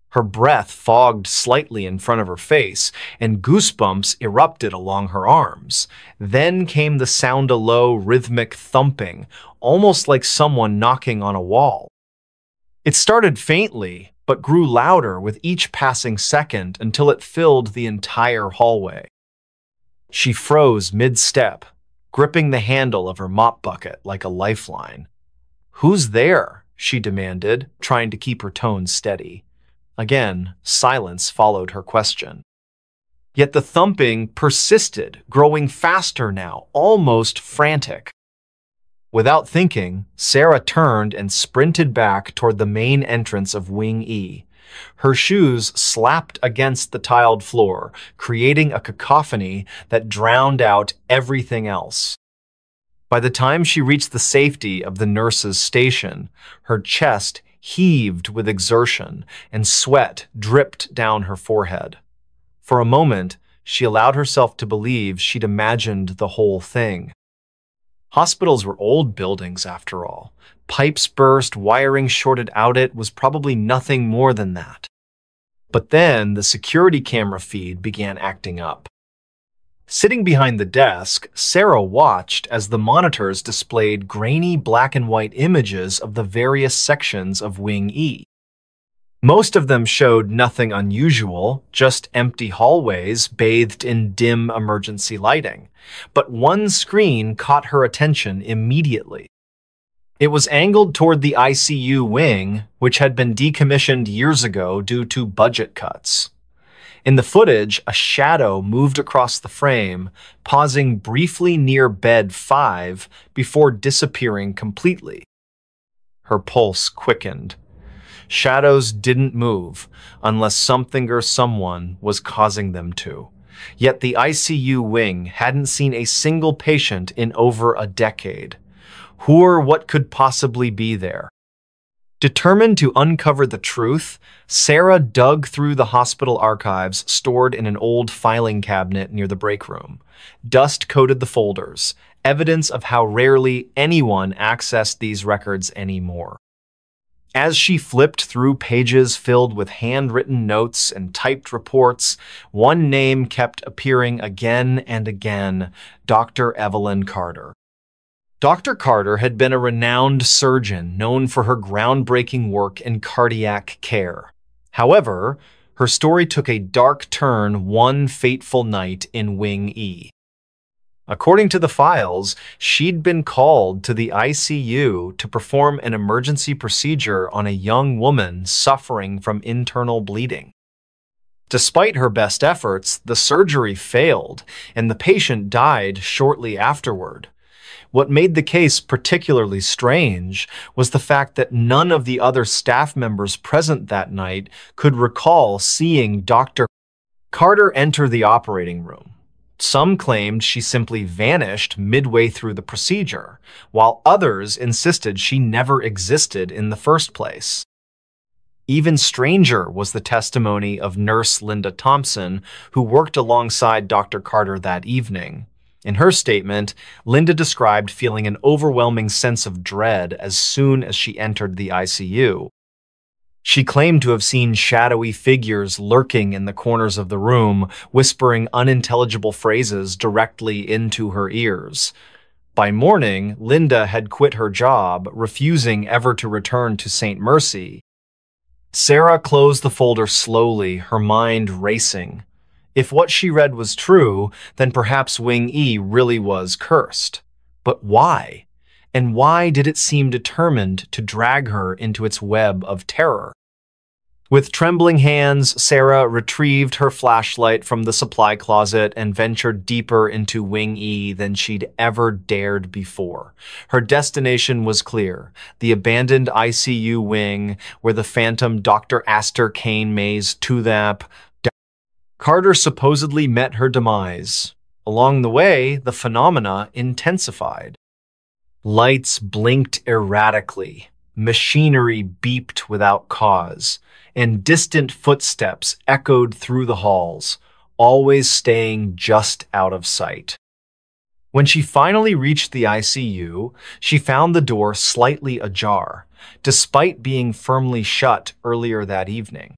Her breath fogged slightly in front of her face, and goosebumps erupted along her arms. Then came the sound of low, rhythmic thumping, almost like someone knocking on a wall. It started faintly, but grew louder with each passing second until it filled the entire hallway. She froze mid-step, gripping the handle of her mop bucket like a lifeline. "Who's there?" she demanded, trying to keep her tone steady. Again, silence followed her question. Yet the thumping persisted, growing faster now, almost frantic. Without thinking, Sarah turned and sprinted back toward the main entrance of Wing E. Her shoes slapped against the tiled floor, creating a cacophony that drowned out everything else. By the time she reached the safety of the nurse's station, her chest heaved with exertion and sweat dripped down her forehead. For a moment, she allowed herself to believe she'd imagined the whole thing. Hospitals were old buildings, after all. Pipes burst, wiring shorted out. It was probably nothing more than that. But then the security camera feed began acting up. Sitting behind the desk, Sarah watched as the monitors displayed grainy black and white images of the various sections of Wing E. Most of them showed nothing unusual, just empty hallways bathed in dim emergency lighting. But one screen caught her attention immediately. It was angled toward the ICU wing, which had been decommissioned years ago due to budget cuts. In the footage, a shadow moved across the frame, pausing briefly near bed 5 before disappearing completely. Her pulse quickened. Shadows didn't move unless something or someone was causing them to. Yet the ICU wing hadn't seen a single patient in over a decade. Who or what could possibly be there? Determined to uncover the truth, Sarah dug through the hospital archives stored in an old filing cabinet near the break room. Dust coated the folders, evidence of how rarely anyone accessed these records anymore. As she flipped through pages filled with handwritten notes and typed reports, one name kept appearing again and again: Dr. Evelyn Carter. Dr. Carter had been a renowned surgeon known for her groundbreaking work in cardiac care. However, her story took a dark turn one fateful night in Wing E. According to the files, she'd been called to the ICU to perform an emergency procedure on a young woman suffering from internal bleeding. Despite her best efforts, the surgery failed, and the patient died shortly afterward. What made the case particularly strange was the fact that none of the other staff members present that night could recall seeing Dr. Carter enter the operating room. Some claimed she simply vanished midway through the procedure, while others insisted she never existed in the first place. Even stranger was the testimony of nurse Linda Thompson, who worked alongside Dr. Carter that evening. In her statement, Linda described feeling an overwhelming sense of dread as soon as she entered the ICU. She claimed to have seen shadowy figures lurking in the corners of the room, whispering unintelligible phrases directly into her ears. By morning, Linda had quit her job, refusing ever to return to St. Mercy. Sarah closed the folder slowly, her mind racing. If what she read was true, then perhaps Wing E really was cursed. But why? And why did it seem determined to drag her into its web of terror? With trembling hands, Sarah retrieved her flashlight from the supply closet and ventured deeper into Wing E than she'd ever dared before. Her destination was clear: the abandoned ICU wing where the phantom Dr. Astor Kane Mays Tuthap Carter supposedly met her demise. Along the way, the phenomena intensified. Lights blinked erratically, machinery beeped without cause, and distant footsteps echoed through the halls, always staying just out of sight. When she finally reached the ICU, she found the door slightly ajar, despite being firmly shut earlier that evening.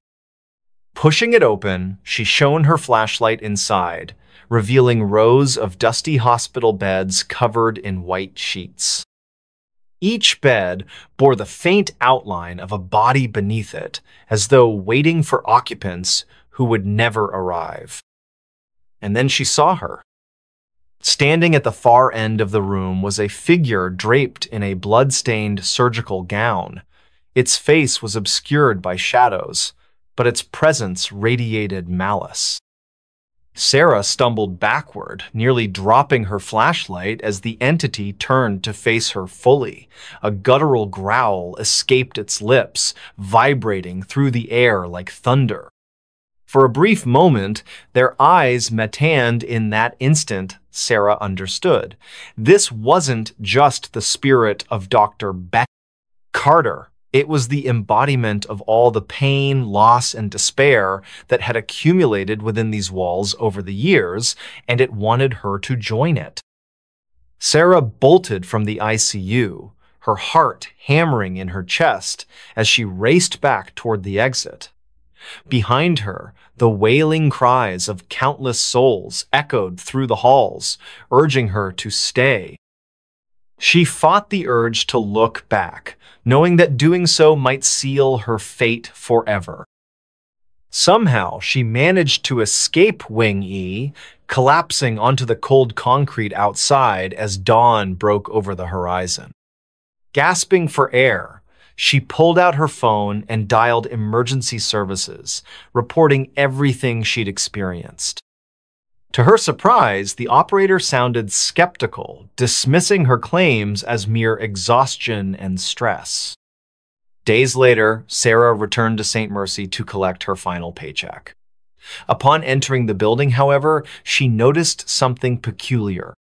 Pushing it open, she shone her flashlight inside, revealing rows of dusty hospital beds covered in white sheets. Each bed bore the faint outline of a body beneath it, as though waiting for occupants who would never arrive. And then she saw her. Standing at the far end of the room was a figure draped in a blood-stained surgical gown. Its face was obscured by shadows, but its presence radiated malice. Sarah stumbled backward, nearly dropping her flashlight as the entity turned to face her fully. A guttural growl escaped its lips, vibrating through the air like thunder. For a brief moment, their eyes met, and in that instant, Sarah understood. This wasn't just the spirit of Dr. Carter. It was the embodiment of all the pain, loss, and despair that had accumulated within these walls over the years, and it wanted her to join it. Sarah bolted from the ICU, her heart hammering in her chest as she raced back toward the exit. Behind her, the wailing cries of countless souls echoed through the halls, urging her to stay. She fought the urge to look back, knowing that doing so might seal her fate forever. Somehow, she managed to escape Wing E, collapsing onto the cold concrete outside as dawn broke over the horizon. Gasping for air, she pulled out her phone and dialed emergency services, reporting everything she'd experienced. To her surprise, the operator sounded skeptical, dismissing her claims as mere exhaustion and stress. Days later, Sarah returned to St. Mercy to collect her final paycheck. Upon entering the building, however, she noticed something peculiar.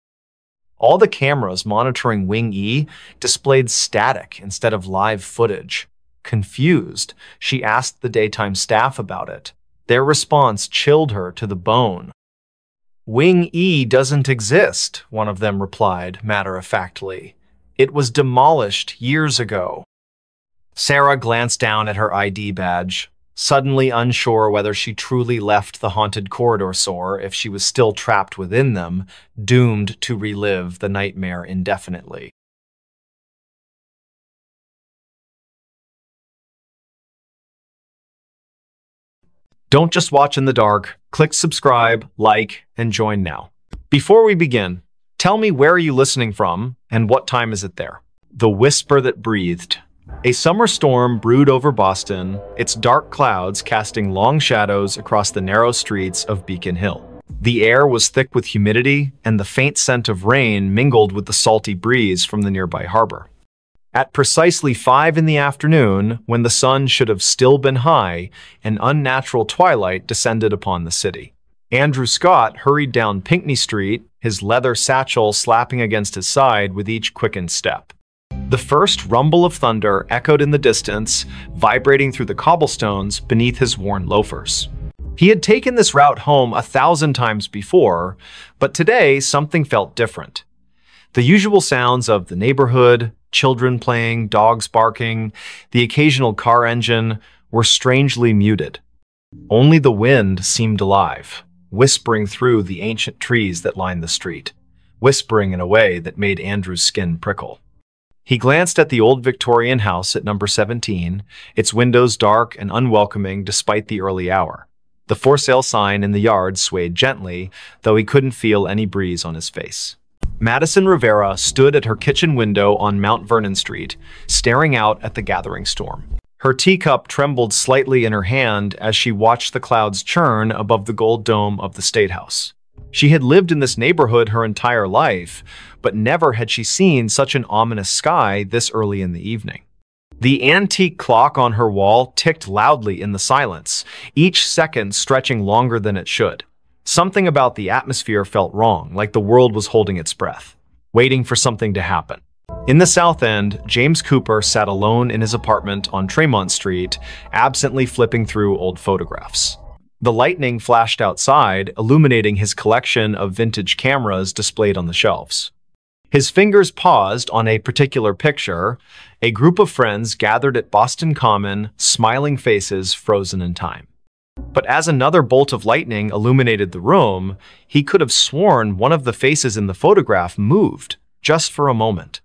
All the cameras monitoring Wing E displayed static instead of live footage. Confused, she asked the daytime staff about it. Their response chilled her to the bone. "Wing E doesn't exist," one of them replied matter-of-factly. "It was demolished years ago." Sarah glanced down at her ID badge, suddenly unsure whether she truly left the haunted corridors or if she was still trapped within them, doomed to relive the nightmare indefinitely. Don't just watch in the dark. Click subscribe, like, and join now. Before we begin, tell me, where are you listening from and what time is it there? The whisper that breathed. A summer storm brewed over Boston, its dark clouds casting long shadows across the narrow streets of Beacon Hill. The air was thick with humidity, and the faint scent of rain mingled with the salty breeze from the nearby harbor. At precisely 5 in the afternoon, when the sun should have still been high, an unnatural twilight descended upon the city. Andrew Scott hurried down Pinckney Street, his leather satchel slapping against his side with each quickened step. The first rumble of thunder echoed in the distance, vibrating through the cobblestones beneath his worn loafers. He had taken this route home 1,000 times before, but today something felt different. The usual sounds of the neighborhood, children playing, dogs barking, the occasional car engine, were strangely muted. Only the wind seemed alive, whispering through the ancient trees that lined the street, whispering in a way that made Andrew's skin prickle. He glanced at the old Victorian house at number 17, its windows dark and unwelcoming despite the early hour. The for sale sign in the yard swayed gently, though he couldn't feel any breeze on his face. Madison Rivera stood at her kitchen window on Mount Vernon Street, staring out at the gathering storm. Her teacup trembled slightly in her hand as she watched the clouds churn above the gold dome of the State House. She had lived in this neighborhood her entire life, but never had she seen such an ominous sky this early in the evening. The antique clock on her wall ticked loudly in the silence, each second stretching longer than it should. Something about the atmosphere felt wrong, like the world was holding its breath, waiting for something to happen. In the South End, James Cooper sat alone in his apartment on Tremont Street, absently flipping through old photographs. The lightning flashed outside, illuminating his collection of vintage cameras displayed on the shelves. His fingers paused on a particular picture, a group of friends gathered at Boston Common, smiling faces frozen in time. But as another bolt of lightning illuminated the room, he could have sworn one of the faces in the photograph moved, just for a moment.